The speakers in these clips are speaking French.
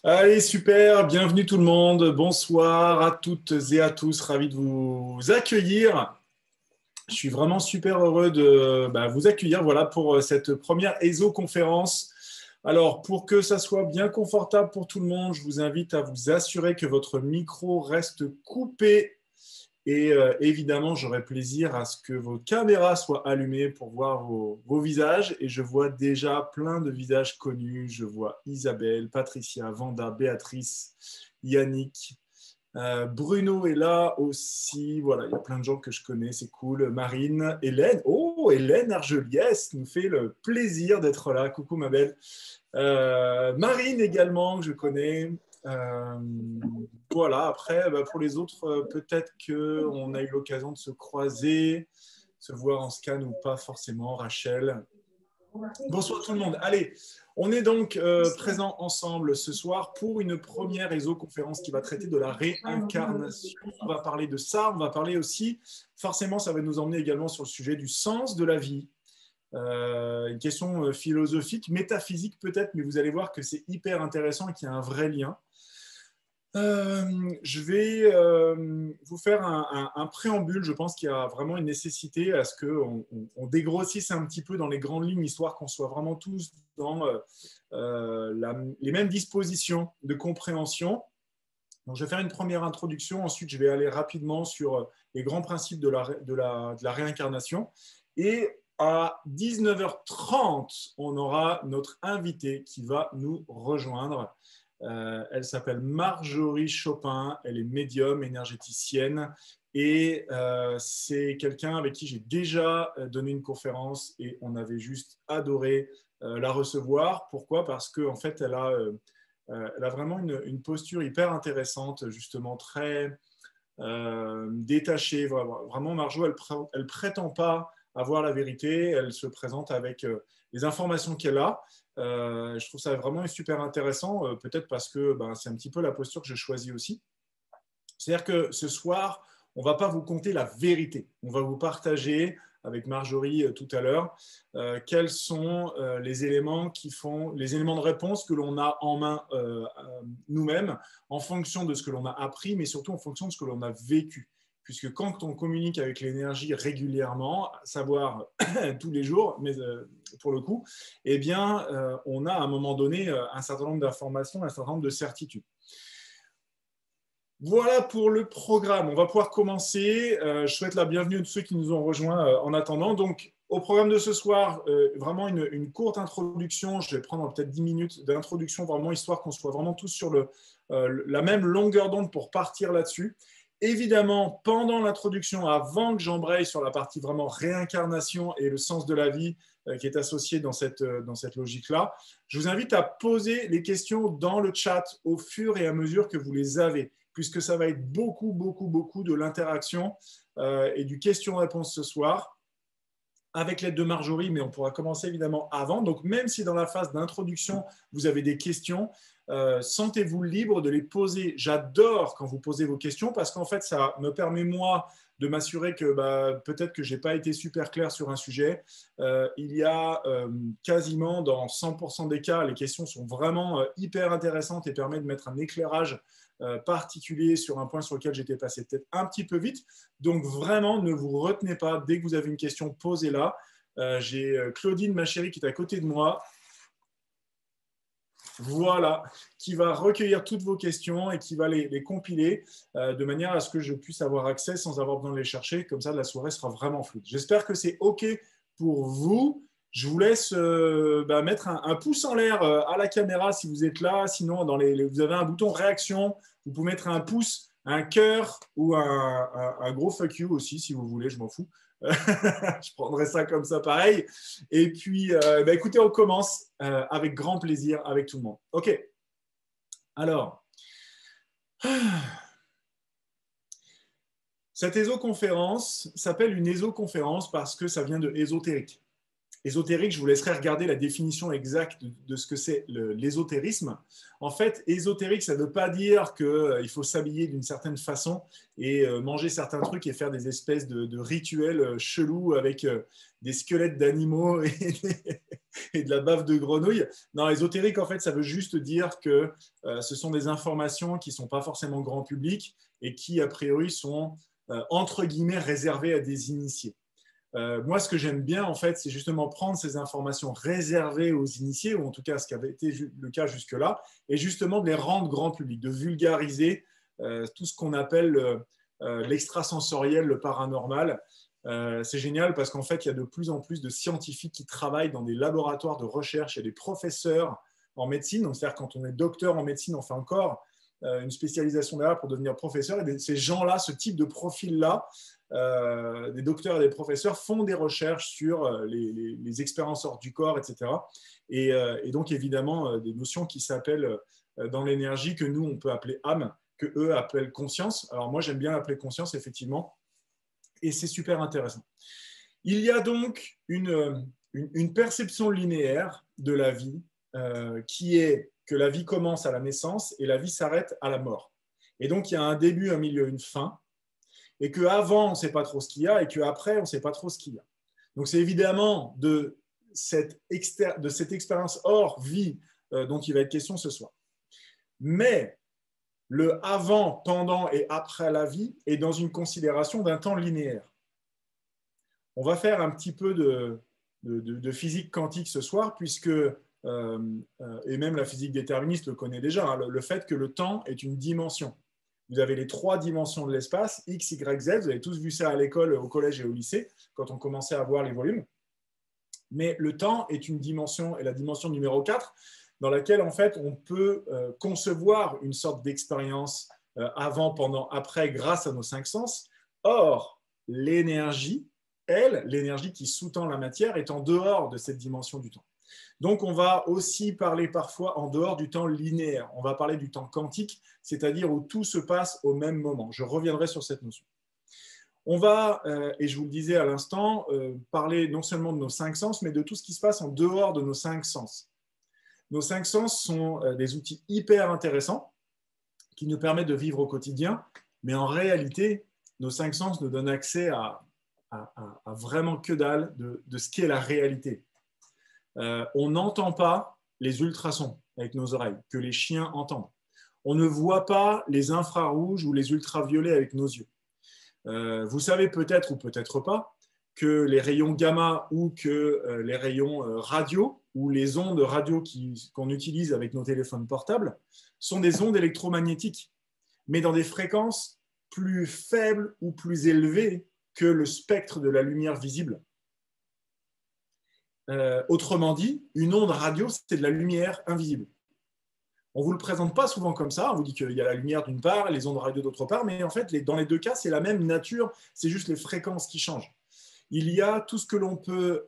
Allez, super, bienvenue tout le monde, bonsoir à toutes et à tous, ravi de vous accueillir. Je suis vraiment super heureux de vous accueillir voilà, pour cette première ESO-conférence. Alors, pour que ça soit bien confortable pour tout le monde, je vous invite à vous assurer que votre micro reste coupé. Et évidemment, j'aurai plaisir à ce que vos caméras soient allumées pour voir vos visages. Et je vois déjà plein de visages connus. Je vois Isabelle, Patricia, Vanda, Béatrice, Yannick. Bruno est là aussi. Voilà, il y a plein de gens que je connais, c'est cool. Marine, Hélène. Oh, Hélène Argeliès nous fait le plaisir d'être là. Coucou ma belle. Marine également, que je connais. Euh, voilà, après, pour les autres, peut-être qu'on a eu l'occasion de se croiser, se voir en scan ou pas forcément. Rachel. Bonsoir tout le monde. Allez, on est donc présents ensemble ce soir pour une première ESO-conférence qui va traiter de la réincarnation. On va parler de ça, on va parler aussi, forcément, ça va nous emmener également sur le sujet du sens de la vie. Une question philosophique, métaphysique peut-être, mais vous allez voir que c'est hyper intéressant et qu'il y a un vrai lien. Je vais vous faire un préambule. Je pense qu'il y a vraiment une nécessité à ce qu'on dégrossisse un petit peu dans les grandes lignes, histoire qu'on soit vraiment tous dans les mêmes dispositions de compréhension. Donc, je vais faire une première introduction. Ensuite, je vais aller rapidement sur les grands principes de la réincarnation. Et à 19h30, on aura notre invitée qui va nous rejoindre. Elle s'appelle Marjorie Chopin, elle est médium, énergéticienne et c'est quelqu'un avec qui j'ai déjà donné une conférence et on avait juste adoré la recevoir. Pourquoi? Parce qu'en fait, elle a vraiment une posture hyper intéressante, justement très détachée. Vraiment, Marjo, elle prétend pas avoir la vérité, elle se présente avec les informations qu'elle a. Je trouve ça vraiment super intéressant, peut-être parce que c'est un petit peu la posture que je choisis aussi. C'est-à-dire que ce soir, on ne va pas vous conter la vérité. On va vous partager avec Marjorie tout à l'heure quels sont les éléments les éléments de réponse que l'on a en main nous-mêmes en fonction de ce que l'on a appris, mais surtout en fonction de ce que l'on a vécu. Puisque quand on communique avec l'énergie régulièrement, à savoir tous les jours, mais pour le coup, eh bien, on a à un moment donné un certain nombre d'informations, un certain nombre de certitudes. Voilà pour le programme. On va pouvoir commencer. Je souhaite la bienvenue à tous ceux qui nous ont rejoints en attendant. Donc, au programme de ce soir, vraiment une courte introduction. Je vais prendre peut-être 10 minutes d'introduction, vraiment, histoire qu'on soit vraiment tous sur la même longueur d'onde pour partir là-dessus. Évidemment, pendant l'introduction, avant que j'embraye sur la partie vraiment réincarnation et le sens de la vie qui est associé dans cette logique-là, je vous invite à poser les questions dans le chat au fur et à mesure que vous les avez, puisque ça va être beaucoup, beaucoup, beaucoup de l'interaction et du question-réponse ce soir, avec l'aide de Marjorie, mais on pourra commencer évidemment avant. Donc, même si dans la phase d'introduction, vous avez des questions, sentez-vous libre de les poser. J'adore quand vous posez vos questions parce qu'en fait, ça me permet, moi, de m'assurer que peut-être que je n'ai pas été super clair sur un sujet. Il y a quasiment dans 100% des cas, les questions sont vraiment hyper intéressantes et permettent de mettre un éclairage particulier sur un point sur lequel j'étais passé peut-être un petit peu vite. Donc vraiment, ne vous retenez pas. Dès que vous avez une question, posez-la. J'ai Claudine, ma chérie, qui est à côté de moi. Voilà, qui va recueillir toutes vos questions et qui va les compiler de manière à ce que je puisse avoir accès sans avoir besoin de les chercher. Comme ça, la soirée sera vraiment fluide. J'espère que c'est OK pour vous. Je vous laisse mettre un pouce en l'air à la caméra si vous êtes là. Sinon, vous avez un bouton réaction. Vous pouvez mettre un pouce, un cœur ou un gros fuck you aussi, si vous voulez. Je m'en fous. Je prendrai ça comme ça pareil. Et puis, écoutez, on commence avec grand plaisir avec tout le monde. OK. Alors, cette ésoconférence s'appelle une ésoconférence parce que ça vient de ésotérique. Ésotérique, je vous laisserai regarder la définition exacte de ce que c'est l'ésotérisme. En fait, ésotérique, ça ne veut pas dire qu'il faut s'habiller d'une certaine façon et manger certains trucs et faire des espèces de rituels chelous avec des squelettes d'animaux et de la bave de grenouille. Non, ésotérique, en fait, ça veut juste dire que ce sont des informations qui ne sont pas forcément grand public et qui, a priori, sont, entre guillemets, réservées à des initiés. Moi, ce que j'aime bien, en fait, c'est justement prendre ces informations réservées aux initiés, ou en tout cas ce qui avait été le cas jusque-là, et justement de les rendre grand public, de vulgariser tout ce qu'on appelle l'extrasensoriel, le paranormal. C'est génial parce qu'en fait, il y a de plus en plus de scientifiques qui travaillent dans des laboratoires de recherche et des professeurs en médecine. Donc, c'est-à-dire quand on est docteur en médecine, on fait encore une spécialisation derrière pour devenir professeur. Et ces gens-là, ce type de profil-là, des docteurs et des professeurs font des recherches sur les expériences hors du corps, etc. Et donc, évidemment, des notions qui s'appellent dans l'énergie, que nous, on peut appeler âme, que eux appellent conscience. Alors, moi, j'aime bien l'appeler conscience, effectivement. Et c'est super intéressant. Il y a donc une perception linéaire de la vie qui est que la vie commence à la naissance et la vie s'arrête à la mort. Et donc, il y a un début, un milieu, une fin, et qu'avant, on ne sait pas trop ce qu'il y a, et qu'après, on ne sait pas trop ce qu'il y a. Donc, c'est évidemment de cette expérience hors vie dont il va être question ce soir. Mais le avant, pendant et après la vie est dans une considération d'un temps linéaire. On va faire un petit peu de physique quantique ce soir, puisque, et même la physique déterministe le connaît déjà, hein, le fait que le temps est une dimension. Vous avez les 3 dimensions de l'espace, X, Y, Z. Vous avez tous vu ça à l'école, au collège et au lycée, quand on commençait à voir les volumes. Mais le temps est une dimension, et la dimension numéro 4, dans laquelle, en fait, on peut concevoir une sorte d'expérience avant, pendant, après, grâce à nos 5 sens. Or, l'énergie, elle, l'énergie qui sous-tend la matière, est en dehors de cette dimension du temps. Donc, on va aussi parler parfois en dehors du temps linéaire. On va parler du temps quantique, c'est-à-dire où tout se passe au même moment. Je reviendrai sur cette notion. On va, et je vous le disais à l'instant, parler non seulement de nos 5 sens, mais de tout ce qui se passe en dehors de nos 5 sens. Nos 5 sens sont des outils hyper intéressants qui nous permettent de vivre au quotidien, mais en réalité, nos 5 sens nous donnent accès à vraiment que dalle de ce qu'est la réalité. On n'entend pas les ultrasons avec nos oreilles, que les chiens entendent. On ne voit pas les infrarouges ou les ultraviolets avec nos yeux. Vous savez peut-être ou peut-être pas que les rayons gamma ou que les rayons radio ou les ondes radio qu'on utilise avec nos téléphones portables sont des ondes électromagnétiques, mais dans des fréquences plus faibles ou plus élevées que le spectre de la lumière visible. Autrement dit, une onde radio, c'est de la lumière invisible. On ne vous le présente pas souvent comme ça, on vous dit qu'il y a la lumière d'une part et les ondes radio d'autre part, mais en fait, dans les 2 cas, c'est la même nature, c'est juste les fréquences qui changent. Il y a tout ce que l'on peut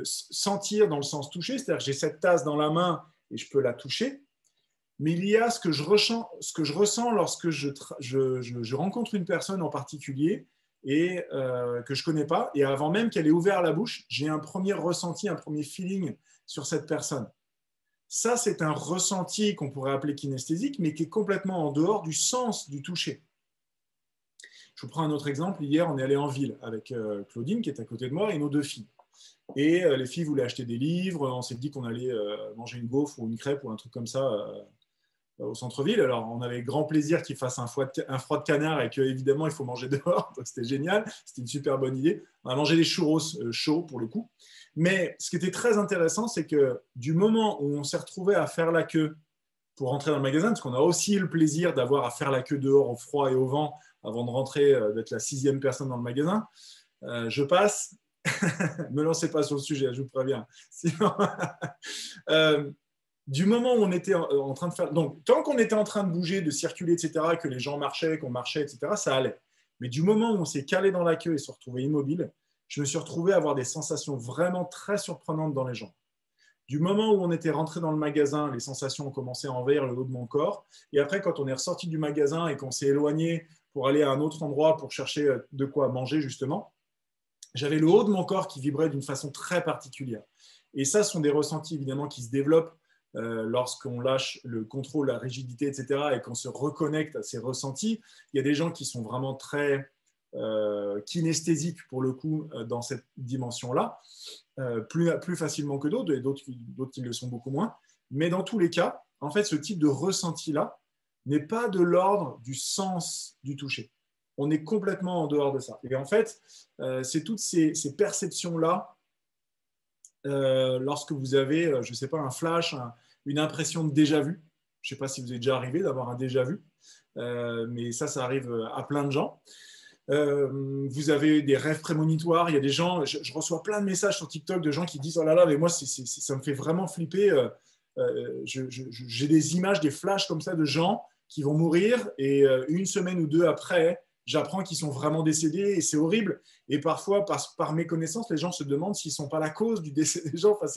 sentir dans le sens toucher, c'est-à-dire que j'ai cette tasse dans la main et je peux la toucher, mais il y a ce que je ressens lorsque je rencontre une personne en particulier et que je ne connais pas, et avant même qu'elle ait ouvert la bouche, j'ai un premier ressenti, un premier feeling sur cette personne. Ça, c'est un ressenti qu'on pourrait appeler kinesthésique, mais qui est complètement en dehors du sens du toucher. Je vous prends un autre exemple. Hier, on est allé en ville avec Claudine, qui est à côté de moi, et nos 2 filles. Et les filles voulaient acheter des livres. On s'est dit qu'on allait manger une gaufre ou une crêpe ou un truc comme ça au centre-ville. Alors, on avait grand plaisir qu'ils fassent un froid de canard et qu'évidemment, il faut manger dehors. Donc, c'était génial. C'était une super bonne idée. On a mangé des churros chauds pour le coup. Mais ce qui était très intéressant, c'est que du moment où on s'est retrouvé à faire la queue pour rentrer dans le magasin, parce qu'on a aussi eu le plaisir d'avoir à faire la queue dehors au froid et au vent avant de rentrer, d'être la 6e personne dans le magasin, je passe. Ne me lancez pas sur le sujet, je vous préviens. Sinon, du moment où on était en train de faire... Donc, tant qu'on était en train de bouger, de circuler, etc., que les gens marchaient, qu'on marchait, etc., ça allait. Mais du moment où on s'est calé dans la queue et se retrouvait immobile, je me suis retrouvé à avoir des sensations vraiment très surprenantes dans les jambes. Du moment où on était rentré dans le magasin, les sensations ont commencé à envahir le haut de mon corps. Et après, quand on est ressorti du magasin et qu'on s'est éloigné pour aller à un autre endroit pour chercher de quoi manger, justement, j'avais le haut de mon corps qui vibrait d'une façon très particulière. Et ça, ce sont des ressentis, évidemment, qui se développent lorsqu'on lâche le contrôle, la rigidité, etc., et qu'on se reconnecte à ces ressentis. Il y a des gens qui sont vraiment très kinesthésiques pour le coup dans cette dimension-là, plus facilement que d'autres, et d'autres qui le sont beaucoup moins. Mais dans tous les cas, en fait, ce type de ressenti-là n'est pas de l'ordre du sens du toucher. On est complètement en dehors de ça. Et en fait, c'est toutes ces perceptions-là, lorsque vous avez, je ne sais pas, un flash, une impression de déjà-vu. Je ne sais pas si vous êtes déjà arrivé d'avoir un déjà-vu, mais ça arrive à plein de gens. Vous avez des rêves prémonitoires. Il y a des gens, je reçois plein de messages sur TikTok de gens qui disent « Oh là là, mais moi, ça me fait vraiment flipper. J'ai des images, des flashs comme ça de gens qui vont mourir et une semaine ou deux après, j'apprends qu'ils sont vraiment décédés et c'est horrible. Et parfois, par méconnaissance, les gens se demandent s'ils ne sont pas la cause du décès des gens. Enfin,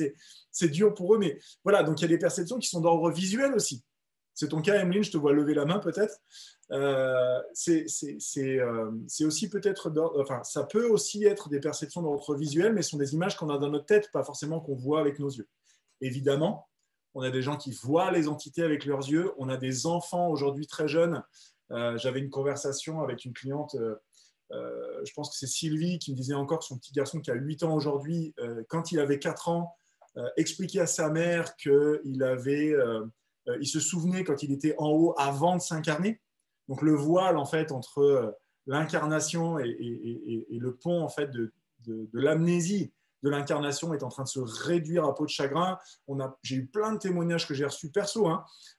c'est dur pour eux. Mais voilà, donc il y a des perceptions qui sont d'ordre visuel aussi. C'est ton cas, Emeline, je te vois lever la main peut-être. C'est aussi peut-être, enfin, ça peut aussi être des perceptions d'ordre visuel, mais ce sont des images qu'on a dans notre tête, pas forcément qu'on voit avec nos yeux. Évidemment, on a des gens qui voient les entités avec leurs yeux. On a des enfants aujourd'hui très jeunes. J'avais une conversation avec une cliente, je pense que c'est Sylvie, qui me disait encore que son petit garçon qui a 8 ans aujourd'hui, quand il avait 4 ans, expliquait à sa mère qu'il avait, il se souvenait quand il était en haut avant de s'incarner. Donc le voile en fait entre l'incarnation et le pont en fait de l'amnésie de l'incarnation est en train de se réduire à peau de chagrin. J'ai eu plein de témoignages que j'ai reçus perso,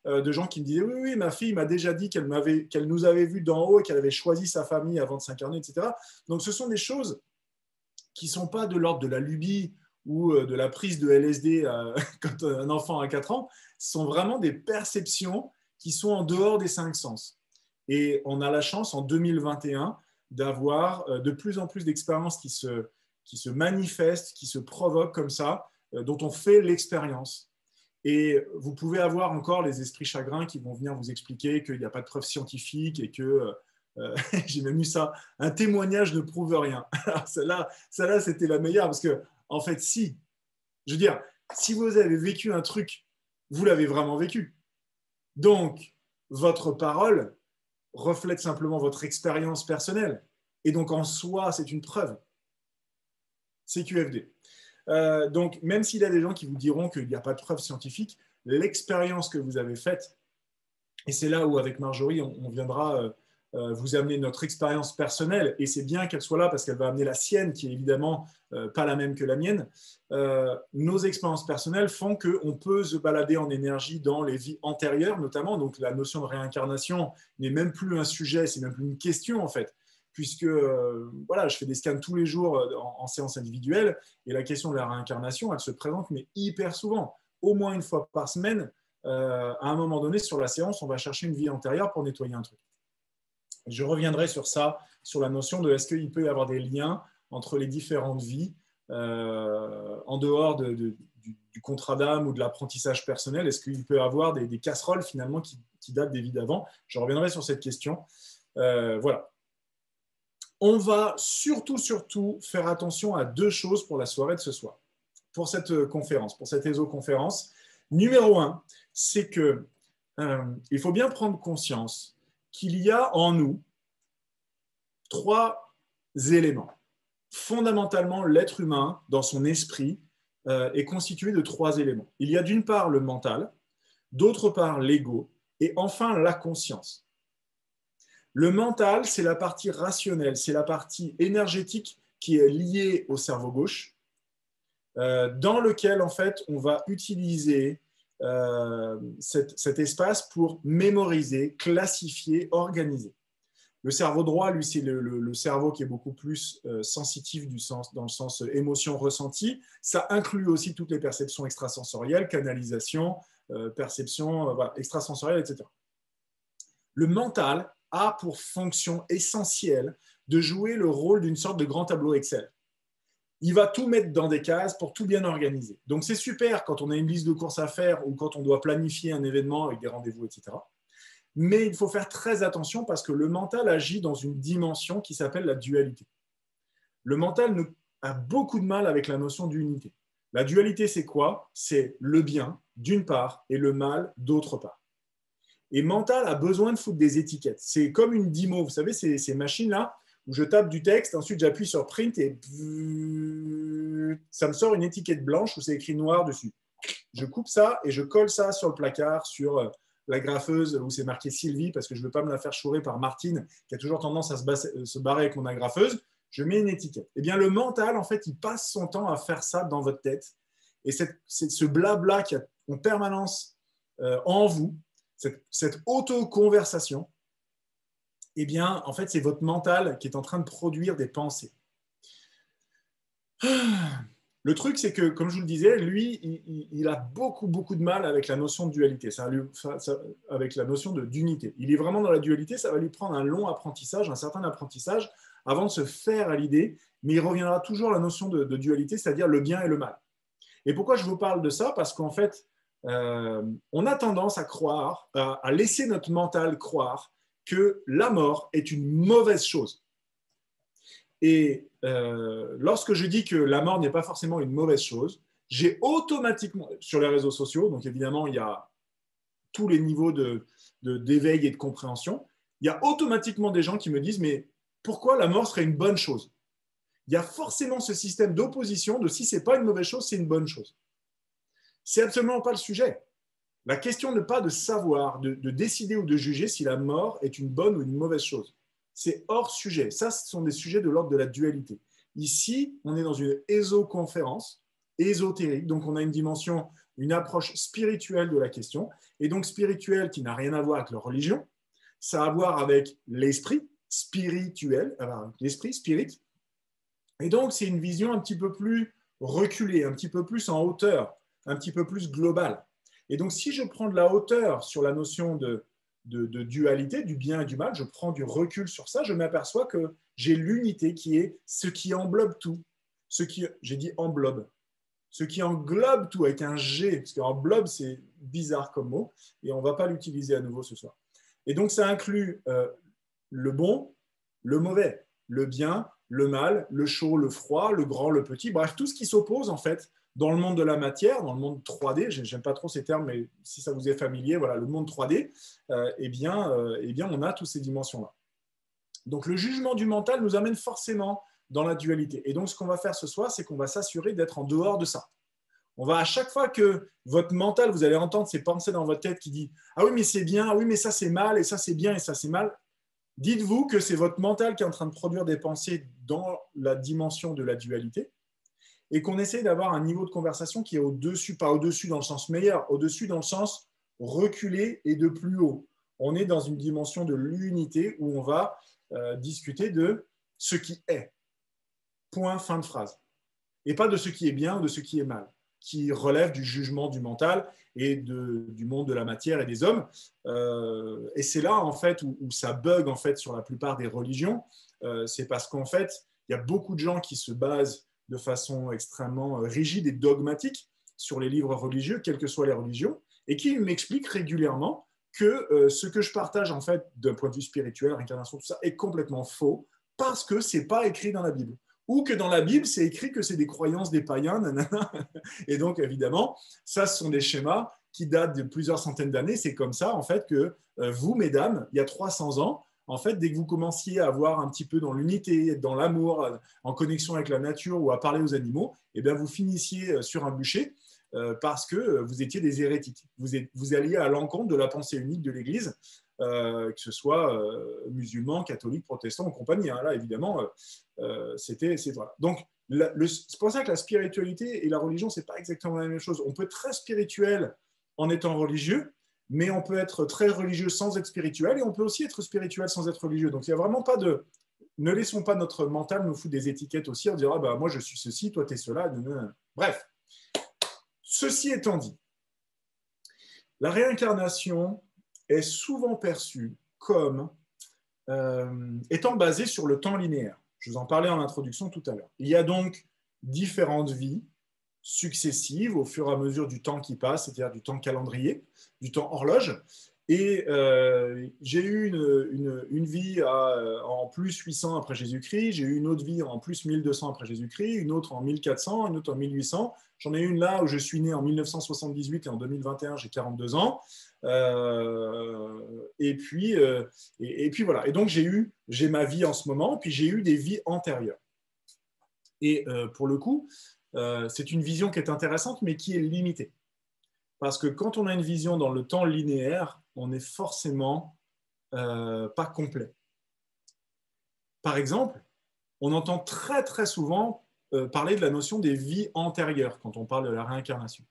de gens qui me disaient oui, ma fille m'a déjà dit qu'elle nous avait vus d'en haut et qu'elle avait choisi sa famille avant de s'incarner, etc. Donc ce sont des choses qui ne sont pas de l'ordre de la lubie ou de la prise de LSD quand un enfant a 4 ans, ce sont vraiment des perceptions qui sont en dehors des 5 sens. Et on a la chance en 2021 d'avoir de plus en plus d'expériences qui se manifestent, qui se provoquent comme ça, dont on fait l'expérience. Et vous pouvez avoir encore les esprits chagrins qui vont venir vous expliquer qu'il n'y a pas de preuves scientifiques et que, j'ai même eu ça, un témoignage ne prouve rien. Alors celle-là, c'était la meilleure parce que, en fait, si, je veux dire, si vous avez vécu un truc, vous l'avez vraiment vécu. Donc, votre parole reflète simplement votre expérience personnelle. Et donc, en soi, c'est une preuve. C'est QFD. Donc, même s'il y a des gens qui vous diront qu'il n'y a pas de preuve scientifique, l'expérience que vous avez faite, et c'est là où, avec Marjorie, on viendra vous amener notre expérience personnelle, et c'est bien qu'elle soit là parce qu'elle va amener la sienne, qui est évidemment pas la même que la mienne. Nos expériences personnelles font qu'on peut se balader en énergie dans les vies antérieures, notamment. Donc, la notion de réincarnation n'est même plus un sujet, c'est même plus une question, en fait, puisque voilà, je fais des scans tous les jours en séance individuelle, et la question de la réincarnation, elle se présente, mais hyper souvent, au moins une fois par semaine. À un moment donné, sur la séance, on va chercher une vie antérieure pour nettoyer un truc. Je reviendrai sur ça, sur la notion de est-ce qu'il peut y avoir des liens entre les différentes vies en dehors du contrat d'âme ou de l'apprentissage personnel. Est-ce qu'il peut y avoir des casseroles finalement qui datent des vies d'avant? Je reviendrai sur cette question. Voilà. On va surtout faire attention à 2 choses pour la soirée de ce soir, pour cette conférence, pour cette ESO-conférence. Numéro 1, c'est que il faut bien prendre conscience qu'il y a en nous 3 éléments. Fondamentalement, l'être humain, dans son esprit, est constitué de 3 éléments. Il y a d'une part le mental, d'autre part l'ego, et enfin la conscience. Le mental, c'est la partie rationnelle, c'est la partie énergétique qui est liée au cerveau gauche, dans lequel, en fait, on va utiliser cet espace pour mémoriser, classifier, organiser. Le cerveau droit, lui, c'est le cerveau qui est beaucoup plus sensitif dans le sens émotion ressentie. Ça inclut aussi toutes les perceptions extrasensorielles, canalisation, perception voilà, extrasensorielle, etc. Le mental a pour fonction essentielle de jouer le rôle d'une sorte de grand tableau Excel. Il va tout mettre dans des cases pour tout bien organiser. Donc, c'est super quand on a une liste de courses à faire ou quand on doit planifier un événement avec des rendez-vous, etc. Mais il faut faire très attention parce que le mental agit dans une dimension qui s'appelle la dualité. Le mental a beaucoup de mal avec la notion d'unité. La dualité, c'est quoi? C'est le bien, d'une part, et le mal, d'autre part. Et mental a besoin de foutre des étiquettes. C'est comme une DIMO, vous savez, ces machines-là où je tape du texte, ensuite j'appuie sur print et ça me sort une étiquette blanche où c'est écrit noir dessus. Je coupe ça et je colle ça sur le placard, sur la graffeuse où c'est marqué Sylvie, parce que je ne veux pas me la faire chourer par Martine, qui a toujours tendance à se barrer avec mon agrafeuse. Je mets une étiquette. Eh bien, le mental, en fait, il passe son temps à faire ça dans votre tête. Et ce blabla qui est en permanence en vous, cette auto-conversation, eh bien, en fait, c'est votre mental qui est en train de produire des pensées. Le truc, c'est que, comme je vous le disais, lui, il a beaucoup, beaucoup de mal avec la notion de dualité, avec la notion d'unité. Il est vraiment dans la dualité, ça va lui prendre un long apprentissage, un certain apprentissage, avant de se faire à l'idée, mais il reviendra toujours à la notion de dualité, c'est-à-dire le bien et le mal. Et pourquoi je vous parle de ça? Parce qu'en fait, on a tendance à croire, à laisser notre mental croire que la mort est une mauvaise chose. Et lorsque je dis que la mort n'est pas forcément une mauvaise chose, j'ai automatiquement, sur les réseaux sociaux, donc évidemment, il y a tous les niveaux d'éveil et de compréhension, il y a automatiquement des gens qui me disent, mais pourquoi la mort serait une bonne chose? Il y a forcément ce système d'opposition de si ce n'est pas une mauvaise chose, c'est une bonne chose. C'est absolument pas le sujet. La question n'est pas de savoir, de décider ou de juger si la mort est une bonne ou une mauvaise chose. C'est hors sujet. Ça, ce sont des sujets de l'ordre de la dualité. Ici, on est dans une ésoconférence, ésotérique, donc on a une dimension, une approche spirituelle de la question, et donc spirituelle qui n'a rien à voir avec la religion, ça a à voir avec l'esprit spirituel, l'esprit, spirit, et donc c'est une vision un petit peu plus reculée, un petit peu plus en hauteur, un petit peu plus globale. Et donc si je prends de la hauteur sur la notion de dualité, du bien et du mal, je prends du recul sur ça, je m'aperçois que j'ai l'unité qui est ce qui englobe tout. J'ai dit englobe. Ce qui englobe tout avec un G, parce qu'englobe, c'est bizarre comme mot, et on ne va pas l'utiliser à nouveau ce soir. Et donc ça inclut le bon, le mauvais, le bien, le mal, le chaud, le froid, le grand, le petit, bref, tout ce qui s'oppose en fait dans le monde de la matière, dans le monde 3D, j'aime pas trop ces termes, mais si ça vous est familier, voilà, le monde 3D, eh bien, on a toutes ces dimensions-là. Donc, le jugement du mental nous amène forcément dans la dualité. Et donc, ce qu'on va faire ce soir, c'est qu'on va s'assurer d'être en dehors de ça. On va, à chaque fois que votre mental, vous allez entendre ces pensées dans votre tête qui disent « Ah oui, mais c'est bien, ah oui, mais ça c'est mal, et ça c'est bien, et ça c'est mal », dites-vous que c'est votre mental qui est en train de produire des pensées dans la dimension de la dualité, et qu'on essaie d'avoir un niveau de conversation qui est au-dessus, pas au-dessus dans le sens meilleur, au-dessus dans le sens reculé et de plus haut. On est dans une dimension de l'unité où on va discuter de ce qui est. Point, fin de phrase. Et pas de ce qui est bien ou de ce qui est mal, qui relève du jugement du mental et du monde de la matière et des hommes. Et c'est là, en fait, où ça bug en fait, sur la plupart des religions. C'est parce qu'en fait, il y a beaucoup de gens qui se basent de façon extrêmement rigide et dogmatique sur les livres religieux, quelles que soient les religions, et qui m'expliquent régulièrement que ce que je partage en fait d'un point de vue spirituel, réincarnation, tout ça, est complètement faux parce que ce n'est pas écrit dans la Bible. Ou que dans la Bible, c'est écrit que c'est des croyances des païens, nanana. Et donc, évidemment, ça, ce sont des schémas qui datent de plusieurs centaines d'années. C'est comme ça, en fait, que vous, mesdames, il y a 300 ans, en fait, dès que vous commenciez à avoir un petit peu dans l'unité, dans l'amour, en connexion avec la nature ou à parler aux animaux, eh bien, vous finissiez sur un bûcher parce que vous étiez des hérétiques. Vous alliez à l'encontre de la pensée unique de l'Église, que ce soit musulmans, catholiques, protestants ou compagnie. Hein. Là, évidemment, voilà. Donc, c'est pour ça que la spiritualité et la religion, ce n'est pas exactement la même chose. On peut être très spirituel en étant religieux, mais on peut être très religieux sans être spirituel, et on peut aussi être spirituel sans être religieux. Donc, il n'y a vraiment pas de... Ne laissons pas notre mental nous foutre des étiquettes aussi, on dira, bah, moi, je suis ceci, toi, tu es cela. Bref, ceci étant dit, la réincarnation est souvent perçue comme étant basée sur le temps linéaire. Je vous en parlais en introduction tout à l'heure. Il y a donc différentes vies successives au fur et à mesure du temps qui passe, c'est-à-dire du temps calendrier, du temps horloge. Et j'ai eu une vie en plus 800 après Jésus-Christ, j'ai eu une autre vie en plus 1200 après Jésus-Christ, une autre en 1400, une autre en 1800. J'en ai une là où je suis né en 1978 et en 2021, j'ai 42 ans. Et puis voilà. Et donc j'ai ma vie en ce moment, puis j'ai eu des vies antérieures. Et pour le coup, c'est une vision qui est intéressante, mais qui est limitée. Parce que quand on a une vision dans le temps linéaire, on n'est forcément pas complet. Par exemple, on entend très très souvent parler de la notion des vies antérieures quand on parle de la réincarnation.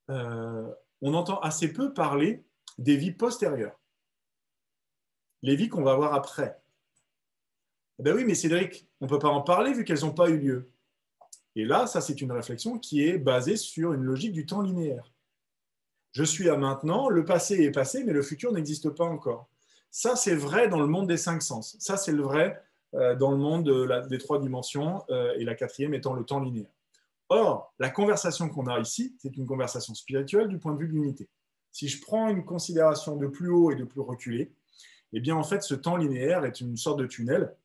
On entend assez peu parler des vies postérieures, les vies qu'on va voir après. Ben oui, mais Cédric, on ne peut pas en parler vu qu'elles n'ont pas eu lieu. Et là, ça, c'est une réflexion qui est basée sur une logique du temps linéaire. Je suis à maintenant, le passé est passé, mais le futur n'existe pas encore. Ça, c'est vrai dans le monde des cinq sens. Ça, c'est le vrai dans le monde des trois dimensions, et la quatrième étant le temps linéaire. Or, la conversation qu'on a ici, c'est une conversation spirituelle du point de vue de l'unité. Si je prends une considération de plus haut et de plus reculé, eh bien, en fait, ce temps linéaire est une sorte de tunnel.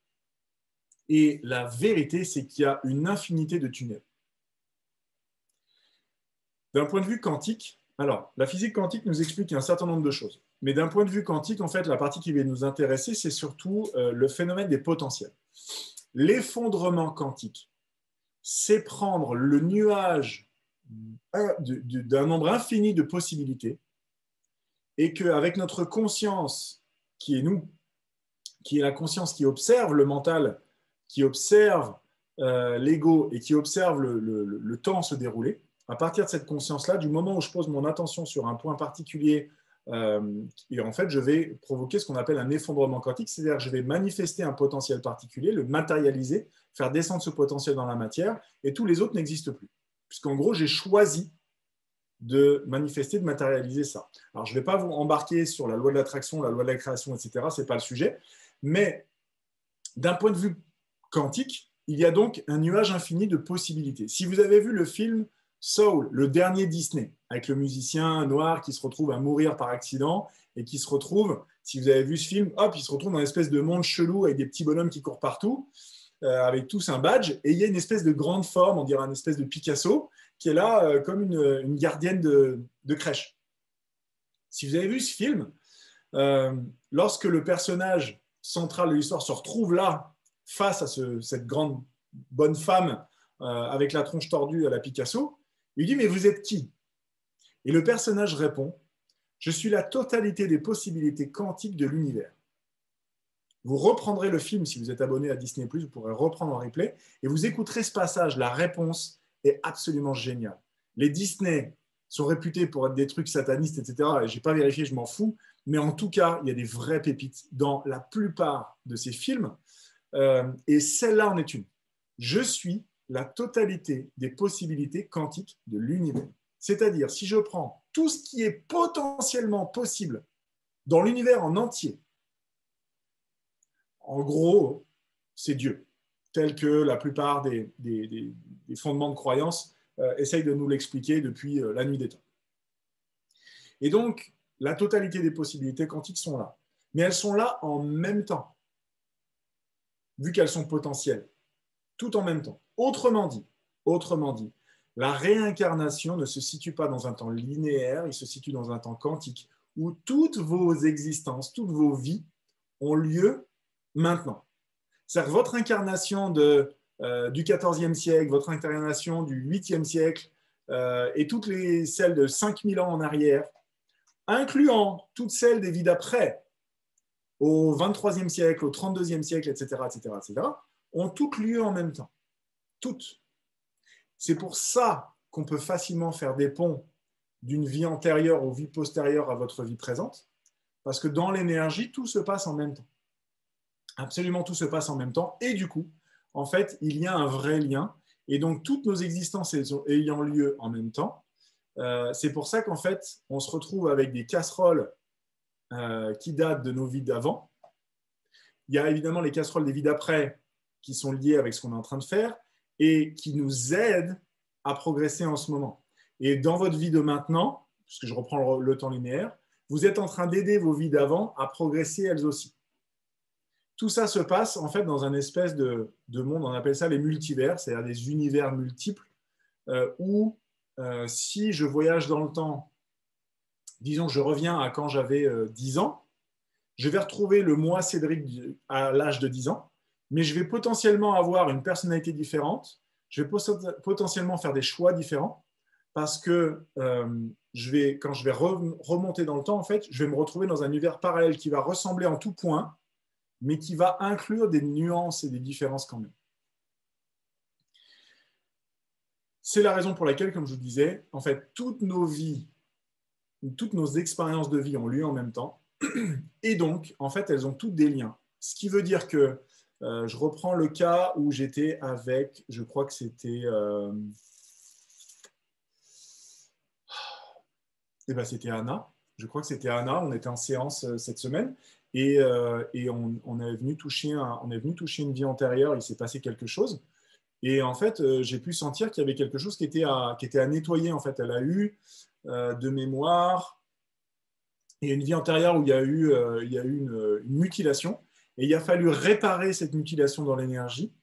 Et la vérité, c'est qu'il y a une infinité de tunnels. D'un point de vue quantique, alors, la physique quantique nous explique un certain nombre de choses. Mais d'un point de vue quantique, en fait, la partie qui va nous intéresser, c'est surtout le phénomène des potentiels. L'effondrement quantique, c'est prendre le nuage d'un nombre infini de possibilités et qu'avec notre conscience, qui est nous, qui est la conscience qui observe le mental, qui observe l'ego et qui observe le temps se dérouler, à partir de cette conscience-là, du moment où je pose mon attention sur un point particulier, et en fait, je vais provoquer ce qu'on appelle un effondrement quantique, c'est-à-dire que je vais manifester un potentiel particulier, le matérialiser, faire descendre ce potentiel dans la matière, et tous les autres n'existent plus. Puisqu'en gros, j'ai choisi de manifester, de matérialiser ça. Alors, je ne vais pas vous embarquer sur la loi de l'attraction, la loi de la création, etc., ce n'est pas le sujet, mais d'un point de vue quantique, il y a donc un nuage infini de possibilités. Si vous avez vu le film Soul, le dernier Disney, avec le musicien noir qui se retrouve à mourir par accident et qui se retrouve, si vous avez vu ce film, hop, il se retrouve dans une espèce de monde chelou avec des petits bonhommes qui courent partout, avec tous un badge, et il y a une espèce de grande forme, on dirait une espèce de Picasso, qui est là comme une gardienne de crèche. Si vous avez vu ce film, lorsque le personnage central de l'histoire se retrouve là, face à cette grande bonne femme avec la tronche tordue à la Picasso, il lui dit « Mais vous êtes qui ?» Et le personnage répond « Je suis la totalité des possibilités quantiques de l'univers. » Vous reprendrez le film si vous êtes abonné à Disney+, vous pourrez reprendre en replay, et vous écouterez ce passage. La réponse est absolument géniale. Les Disney sont réputés pour être des trucs satanistes, etc. Je n'ai pas vérifié, je m'en fous. Mais en tout cas, il y a des vraies pépites dans la plupart de ces films. Et celle-là en est une. Je suis la totalité des possibilités quantiques de l'univers. C'est-à-dire, si je prends tout ce qui est potentiellement possible dans l'univers en entier, en gros, c'est Dieu, tel que la plupart des fondements de croyance essayent de nous l'expliquer depuis la nuit des temps. Et donc, la totalité des possibilités quantiques sont là. Mais elles sont là en même temps, vu qu'elles sont potentielles, tout en même temps. Autrement dit, la réincarnation ne se situe pas dans un temps linéaire, il se situe dans un temps quantique, où toutes vos existences, toutes vos vies ont lieu maintenant. C'est-à-dire que votre incarnation du XIVe siècle, votre incarnation du 8e siècle, et toutes celles de 5000 ans en arrière, incluant toutes celles des vies d'après, au 23e siècle, au 32e siècle, etc., ont toutes lieu en même temps. Toutes. C'est pour ça qu'on peut facilement faire des ponts d'une vie antérieure aux vies postérieures à votre vie présente, parce que dans l'énergie, tout se passe en même temps. Absolument tout se passe en même temps, et du coup, en fait, il y a un vrai lien, et donc toutes nos existences ayant lieu en même temps, c'est pour ça qu'en fait, on se retrouve avec des casseroles qui datent de nos vies d'avant. Il y a évidemment les casseroles des vies d'après qui sont liées avec ce qu'on est en train de faire et qui nous aident à progresser en ce moment. Et dans votre vie de maintenant, puisque je reprends le temps linéaire, vous êtes en train d'aider vos vies d'avant à progresser elles aussi. Tout ça se passe en fait dans un espèce de monde, on appelle ça les multivers, c'est-à-dire des univers multiples où si je voyage dans le temps, disons je reviens à quand j'avais 10 ans, je vais retrouver le moi Cédric à l'âge de 10 ans, mais je vais potentiellement avoir une personnalité différente, je vais potentiellement faire des choix différents, parce que quand je vais remonter dans le temps, en fait, je vais me retrouver dans un univers parallèle qui va ressembler en tout point, mais qui va inclure des nuances et des différences quand même. C'est la raison pour laquelle, comme je vous disais, en fait, toutes nos vies, toutes nos expériences de vie ont lieu en même temps, et donc, en fait, elles ont toutes des liens. Ce qui veut dire que, je reprends le cas où j'étais avec, je crois que c'était... c'était Anna. Je crois que c'était Anna. On était en séance cette semaine et on est venu toucher une vie antérieure. Il s'est passé quelque chose. Et en fait, j'ai pu sentir qu'il y avait quelque chose qui était à nettoyer. En fait, elle a eu de mémoire et une vie antérieure où il y a eu une mutilation. Et il a fallu réparer cette mutilation dans l'énergie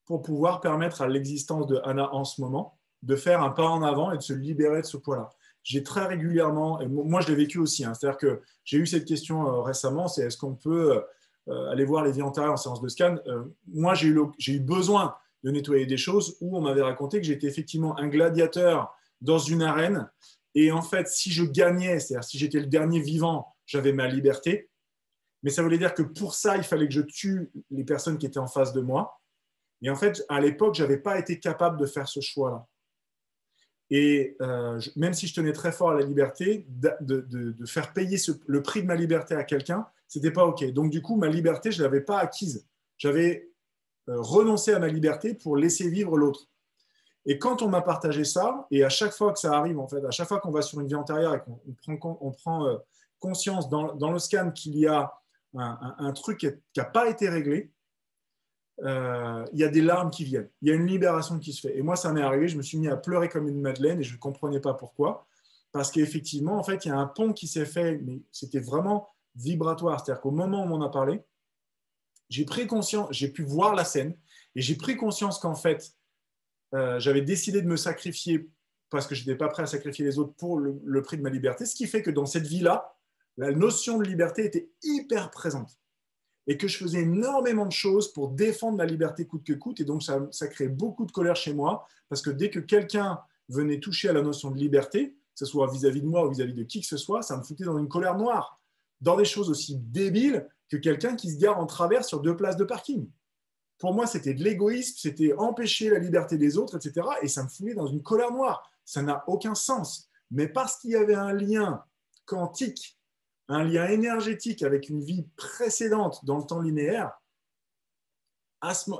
pour pouvoir permettre à l'existence de Anna en ce moment de faire un pas en avant et de se libérer de ce poids-là. J'ai très régulièrement, et moi je l'ai vécu aussi, hein, c'est-à-dire que j'ai eu cette question récemment, c'est est-ce qu'on peut aller voir les vies antérieures en séance de scan. Moi j'ai eu besoin de nettoyer des choses où on m'avait raconté que j'étais effectivement un gladiateur dans une arène, et en fait si je gagnais, c'est-à-dire si j'étais le dernier vivant, j'avais ma liberté, mais ça voulait dire que pour ça il fallait que je tue les personnes qui étaient en face de moi, et en fait à l'époque je n'avais pas été capable de faire ce choix-là. Et même si je tenais très fort à la liberté, de faire payer le prix de ma liberté à quelqu'un, ce n'était pas OK. Donc, du coup, ma liberté, je ne l'avais pas acquise. J'avais renoncé à ma liberté pour laisser vivre l'autre. Et quand on m'a partagé ça, et à chaque fois que ça arrive, en fait, à chaque fois qu'on va sur une vie antérieure et qu'on prend conscience dans le scan qu'il y a un truc qui n'a pas été réglé, il y a des larmes qui viennent, il y a une libération qui se fait. Et moi, ça m'est arrivé, je me suis mis à pleurer comme une madeleine et je ne comprenais pas pourquoi. Parce qu'effectivement, en fait, il y a un pont qui s'est fait, mais c'était vraiment vibratoire. C'est-à-dire qu'au moment où on m'en a parlé, j'ai pris conscience, j'ai pu voir la scène et j'ai pris conscience qu'en fait, j'avais décidé de me sacrifier parce que je n'étais pas prêt à sacrifier les autres pour le prix de ma liberté. Ce qui fait que dans cette vie-là, la notion de liberté était hyper présente. Et que je faisais énormément de choses pour défendre la liberté coûte que coûte. Et donc, ça créait beaucoup de colère chez moi, parce que dès que quelqu'un venait toucher à la notion de liberté, que ce soit vis-à-vis de moi ou vis-à-vis de qui que ce soit, ça me foutait dans une colère noire, dans des choses aussi débiles que quelqu'un qui se gare en travers sur 2 places de parking. Pour moi, c'était de l'égoïsme, c'était empêcher la liberté des autres, etc. Et ça me foutait dans une colère noire. Ça n'a aucun sens. Mais parce qu'il y avait un lien quantique, un lien énergétique avec une vie précédente dans le temps linéaire,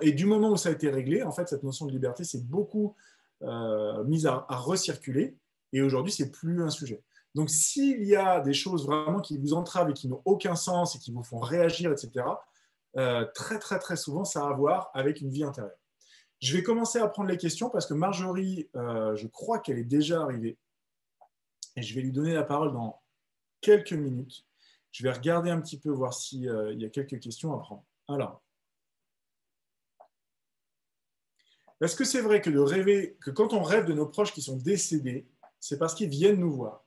et du moment où ça a été réglé, en fait, cette notion de liberté s'est beaucoup mise à recirculer, et aujourd'hui, c'est plus un sujet. Donc, s'il y a des choses vraiment qui vous entravent et qui n'ont aucun sens et qui vous font réagir, etc., très, très, très souvent, ça a à voir avec une vie intérieure. Je vais commencer à prendre les questions parce que Marjorie, je crois qu'elle est déjà arrivée, et je vais lui donner la parole dans quelques minutes. Je vais regarder un petit peu, voir s'il y a quelques questions à prendre. Alors, est-ce que c'est vrai que de rêver, que quand on rêve de nos proches qui sont décédés, c'est parce qu'ils viennent nous voir?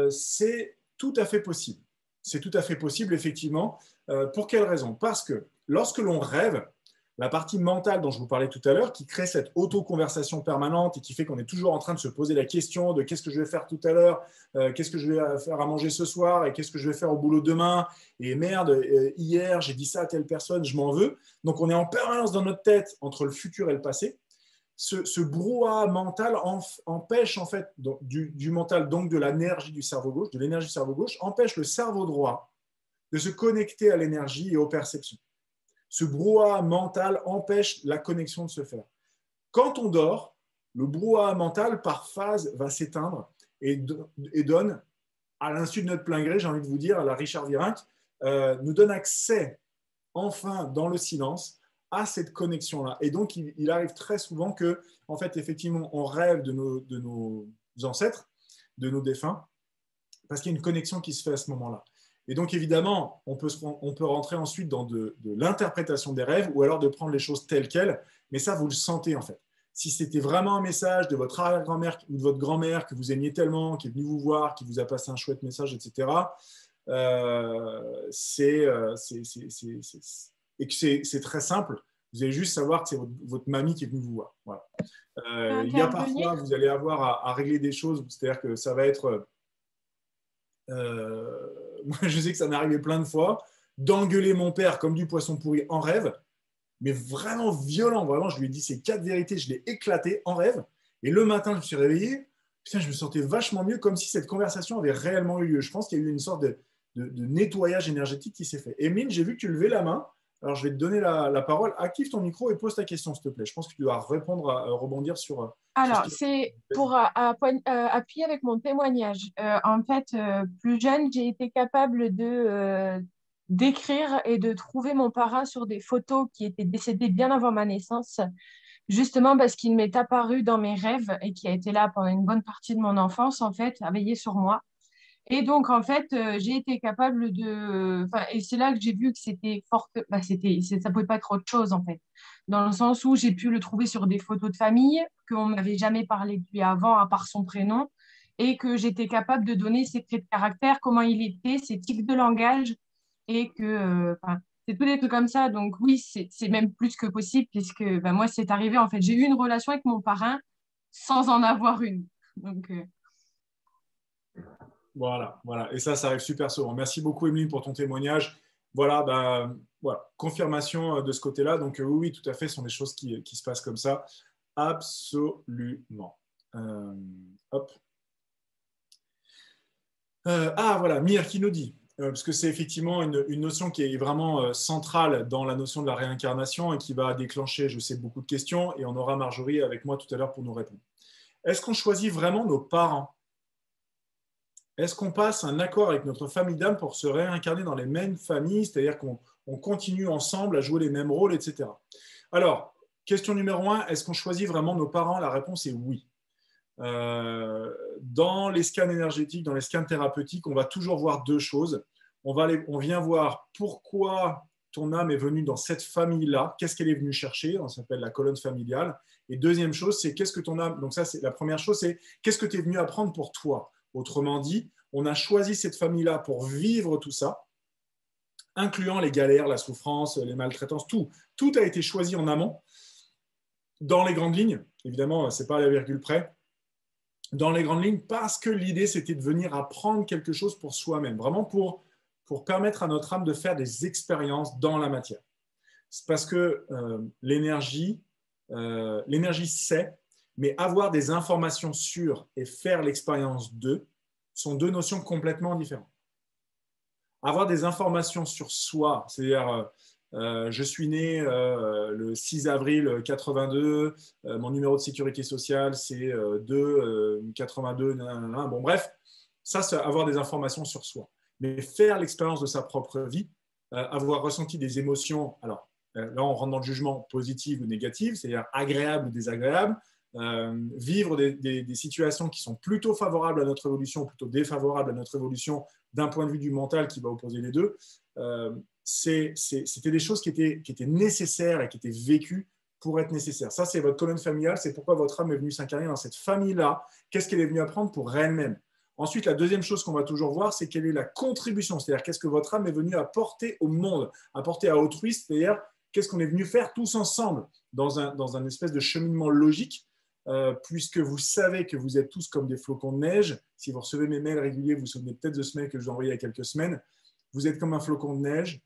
C'est tout à fait possible. C'est tout à fait possible, effectivement. Pour quelle raison? Parce que lorsque l'on rêve, la partie mentale dont je vous parlais tout à l'heure, qui crée cette auto-conversation permanente et qui fait qu'on est toujours en train de se poser la question de qu'est-ce que je vais faire tout à l'heure, qu'est-ce que je vais faire à manger ce soir et qu'est-ce que je vais faire au boulot demain, et merde, hier j'ai dit ça à telle personne, je m'en veux. Donc on est en permanence dans notre tête entre le futur et le passé. Ce brouhaha mental empêche en fait du mental, donc de l'énergie du cerveau gauche, empêche le cerveau droit de se connecter à l'énergie et aux perceptions. Ce brouhaha mental empêche la connexion de se faire. Quand on dort, le brouhaha mental, par phase, va s'éteindre et donne, à l'insu de notre plein gré, j'ai envie de vous dire, à la Richard Virenque, nous donne accès, enfin, dans le silence, à cette connexion-là. Et donc, il arrive très souvent que, en fait, effectivement, on rêve de nos ancêtres, de nos défunts, parce qu'il y a une connexion qui se fait à ce moment-là. Et donc, évidemment, on peut rentrer ensuite dans de l'interprétation des rêves ou alors de prendre les choses telles quelles, mais ça, vous le sentez en fait. Si c'était vraiment un message de votre arrière-grand-mère ou de votre grand-mère que vous aimiez tellement, qui est venue vous voir, qui vous a passé un chouette message, etc., et que c'est très simple. Vous allez juste savoir que c'est votre mamie qui est venue vous voir. Voilà. Il y a Intervenir. parfois, vous allez avoir à régler des choses, c'est-à-dire que ça va être... moi, je sais que ça m'est arrivé plein de fois d'engueuler mon père comme du poisson pourri en rêve, mais vraiment violent. Vraiment, je lui ai dit ces 4 vérités, je l'ai éclaté en rêve. Et le matin, je me suis réveillé, putain, je me sentais vachement mieux, comme si cette conversation avait réellement eu lieu. Je pense qu'il y a eu une sorte de nettoyage énergétique qui s'est fait. Emeline, j'ai vu que tu levais la main. Alors, je vais te donner la parole. Active ton micro et pose ta question, s'il te plaît. Je pense que tu dois rebondir sur ce Alors, qui... c'est pour appuyer avec mon témoignage. En fait, plus jeune, j'ai été capable d'écrire et de trouver mon parrain sur des photos qui étaient décédées bien avant ma naissance, justement parce qu'il m'est apparu dans mes rêves et qui a été là pendant une bonne partie de mon enfance, en fait, à veiller sur moi. Et donc, en fait, j'ai été capable enfin, et c'est là que j'ai vu que c'était fort, bah, ça pouvait pas être autre chose, en fait. Dans le sens où j'ai pu le trouver sur des photos de famille, qu'on m'avait jamais parlé de lui avant, à part son prénom, et que j'étais capable de donner ses traits de caractère, comment il était, ses tics de langage, et que, enfin, c'est tous des trucs comme ça. Donc, oui, c'est même plus que possible, puisque, bah, moi, c'est arrivé, en fait. J'ai eu une relation avec mon parrain sans en avoir une. Donc, Voilà, voilà. Et ça arrive super souvent. Merci beaucoup, Emeline, pour ton témoignage. Voilà, voilà. Confirmation de ce côté-là. Donc, oui, tout à fait, ce sont des choses qui se passent comme ça. Absolument. Hop. Voilà, Mire qui nous dit, parce que c'est effectivement une notion qui est vraiment centrale dans la notion de la réincarnation et qui va déclencher, je sais, beaucoup de questions. Et on aura Marjorie avec moi tout à l'heure pour nous répondre. Est-ce qu'on choisit vraiment nos parents? Est-ce qu'on passe un accord avec notre famille d'âme pour se réincarner dans les mêmes familles, c'est-à-dire qu'on continue ensemble à jouer les mêmes rôles, etc. Alors, question numéro 1, est-ce qu'on choisit vraiment nos parents? La réponse est oui. Dans les scans énergétiques, dans les scans thérapeutiques, on va toujours voir 2 choses. On vient voir pourquoi ton âme est venue dans cette famille-là, qu'est-ce qu'elle est venue chercher, ça s'appelle la colonne familiale. Et deuxième chose, c'est qu'est-ce que ton âme, donc ça c'est la première chose, c'est qu'est-ce que tu es venu apprendre pour toi. Autrement dit, on a choisi cette famille-là pour vivre tout ça, incluant les galères, la souffrance, les maltraitances, tout. Tout a été choisi en amont, dans les grandes lignes. Évidemment, ce n'est pas à la virgule près. Dans les grandes lignes, parce que l'idée, c'était de venir apprendre quelque chose pour soi-même, vraiment pour permettre à notre âme de faire des expériences dans la matière. C'est parce que l'énergie sait, mais avoir des informations sur et faire l'expérience d'eux sont 2 notions complètement différentes. Avoir des informations sur soi, c'est-à-dire je suis né le 6 avril 82, mon numéro de sécurité sociale c'est 2 82, bon bref, ça c'est avoir des informations sur soi. Mais faire l'expérience de sa propre vie, avoir ressenti des émotions, alors là on rentre dans le jugement positif ou négatif, c'est-à-dire agréable ou désagréable, vivre des situations qui sont plutôt favorables à notre évolution ou plutôt défavorables à notre évolution d'un point de vue du mental qui va opposer les deux, c'était des choses qui étaient nécessaires et qui étaient vécues pour être nécessaires. Ça, c'est votre colonne familiale, c'est pourquoi votre âme est venue s'incarner dans cette famille-là. Qu'est-ce qu'elle est venue apprendre pour elle-même? Ensuite, la deuxième chose qu'on va toujours voir, c'est quelle est la contribution, c'est-à-dire qu'est-ce que votre âme est venue apporter au monde, apporter à autrui, c'est-à-dire qu'est-ce qu'on est venu faire tous ensemble dans un espèce de cheminement logique, puisque vous savez que vous êtes tous comme des flocons de neige. Si vous recevez mes mails réguliers, vous vous souvenez peut-être de ce mail que je vous ai envoyé il y a quelques semaines. Vous êtes comme un flocon de neige.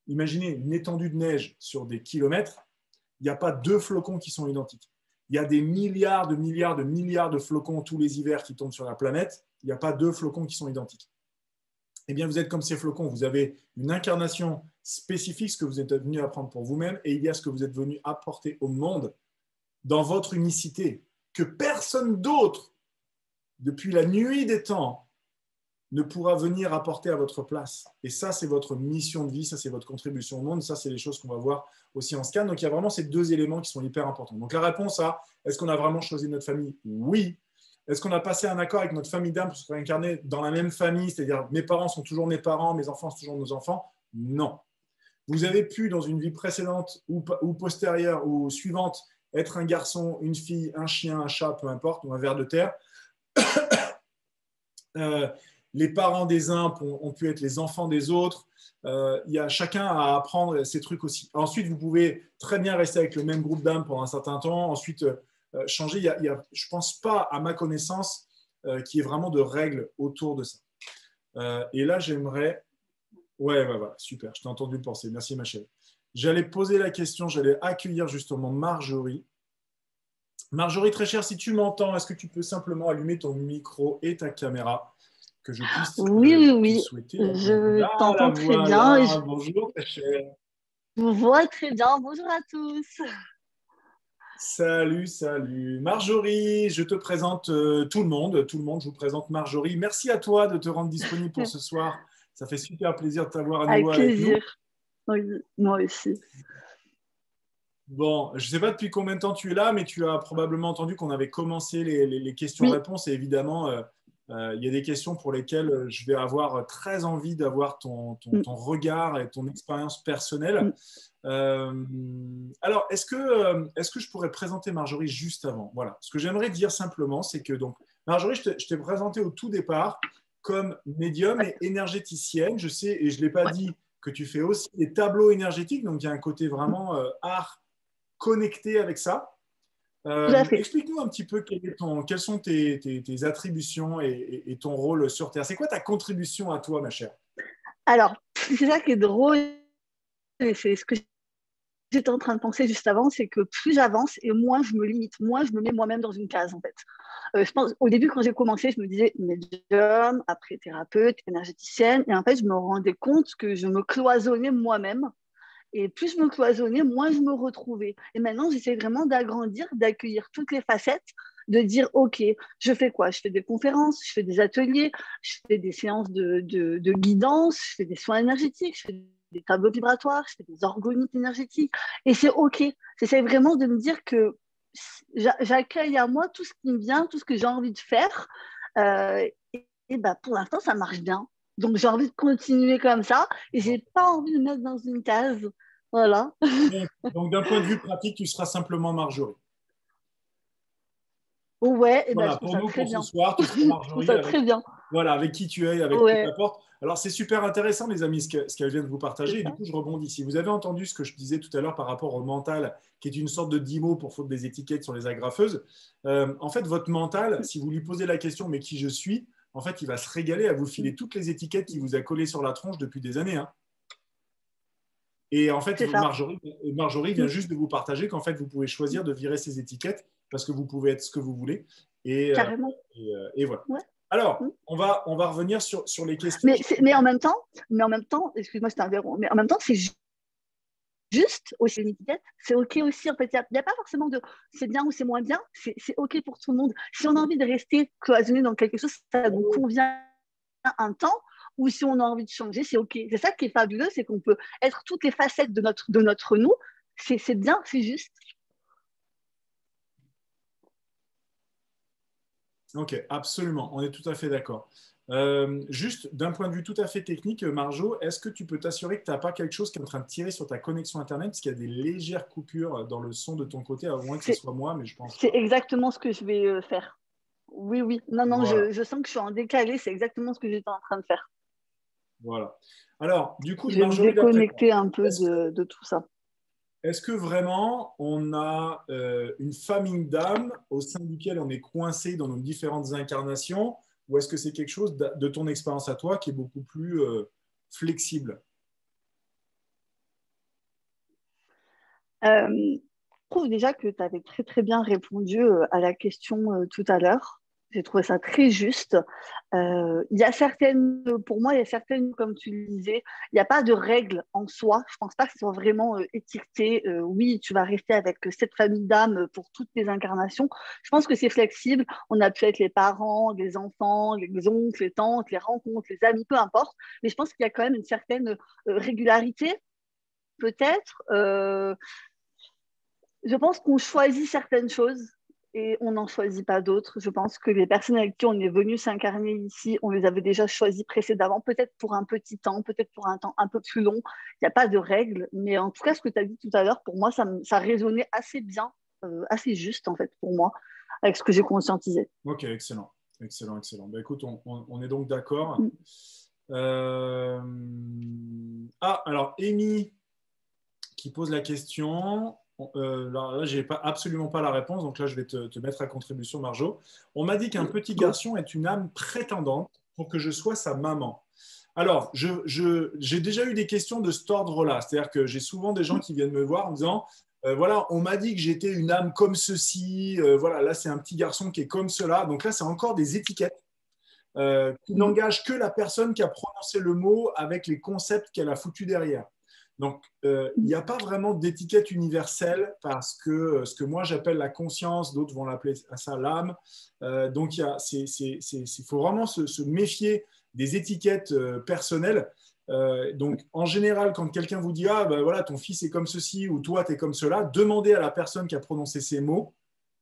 Imaginez une étendue de neige sur des kilomètres. Il n'y a pas 2 flocons qui sont identiques. Il y a des milliards de milliards de milliards de flocons tous les hivers qui tombent sur la planète. Il n'y a pas 2 flocons qui sont identiques. Eh bien, vous êtes comme ces flocons. Vous avez une incarnation spécifique, ce que vous êtes venu apprendre pour vous-même, et il y a ce que vous êtes venu apporter au monde dans votre unicité, que personne d'autre, depuis la nuit des temps, ne pourra venir apporter à votre place. Et ça, c'est votre mission de vie, ça, c'est votre contribution au monde, ça, c'est les choses qu'on va voir aussi en scan. Donc, il y a vraiment ces 2 éléments qui sont hyper importants. Donc, la réponse à est-ce qu'on a vraiment choisi notre famille? Oui. est-ce qu'on a passé un accord avec notre famille d'âme pour se réincarner dans la même famille, c'est-à-dire mes parents sont toujours mes parents, mes enfants sont toujours nos enfants? Non. Vous avez pu, dans une vie précédente ou postérieure ou suivante, être un garçon, une fille, un chien, un chat, peu importe, ou un ver de terre. Les parents des uns ont pu être les enfants des autres. Chacun à apprendre ces trucs aussi. Ensuite, vous pouvez très bien rester avec le même groupe d'âmes pendant un certain temps. Ensuite, changer. Je ne pense pas, à ma connaissance, qu'il y ait vraiment de règles autour de ça. Et là, j'aimerais... Ouais, voilà, super. Je t'ai entendu le penser. Merci, ma chérie. J'allais poser la question, j'allais accueillir justement Marjorie. Marjorie, très chère, si tu m'entends, est-ce que tu peux simplement allumer ton micro et ta caméra que je puisse Oui. te souhaiter la Je bienvenue. t'entends très bien. Bonjour, très chère. Je vous vois très bien. Bonjour à tous. Salut. Marjorie, je te présente tout le monde. Tout le monde, je vous présente Marjorie. Merci à toi de te rendre disponible pour ce soir. Ça fait super plaisir de t'avoir à nouveau avec nous. Oui, moi aussi. Bon, je ne sais pas depuis combien de temps tu es là, mais tu as probablement entendu qu'on avait commencé les questions-réponses. Et évidemment, il y a des questions pour lesquelles je vais avoir très envie d'avoir ton regard et ton expérience personnelle. Alors, est-ce que je pourrais présenter Marjorie juste avant? Voilà. Ce que j'aimerais dire simplement, c'est que donc, Marjorie, je t'ai présenté au tout départ comme médium et énergéticienne. Je sais, et je ne l'ai pas dit, que tu fais aussi des tableaux énergétiques. Donc, il y a un côté vraiment art connecté avec ça. Explique-nous un petit peu quelles sont tes attributions et ton rôle sur Terre. C'est quoi ta contribution à toi, ma chère? Alors, c'est ça qui est drôle, et c'est ce que j'étais en train de penser juste avant, c'est que plus j'avance et moins je me limite, moins je me mets moi-même dans une case, en fait. Je pense, au début, quand j'ai commencé, je me disais médium, après thérapeute, énergéticienne, et en fait, je me rendais compte que je me cloisonnais moi-même. Et plus je me cloisonnais, moins je me retrouvais. Et maintenant, j'essaie vraiment d'agrandir, d'accueillir toutes les facettes, de dire, OK, je fais quoi? Je fais des conférences, je fais des ateliers, je fais des séances de guidance, je fais des soins énergétiques, je fais des tableaux vibratoires, je fais des orgonites énergétiques. Et c'est OK. J'essaie vraiment de me dire que j'accueille à moi tout ce qui me vient, tout ce que j'ai envie de faire. Et bah, pour l'instant, ça marche bien. Donc, j'ai envie de continuer comme ça et j'ai pas envie de me mettre dans une case. Voilà. Donc, d'un point de vue pratique, tu seras simplement Marjorie. Ouais, et voilà, ben, pour nous, pour ce soir, tu seras Marjorie très bien. Voilà, avec qui tu es, avec qui tu apportes. Alors, c'est super intéressant, les amis, ce qu'elle vient de vous partager. Et du coup, je rebondis. Si vous avez entendu ce que je disais tout à l'heure par rapport au mental, qui est une sorte de 10 mots pour faute des étiquettes sur les agrafeuses, en fait, votre mental, si vous lui posez la question, mais qui je suis, en fait, il va se régaler à vous filer toutes les étiquettes qu'il vous a collées sur la tronche depuis des années. Hein. Et en fait, Marjorie vient juste de vous partager qu'en fait, vous pouvez choisir de virer ces étiquettes parce que vous pouvez être ce que vous voulez. Carrément. Et voilà. Ouais. Alors, on va revenir sur les questions. Mais en même temps, excuse-moi, c'est un verrou, mais en même temps, c'est juste aussi une étiquette, c'est OK aussi. En fait, il n'y a pas forcément de c'est bien ou c'est moins bien, c'est OK pour tout le monde. Si on a envie de rester cloisonné dans quelque chose, ça nous convient un temps, ou si on a envie de changer, c'est OK. C'est ça qui est fabuleux, c'est qu'on peut être toutes les facettes de notre nous. C'est bien, c'est juste. Ok, absolument, on est tout à fait d'accord. Juste d'un point de vue tout à fait technique, Marjo, est-ce que tu peux t'assurer que tu n'as pas quelque chose qui est en train de tirer sur ta connexion Internet, parce qu'il y a des légères coupures dans le son de ton côté, à moins que ce soit moi, mais je pense. C'est exactement ce que je vais faire. Oui. Non, voilà. je sens que je suis en décalé, c'est exactement ce que j'étais en train de faire. Voilà. Alors, du coup, je vais me déconnecter un peu de tout ça. Est-ce que vraiment on a une famille d'âmes au sein duquel on est coincé dans nos différentes incarnations, ou est-ce que c'est quelque chose de ton expérience à toi qui est beaucoup plus flexible? Je trouve déjà que tu avais très très bien répondu à la question tout à l'heure. J'ai trouvé ça très juste. Il y a certaines, pour moi, il y a certaines, comme tu le disais, il n'y a pas de règles en soi. Je ne pense pas que ce soit vraiment étiqueté. Oui, tu vas rester avec cette famille d'âmes pour toutes tes incarnations. Je pense que c'est flexible. On a pu être les parents, les enfants, les oncles, les tantes, les rencontres, les amis, peu importe. Mais je pense qu'il y a quand même une certaine régularité, peut-être. Je pense qu'on choisit certaines choses et on n'en choisit pas d'autres. Je pense que les personnes avec qui on est venu s'incarner ici, on les avait déjà choisies précédemment, peut-être pour un petit temps, peut-être pour un temps un peu plus long. Il n'y a pas de règle, mais en tout cas, ce que tu as dit tout à l'heure, pour moi, ça résonnait assez bien, assez juste en fait pour moi, avec ce que j'ai conscientisé. Ok, excellent. Excellent, excellent. Ben, écoute, on est donc d'accord. Alors, Amy qui pose la question. Là, je n'ai absolument pas la réponse, donc là, je vais te mettre à contribution, Marjo. On m'a dit qu'un petit garçon est une âme prétendante pour que je sois sa maman. Alors, j'ai déjà eu des questions de cet ordre-là. C'est-à-dire que j'ai souvent des gens qui viennent me voir en disant voilà, on m'a dit que j'étais une âme comme ceci. Voilà, là, c'est un petit garçon qui est comme cela. Donc là, c'est encore des étiquettes qui n'engagent que la personne qui a prononcé le mot avec les concepts qu'elle a foutus derrière. Donc, il n'y a pas vraiment d'étiquette universelle parce que ce que moi j'appelle la conscience, d'autres vont l'appeler ça l'âme. Donc, il faut vraiment se méfier des étiquettes personnelles. Donc, en général, quand quelqu'un vous dit ah ben voilà, ton fils est comme ceci ou toi tu es comme cela, demandez à la personne qui a prononcé ces mots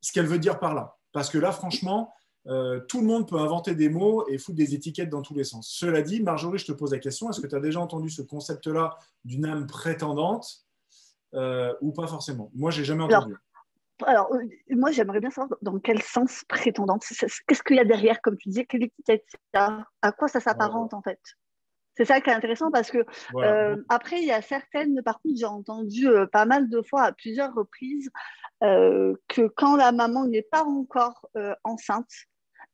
ce qu'elle veut dire par là. Parce que là, franchement, tout le monde peut inventer des mots et foutre des étiquettes dans tous les sens. Cela dit, Marjorie, je te pose la question, est-ce que tu as déjà entendu ce concept-là d'une âme prétendante ou pas forcément? Moi, je n'ai jamais entendu. Alors, moi, j'aimerais bien savoir dans quel sens prétendante. Qu'est-ce qu'il y a derrière, comme tu disais, quelle étiquette ça? À quoi ça s'apparente en fait? C'est ça qui est intéressant parce que après, il y a certaines, par contre, j'ai entendu pas mal de fois à plusieurs reprises que quand la maman n'est pas encore enceinte,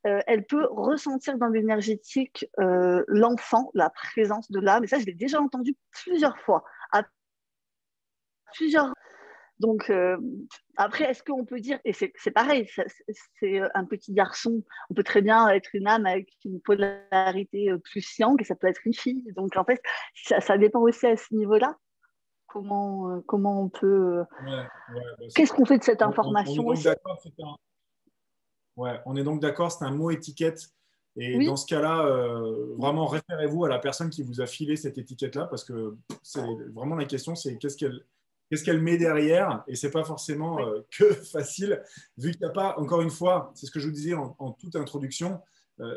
elle peut ressentir dans l'énergétique l'enfant, la présence de l'âme. Et ça, je l'ai déjà entendu plusieurs fois, à plusieurs. Donc, après, est-ce qu'on peut dire, et c'est pareil, c'est un petit garçon, on peut très bien être une âme avec une polarité plus yang, et ça peut être une fille. Donc, en fait, ça dépend aussi à ce niveau-là. Comment on peut. Qu'est-ce qu'on fait de cette information aussi? On est donc d'accord, c'est un mot étiquette. Et oui. Dans ce cas-là, vraiment référez-vous à la personne qui vous a filé cette étiquette-là, parce que c'est vraiment la question, c'est qu'est-ce qu'elle met derrière, et c'est pas forcément que facile, vu qu'il n'y a pas, encore une fois, c'est ce que je vous disais en toute introduction,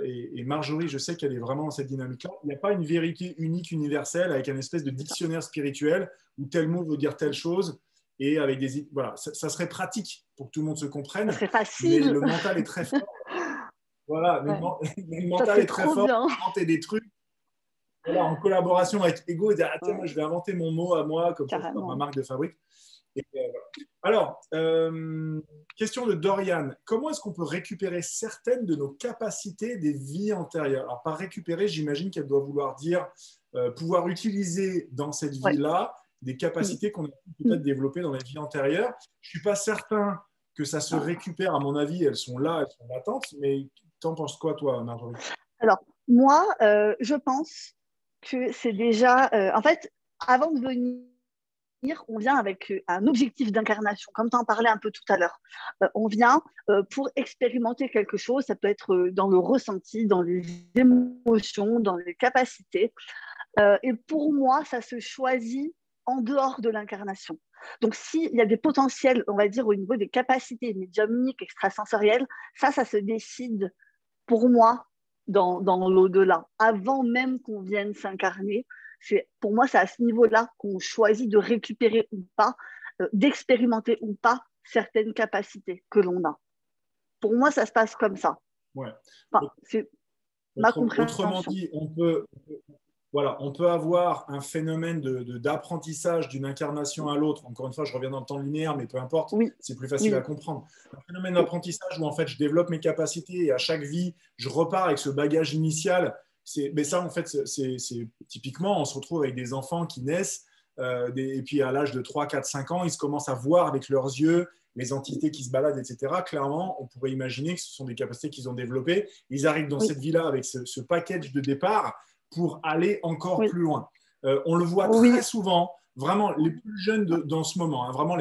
et Marjorie, je sais qu'elle est vraiment dans cette dynamique-là, il n'y a pas une vérité unique, universelle, avec un espèce de dictionnaire spirituel, où tel mot veut dire telle chose, et avec des... Voilà, ça serait pratique pour que tout le monde se comprenne, ça serait facile. Mais le mental est très fort. Voilà, mais le mental est très fort, inventer des trucs. Voilà, en collaboration avec Ego, et dire ah, tiens, moi, je vais inventer mon mot à moi, comme ça, c'est ma marque de fabrique. Et, voilà. Alors, question de Dorian. Comment est-ce qu'on peut récupérer certaines de nos capacités des vies antérieures? Alors, par récupérer, j'imagine qu'elle doit vouloir dire pouvoir utiliser dans cette vie-là des capacités qu'on a peut-être développées dans les vies antérieures. Je ne suis pas certain que ça se récupère. À mon avis, elles sont là, elles sont latentes. Mais t'en penses quoi, toi, Marjorie? Alors, moi, je pense que c'est déjà... en fait, avant de venir, on vient avec un objectif d'incarnation, comme tu en parlais un peu tout à l'heure. On vient pour expérimenter quelque chose, ça peut être dans le ressenti, dans les émotions, dans les capacités. Et pour moi, ça se choisit en dehors de l'incarnation. Donc, s'il y a des potentiels, on va dire, au niveau des capacités médiumniques, extrasensorielles, ça se décide pour moi dans l'au-delà. Avant même qu'on vienne s'incarner, pour moi, c'est à ce niveau-là qu'on choisit de récupérer ou pas, d'expérimenter ou pas certaines capacités que l'on a. Pour moi, ça se passe comme ça. Ouais. Enfin, c'est ma compréhension. Autrement dit, on peut avoir un phénomène d'apprentissage d'une incarnation à l'autre. Encore une fois, je reviens dans le temps linéaire, mais peu importe, c'est plus facile à comprendre. Un phénomène d'apprentissage où en fait, je développe mes capacités et à chaque vie, je repars avec ce bagage initial. Mais ça, en fait, c'est typiquement, on se retrouve avec des enfants qui naissent et puis à l'âge de 3, 4, 5 ans, ils se commencent à voir avec leurs yeux les entités qui se baladent, etc. Clairement, on pourrait imaginer que ce sont des capacités qu'ils ont développées. Ils arrivent dans cette vie-là avec ce package de départ pour aller encore plus loin. On le voit très souvent, vraiment, les plus jeunes dans ce moment, hein, vraiment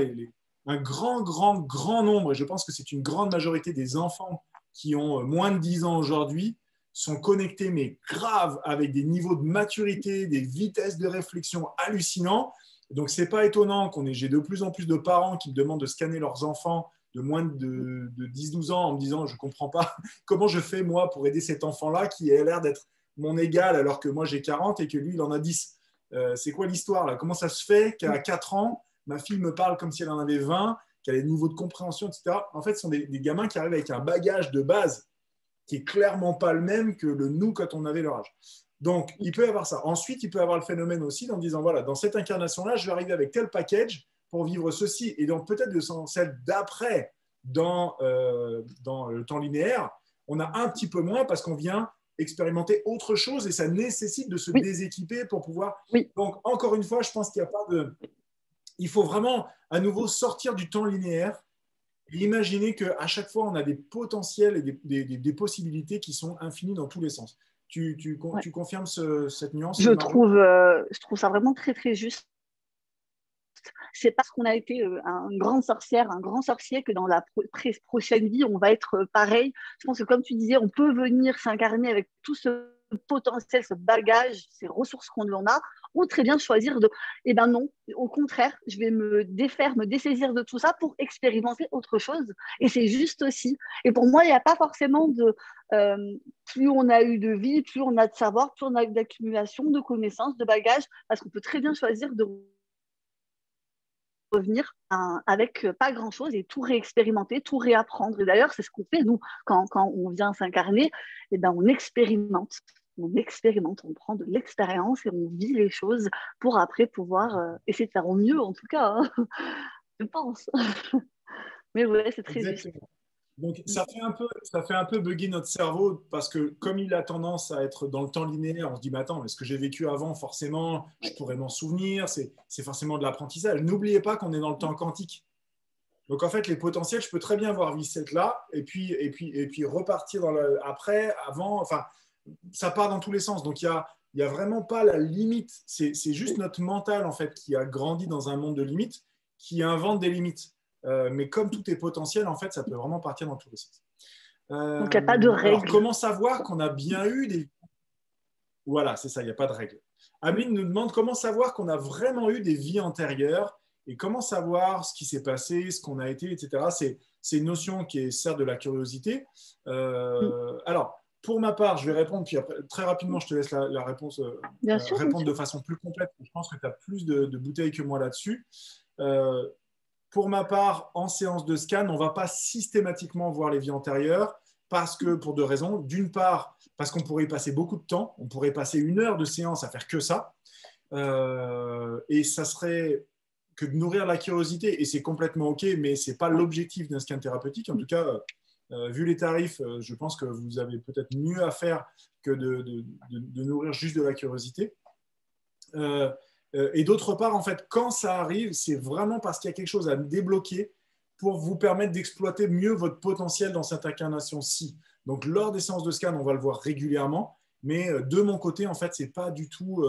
un grand nombre, et je pense que c'est une grande majorité des enfants qui ont moins de 10 ans aujourd'hui, sont connectés, mais grave, avec des niveaux de maturité, des vitesses de réflexion hallucinants. Donc, ce n'est pas étonnant j'ai de plus en plus de parents qui me demandent de scanner leurs enfants de moins de 10-12 ans en me disant, je ne comprends pas comment je fais, moi, pour aider cet enfant-là qui a l'air d'être mon égal alors que moi, j'ai 40 et que lui, il en a 10. C'est quoi l'histoire là? Comment ça se fait qu'à 4 ans, ma fille me parle comme si elle en avait 20, qu'elle a des niveaux de compréhension, etc. En fait, ce sont des gamins qui arrivent avec un bagage de base qui est clairement pas le même que le nous quand on avait leur âge. Donc, il peut y avoir ça. Ensuite, il peut y avoir le phénomène aussi en disant, voilà, dans cette incarnation-là, je vais arriver avec tel package pour vivre ceci. Et donc, peut-être dans celle d'après, dans le temps linéaire, on a un petit peu moins parce qu'on vient expérimenter autre chose et ça nécessite de se déséquiper pour pouvoir… Donc, encore une fois, je pense qu'il n'y a pas de… Il faut vraiment, à nouveau, sortir du temps linéaire et imaginer qu'à chaque fois, on a des potentiels et des possibilités qui sont infinies dans tous les sens. Tu confirmes cette nuance? Je trouve ça vraiment très, très juste. C'est parce qu'on a été une grande sorcière, un grand sorcier que dans la prochaine vie, on va être pareil. Je pense que comme tu disais, on peut venir s'incarner avec tout ce potentiel, ce bagage, ces ressources qu'on en a, ou très bien choisir de… Eh bien non, au contraire, je vais me défaire, me dessaisir de tout ça pour expérimenter autre chose. Et c'est juste aussi. Et pour moi, il n'y a pas forcément de… plus on a eu de vie, plus on a de savoir, plus on a d'accumulation, de connaissances, de bagages, parce qu'on peut très bien choisir de revenir avec pas grand-chose et tout réexpérimenter, tout réapprendre. Et d'ailleurs, c'est ce qu'on fait, nous, quand on vient s'incarner, eh ben, on expérimente, on prend de l'expérience et on vit les choses pour après pouvoir essayer de faire au mieux, en tout cas, hein, je pense. Mais ouais, c'est très juste. Donc, ça fait un peu bugger notre cerveau parce que comme il a tendance à être dans le temps linéaire, on se dit, mais attends, mais ce que j'ai vécu avant, forcément, je pourrais m'en souvenir, c'est forcément de l'apprentissage. N'oubliez pas qu'on est dans le temps quantique. Donc, en fait, les potentiels, je peux très bien voir Vicette là et puis repartir après, avant, enfin, ça part dans tous les sens. Donc, il y a vraiment pas la limite. C'est juste notre mental, en fait, qui a grandi dans un monde de limites, qui invente des limites. Mais comme tout est potentiel, en fait, ça peut vraiment partir dans tous les sens. Donc, il n'y a pas de règles. Alors, comment savoir qu'on a bien eu des… Voilà, c'est ça, il n'y a pas de règles. Ameline nous demande comment savoir qu'on a vraiment eu des vies antérieures et comment savoir ce qui s'est passé, ce qu'on a été, etc. C'est une notion qui est certes de la curiosité. Alors, pour ma part, je vais répondre, puis après, très rapidement, je te laisse la réponse, répondre de façon plus complète. Je pense que tu as plus de bouteilles que moi là-dessus. Pour ma part, en séance de scan, on ne va pas systématiquement voir les vies antérieures parce que, pour deux raisons. D'une part, parce qu'on pourrait y passer beaucoup de temps. On pourrait passer 1 heure de séance à faire que ça. Et ça serait que de nourrir la curiosité. Et c'est complètement OK, mais ce n'est pas l'objectif d'un scan thérapeutique. En tout cas, vu les tarifs, je pense que vous avez peut-être mieux à faire que de nourrir juste de la curiosité. Et d'autre part, en fait, quand ça arrive, c'est vraiment parce qu'il y a quelque chose à débloquer pour vous permettre d'exploiter mieux votre potentiel dans cette incarnation-ci. Donc, lors des séances de scan, on va le voir régulièrement, mais de mon côté, en fait, ce n'est pas du tout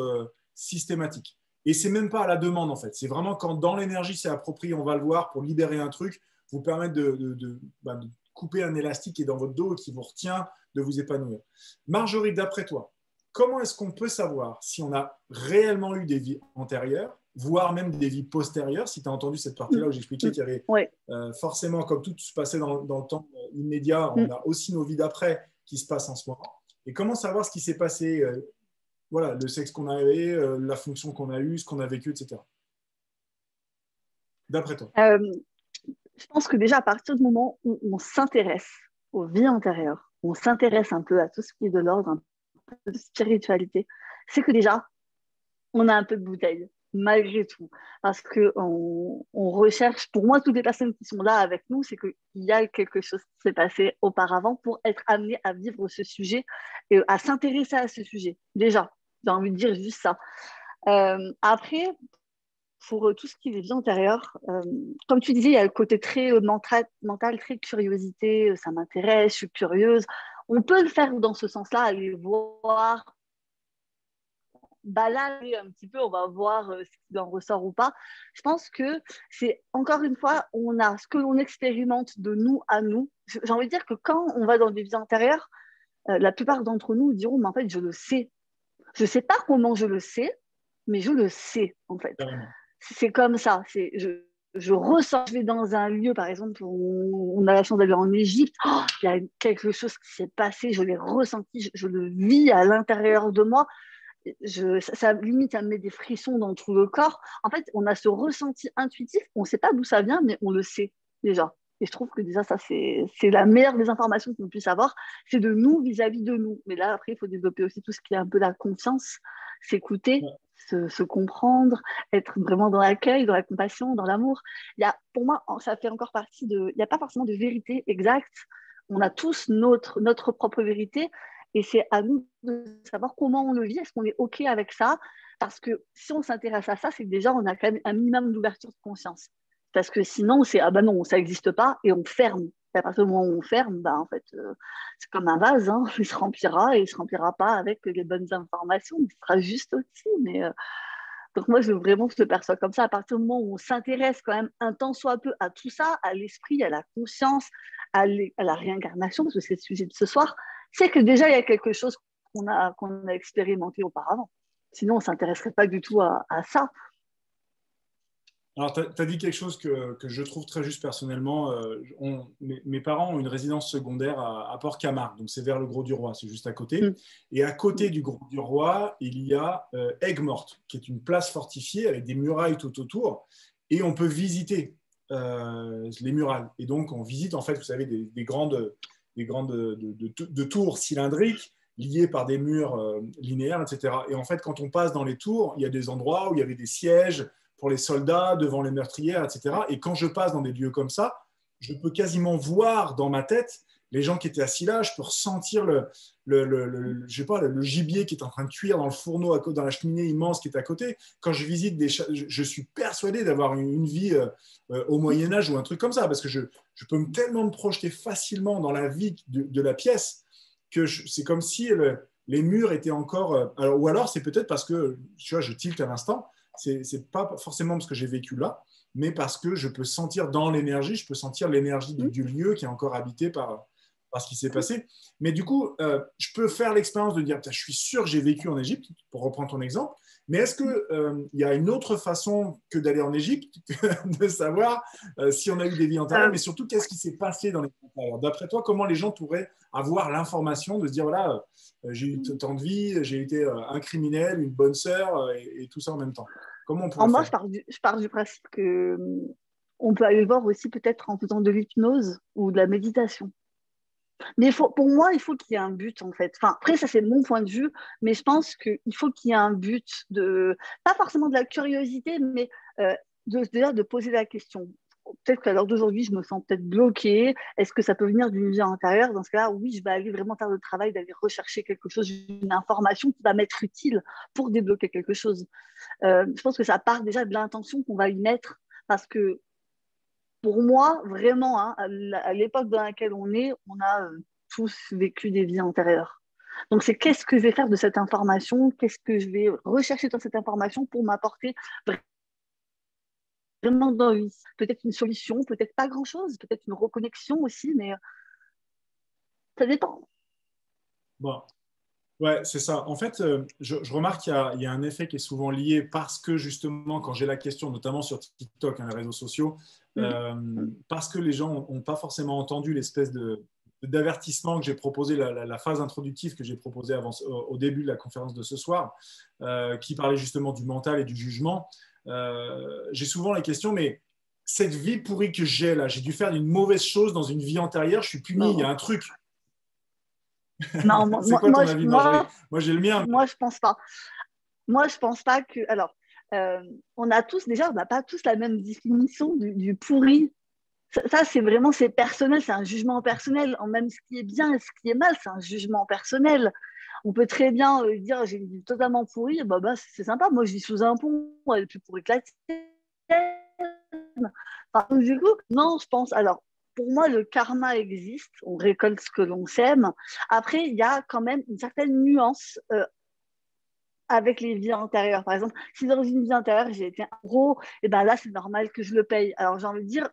systématique. Et ce n'est même pas à la demande, en fait. C'est vraiment quand dans l'énergie, c'est approprié, on va le voir pour libérer un truc, vous permettre de couper un élastique qui est dans votre dos et qui vous retient de vous épanouir. Marjorie, d'après toi, comment est-ce qu'on peut savoir si on a réellement eu des vies antérieures, voire même des vies postérieures? Si tu as entendu cette partie-là où j'expliquais qu'il y avait forcément, comme tout se passait dans le temps immédiat, on a aussi nos vies d'après qui se passent en ce moment. Et comment savoir ce qui s'est passé, voilà, le sexe qu'on avait, la fonction qu'on a eue, ce qu'on a vécu, etc. D'après toi. Je pense que déjà, à partir du moment où on s'intéresse aux vies antérieures, on s'intéresse un peu à tout ce qui est de l'ordre, un peu de spiritualité, c'est que déjà, on a un peu de bouteille, malgré tout. Parce qu'on recherche, pour moi, toutes les personnes qui sont là avec nous, c'est qu'il y a quelque chose qui s'est passé auparavant pour être amené à vivre ce sujet et à s'intéresser à ce sujet. Déjà, j'ai envie de dire juste ça. Après, pour tout ce qui est vies antérieures, comme tu disais, il y a le côté très mental, très curiosité, ça m'intéresse, je suis curieuse. On peut le faire dans ce sens-là, aller voir, balader un petit peu, on va voir ce qui en ressort ou pas. Je pense que c'est, encore une fois, on a ce que l'on expérimente de nous à nous. J'ai envie de dire que quand on va dans des vies antérieures, la plupart d'entre nous diront, mais en fait, je le sais. Je ne sais pas comment je le sais, mais je le sais, en fait. C'est comme ça. je ressens, je vais dans un lieu, par exemple, on a la chance d'aller en Égypte, il y a quelque chose qui s'est passé, je l'ai ressenti, je le vis à l'intérieur de moi. Limite, ça me met des frissons dans tout le corps. En fait, on a ce ressenti intuitif, on ne sait pas d'où ça vient, mais on le sait déjà. Et je trouve que déjà, ça, c'est la meilleure des informations qu'on puisse avoir, c'est de nous vis-à-vis de nous. Mais là, après, il faut développer aussi tout ce qui est un peu la confiance, s'écouter, se comprendre, être vraiment dans l'accueil, dans la compassion, dans l'amour. Pour moi, ça fait encore partie de... Il n'y a pas forcément de vérité exacte. On a tous notre propre vérité. Et c'est à nous de savoir comment on le vit. Est-ce qu'on est OK avec ça? Parce que si on s'intéresse à ça, c'est que déjà, on a quand même un minimum d'ouverture de conscience. Parce que sinon, c'est ah ben non, ça n'existe pas et on ferme. Et à partir du moment où on ferme, ben, en fait, c'est comme un vase, hein, il se remplira et il ne se remplira pas avec les bonnes informations. Il sera juste aussi. Donc moi, vraiment, je le perçois comme ça. À partir du moment où on s'intéresse quand même un tant soit peu à tout ça, à l'esprit, à la conscience, à la réincarnation, parce que c'est le sujet de ce soir, c'est que déjà, il y a quelque chose qu'on a expérimenté auparavant. Sinon, on ne s'intéresserait pas du tout à ça. Alors, tu as dit quelque chose que je trouve très juste personnellement. Mes parents ont une résidence secondaire à Port-Camargue, donc c'est vers le Grau-du-Roi, c'est juste à côté. Et à côté du Grau-du-Roi, il y a Aigues-Mortes, qui est une place fortifiée avec des murailles tout autour. Et on peut visiter les murailles. Et donc, on visite, en fait, vous savez, des grandes de tours cylindriques liées par des murs linéaires, etc. Et en fait, quand on passe dans les tours, il y a des endroits où il y avait des sièges pour les soldats, devant les meurtrières, etc. Et quand je passe dans des lieux comme ça, je peux quasiment voir dans ma tête les gens qui étaient assis là, je peux ressentir je sais pas, le gibier qui est en train de cuire dans le fourneau, dans la cheminée immense qui est à côté. Quand je visite je suis persuadé d'avoir une vie au Moyen-Âge ou un truc comme ça, parce que je peux tellement me projeter facilement dans la vie de la pièce que c'est comme si les murs étaient encore... ou alors c'est peut-être parce que, tu vois, je tilte à l'instant, c'est pas forcément parce que j'ai vécu là, mais parce que je peux sentir dans l'énergie, je peux sentir l'énergie du lieu qui est encore habité par ce qui s'est passé. Mais du coup, je peux faire l'expérience de dire, je suis sûr que j'ai vécu en Égypte, pour reprendre ton exemple, mais est-ce qu'il y a une autre façon que d'aller en Égypte, de savoir si on a eu des vies antérieures, mais surtout, qu'est-ce qui s'est passé dans les vies antérieures? D'après toi, comment les gens pourraient avoir l'information de se dire, voilà, j'ai eu tant de vie, j'ai été un criminel, une bonne sœur, et tout ça en même temps? Comment on pourrait Moi, faire? je pars du principe que on peut aller le voir aussi peut-être en faisant de l'hypnose ou de la méditation. Mais pour moi, il faut qu'il y ait un but, en fait. Enfin, après, ça, c'est mon point de vue, mais je pense qu'il faut qu'il y ait un but pas forcément de la curiosité, mais déjà de poser la question. Peut-être qu'à l'heure d'aujourd'hui, je me sens peut-être bloquée. Est-ce que ça peut venir d'une vie antérieure? Dans ce cas-là, oui, je vais aller vraiment faire le travail d'aller rechercher quelque chose, une information qui va m'être utile pour débloquer quelque chose. Je pense que ça part déjà de l'intention qu'on va y mettre, parce que pour moi, vraiment, hein, à l'époque dans laquelle on a tous vécu des vies antérieures. Donc, c'est qu'est-ce que je vais faire de cette information, qu'est-ce que je vais rechercher dans cette information pour m'apporter vraiment dans une, peut-être une solution, peut-être pas grand-chose, peut-être une reconnexion aussi, mais ça dépend. Bon, ouais, c'est ça. En fait, je remarque qu'il y a un effet qui est souvent lié parce que justement, quand j'ai la question, notamment sur TikTok, hein, les réseaux sociaux, parce que les gens n'ont pas forcément entendu l'espèce d'avertissement que j'ai proposé, la phase introductive que j'ai proposée au début de la conférence de ce soir, qui parlait justement du mental et du jugement. J'ai souvent la question, mais cette vie pourrie que j'ai là, j'ai dû faire une mauvaise chose dans une vie antérieure, je suis puni, il y a un truc. Non, c'est quoi ton avis, Marjorie? Moi, j'ai le mien. Moi, je pense pas. Moi, je pense pas que. Alors, on n'a pas tous la même définition du pourri. Ça, c'est vraiment, c'est personnel, c'est un jugement personnel. Même ce qui est bien et ce qui est mal, c'est un jugement personnel. On peut très bien dire j'ai une vie totalement pourrie, c'est sympa. Moi, je vis sous un pont, elle est plus pourrie que la tienne. Enfin, du coup, non, je pense. Alors, pour moi, le karma existe. On récolte ce que l'on sème. Après, il y a quand même une certaine nuance avec les vies antérieures. Par exemple, si dans une vie antérieure, j'ai été un gros, et ben là, c'est normal que je le paye. Alors, j'ai envie de dire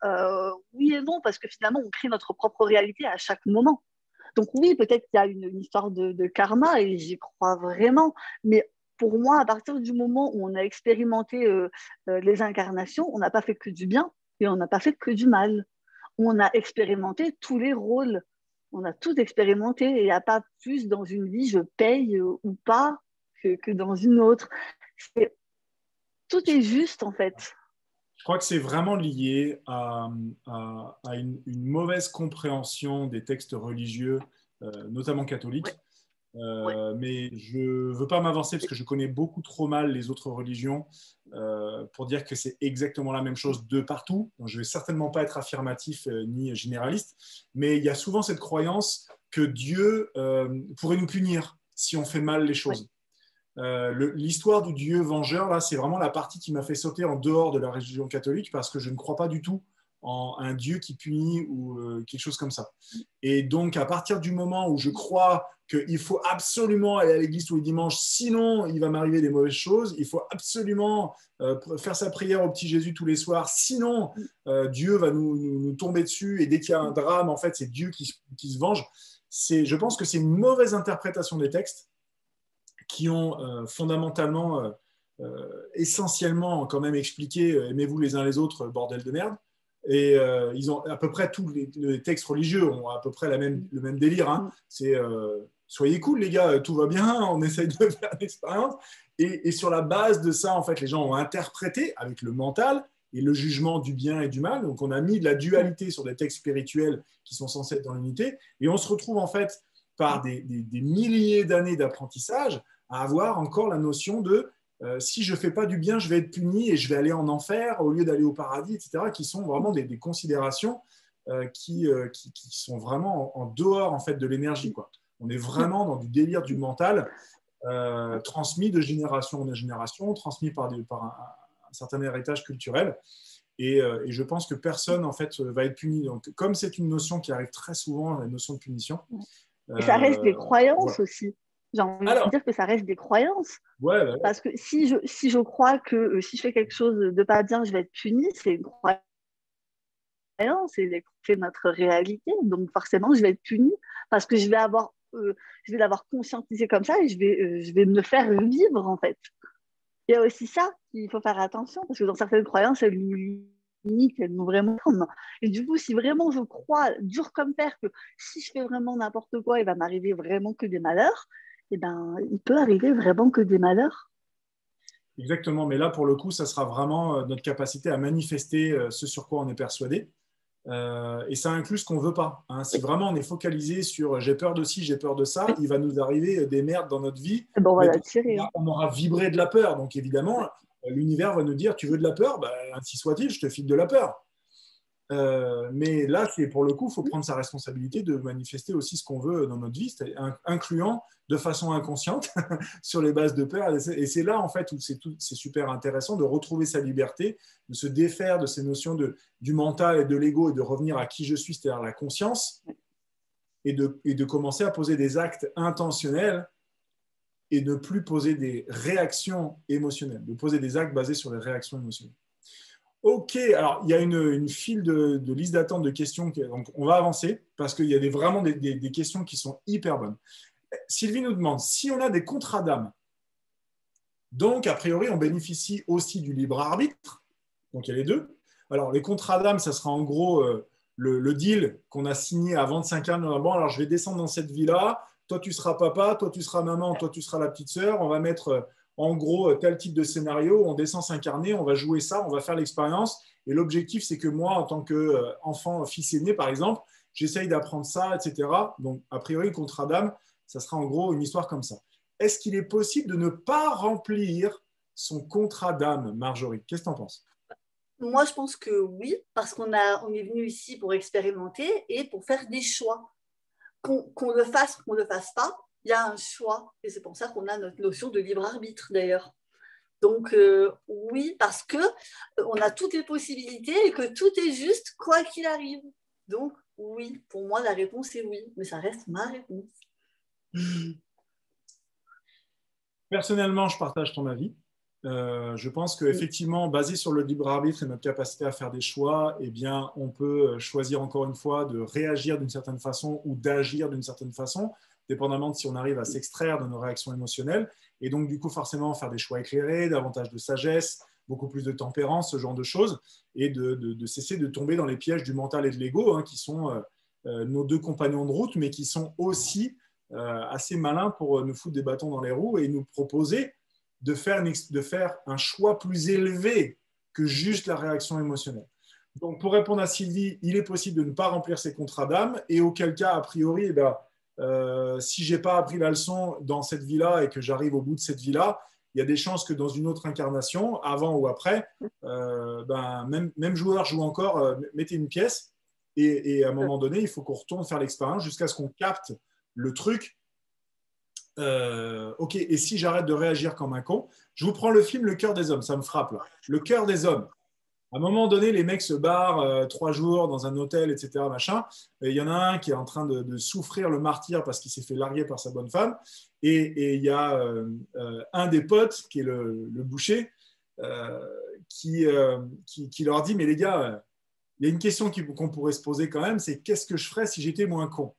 oui et non, parce que finalement, on crée notre propre réalité à chaque moment. Donc oui, peut-être qu'il y a une histoire de karma, et j'y crois vraiment. Mais pour moi, à partir du moment où on a expérimenté les incarnations, on n'a pas fait que du bien. et on n'a pas fait que du mal. On a expérimenté tous les rôles. On a tous expérimenté et il n'y a pas plus dans une vie je paye ou pas que dans une autre. Tout est juste en fait. Je crois que c'est vraiment lié à une mauvaise compréhension des textes religieux, notamment catholiques. Mais je ne veux pas m'avancer parce que je connais beaucoup trop mal les autres religions pour dire que c'est exactement la même chose de partout. Donc, je ne vais certainement pas être affirmatif ni généraliste, mais il y a souvent cette croyance que Dieu pourrait nous punir si on fait mal les choses. L'histoire du Dieu vengeur, là, c'est vraiment la partie qui m'a fait sauter en dehors de la religion catholique parce que je ne crois pas du tout en un Dieu qui punit ou quelque chose comme ça. Et donc, à partir du moment où je crois qu'il faut absolument aller à l'église tous les dimanches, sinon il va m'arriver des mauvaises choses, il faut absolument faire sa prière au petit Jésus tous les soirs, sinon Dieu va nous tomber dessus, et dès qu'il y a un drame, en fait, c'est Dieu qui se venge. Je pense que c'est une mauvaise interprétation des textes qui ont fondamentalement, essentiellement quand même expliqué aimez-vous les uns les autres, bordel de merde. Et ils ont à peu près tous les textes religieux ont à peu près le même délire. Hein. C'est soyez cool les gars, tout va bien, on essaye de faire l'expérience. Et sur la base de ça, en fait, les gens ont interprété avec le mental et le jugement du bien et du mal. Donc on a mis de la dualité sur des textes spirituels qui sont censés être dans l'unité. Et on se retrouve en fait par des milliers d'années d'apprentissage à avoir encore la notion de si je ne fais pas du bien, je vais être puni et je vais aller en enfer au lieu d'aller au paradis, etc., qui sont vraiment des considérations qui sont vraiment en dehors en fait, de l'énergie, quoi. On est vraiment dans du délire du mental transmis de génération en génération, transmis par un certain héritage culturel. Et je pense que personne en fait, va être puni. Donc, comme c'est une notion qui arrive très souvent, la notion de punition. Et ça reste des croyances voilà. aussi. J'ai envie de dire que ça reste des croyances. Ouais, bah ouais. Parce que si je crois que si je fais quelque chose de pas bien, je vais être punie, c'est une croyance, c'est notre réalité. Donc forcément, je vais être punie parce que je vais l'avoir conscientisé comme ça et je vais me le faire vivre en fait. Il y a aussi ça qu'il faut faire attention parce que dans certaines croyances, elles nous limitent, elles nous vraiment. Et du coup, si vraiment je crois dur comme fer que si je fais vraiment n'importe quoi, il va m'arriver vraiment que des malheurs, eh ben, il peut arriver vraiment que des malheurs. Exactement, mais là, pour le coup, ça sera vraiment notre capacité à manifester ce sur quoi on est persuadé. Et ça inclut ce qu'on ne veut pas. Hein. Si vraiment on est focalisé sur j'ai peur de ci, j'ai peur de ça, il va nous arriver des merdes dans notre vie. Bon, on va l'attirer. On aura vibré de la peur. Donc évidemment, l'univers va nous dire tu veux de la peur, ben, ainsi soit-il, je te file de la peur. Mais là, pour le coup, il faut prendre sa responsabilité de manifester aussi ce qu'on veut dans notre vie, incluant de façon inconsciente sur les bases de peur. Et c'est là, en fait, où c'est super intéressant de retrouver sa liberté, de se défaire de ces notions du mental et de l'ego et de revenir à qui je suis, c'est-à-dire la conscience, et de commencer à poser des actes intentionnels et ne plus poser des réactions émotionnelles, de poser des actes basés sur les réactions émotionnelles. Ok, alors il y a une file de liste d'attente de questions, donc on va avancer parce qu'il y a vraiment des questions qui sont hyper bonnes. Sylvie nous demande si on a des contrats d'âme, donc a priori on bénéficie aussi du libre arbitre, donc il y a les deux. Alors les contrats d'âme, ça sera en gros le deal qu'on a signé à 25 ans. Bon, alors je vais descendre dans cette vie-là, toi tu seras papa, toi tu seras maman, toi tu seras la petite sœur, on va mettre en gros tel type de scénario, on descend s'incarner, on va jouer ça, on va faire l'expérience. Et l'objectif, c'est que moi, en tant qu'enfant, fils aîné, par exemple, j'essaye d'apprendre ça, etc. Donc, a priori, le contrat d'âme, ça sera en gros une histoire comme ça. Est-ce qu'il est possible de ne pas remplir son contrat d'âme, Marjorie? Qu'est-ce que tu en penses? Moi, je pense que oui, parce on est venu ici pour expérimenter et pour faire des choix. Qu'on le fasse ou qu'on ne le fasse pas, il y a un choix. Et c'est pour ça qu'on a notre notion de libre arbitre, d'ailleurs. Donc, oui, parce qu'on a toutes les possibilités et que tout est juste, quoi qu'il arrive. Donc, oui, pour moi, la réponse est oui, mais ça reste ma réponse. Personnellement, je partage ton avis. Je pense qu'effectivement, basé sur le libre arbitre et notre capacité à faire des choix, eh bien, on peut choisir encore une fois de réagir d'une certaine façon ou d'agir d'une certaine façon, dépendamment de si on arrive à s'extraire de nos réactions émotionnelles. Et donc, du coup, forcément, faire des choix éclairés, davantage de sagesse, beaucoup plus de tempérance, ce genre de choses, et de cesser de tomber dans les pièges du mental et de l'ego, hein, qui sont nos deux compagnons de route, mais qui sont aussi assez malins pour nous foutre des bâtons dans les roues et nous proposer de faire un choix plus élevé que juste la réaction émotionnelle. Donc, pour répondre à Sylvie, il est possible de ne pas remplir ses contrats d'âme, et auquel cas, a priori, eh ben, si je n'ai pas appris la leçon dans cette vie-là et que j'arrive au bout de cette vie-là, il y a des chances que dans une autre incarnation, avant ou après, même joueur joue encore, mettez une pièce, et à un moment donné, il faut qu'on retourne faire l'expérience jusqu'à ce qu'on capte le truc. Ok, et si j'arrête de réagir comme un con, je vous prends le film Le cœur des hommes, ça me frappe là. Le cœur des hommes. À un moment donné, les mecs se barrent 3 jours dans un hôtel, etc. Machin. Et il y en a un qui est en train de souffrir le martyre parce qu'il s'est fait larguer par sa bonne femme. Et il y a un des potes, qui est le boucher, qui leur dit, mais les gars, il y a une question qu'on pourrait se poser quand même, c'est qu'est-ce que je ferais si j'étais moins con?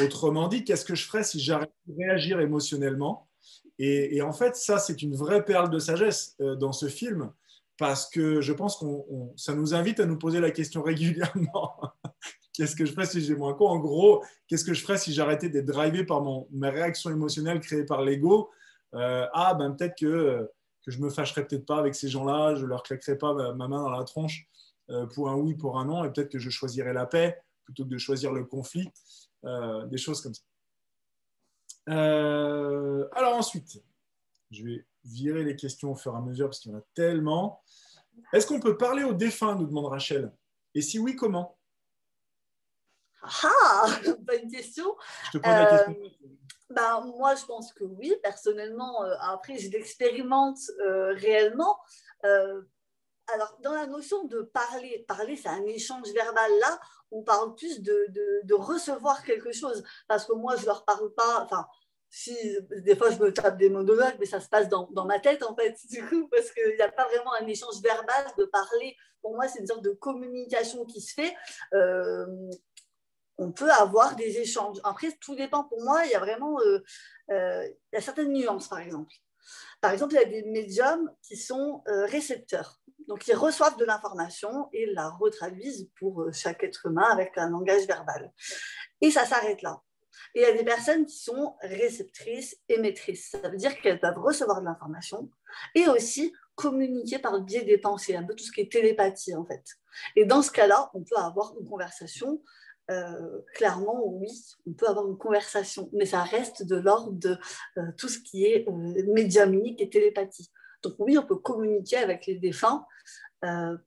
Autrement dit, qu'est-ce que je ferais si j'arrêtais de réagir émotionnellement? Et en fait, ça, c'est une vraie perle de sagesse dans ce film, parce que je pense que ça nous invite à nous poser la question régulièrement. Qu'est-ce que je ferais si j'étais moins con? En gros, qu'est-ce que je ferais si j'arrêtais d'être drivé par mes réactions émotionnelles créées par l'ego? Peut-être que je me fâcherais peut-être pas avec ces gens-là, je leur claquerais pas ma main dans la tronche pour un oui, pour un non, et peut-être que je choisirais la paix plutôt que de choisir le conflit, des choses comme ça. Alors ensuite, je vais virer les questions au fur et à mesure parce qu'il y en a tellement. Est-ce qu'on peut parler aux défunts, nous demande Rachel? Et si oui, comment? Bonne question. Je te pose la question. Moi, je pense que oui. Personnellement, après, je l'expérimente réellement. Alors, dans la notion de parler, c'est un échange verbal. Là, on parle plus de recevoir quelque chose. Parce que moi, je ne leur parle pas. Enfin, si des fois, je me tape des monologues, mais ça se passe dans ma tête, en fait, du coup, parce qu'il n'y a pas vraiment un échange verbal de parler. Pour moi, c'est une sorte de communication qui se fait. On peut avoir des échanges. Après, tout dépend. Pour moi, il y a vraiment il y a certaines nuances, par exemple. Par exemple, il y a des médiums qui sont récepteurs. Donc, ils reçoivent de l'information et la retraduisent pour chaque être humain avec un langage verbal. Et ça s'arrête là. Et il y a des personnes qui sont réceptrices, émettrices. Ça veut dire qu'elles peuvent recevoir de l'information et aussi communiquer par le biais des pensées, un peu tout ce qui est télépathie, en fait. Et dans ce cas-là, on peut avoir une conversation. Clairement, oui, on peut avoir une conversation, mais ça reste de l'ordre de tout ce qui est médiumnique et télépathie. Donc oui, on peut communiquer avec les défunts.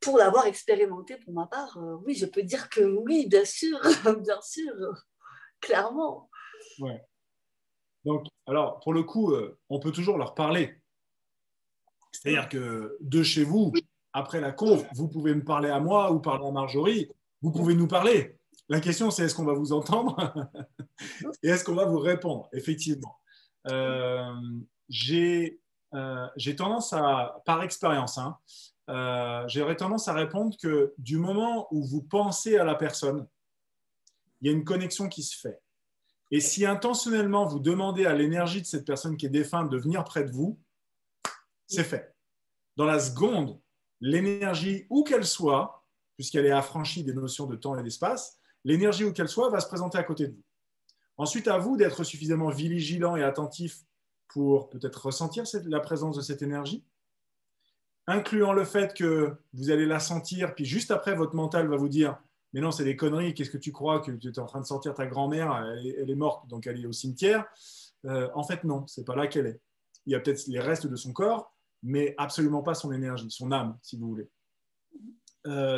Pour l'avoir expérimenté pour ma part, oui, je peux dire que oui, bien sûr, bien sûr, clairement. Ouais. Donc, alors, pour le coup, on peut toujours leur parler. C'est-à-dire que de chez vous, après la conf, vous pouvez me parler à moi ou parler à Marjorie, vous pouvez nous parler. La question, c'est est-ce qu'on va vous entendre et est-ce qu'on va vous répondre, effectivement. J'ai tendance à, par expérience, j'aurais tendance à répondre que du moment où vous pensez à la personne, il y a une connexion qui se fait. Et si intentionnellement vous demandez à l'énergie de cette personne qui est défunte de venir près de vous, c'est fait. Dans la seconde, l'énergie, où qu'elle soit, puisqu'elle est affranchie des notions de temps et d'espace, l'énergie où qu'elle soit va se présenter à côté de vous. Ensuite, à vous d'être suffisamment vigilant et attentif pour peut-être ressentir la présence de cette énergie, incluant le fait que vous allez la sentir, puis juste après, votre mental va vous dire « Mais non, c'est des conneries, qu'est-ce que tu crois que tu es en train de sentir ta grand-mère, elle est morte, donc elle est au cimetière. » En fait, non, ce n'est pas là qu'elle est. Il y a peut-être les restes de son corps, mais absolument pas son énergie, son âme, si vous voulez.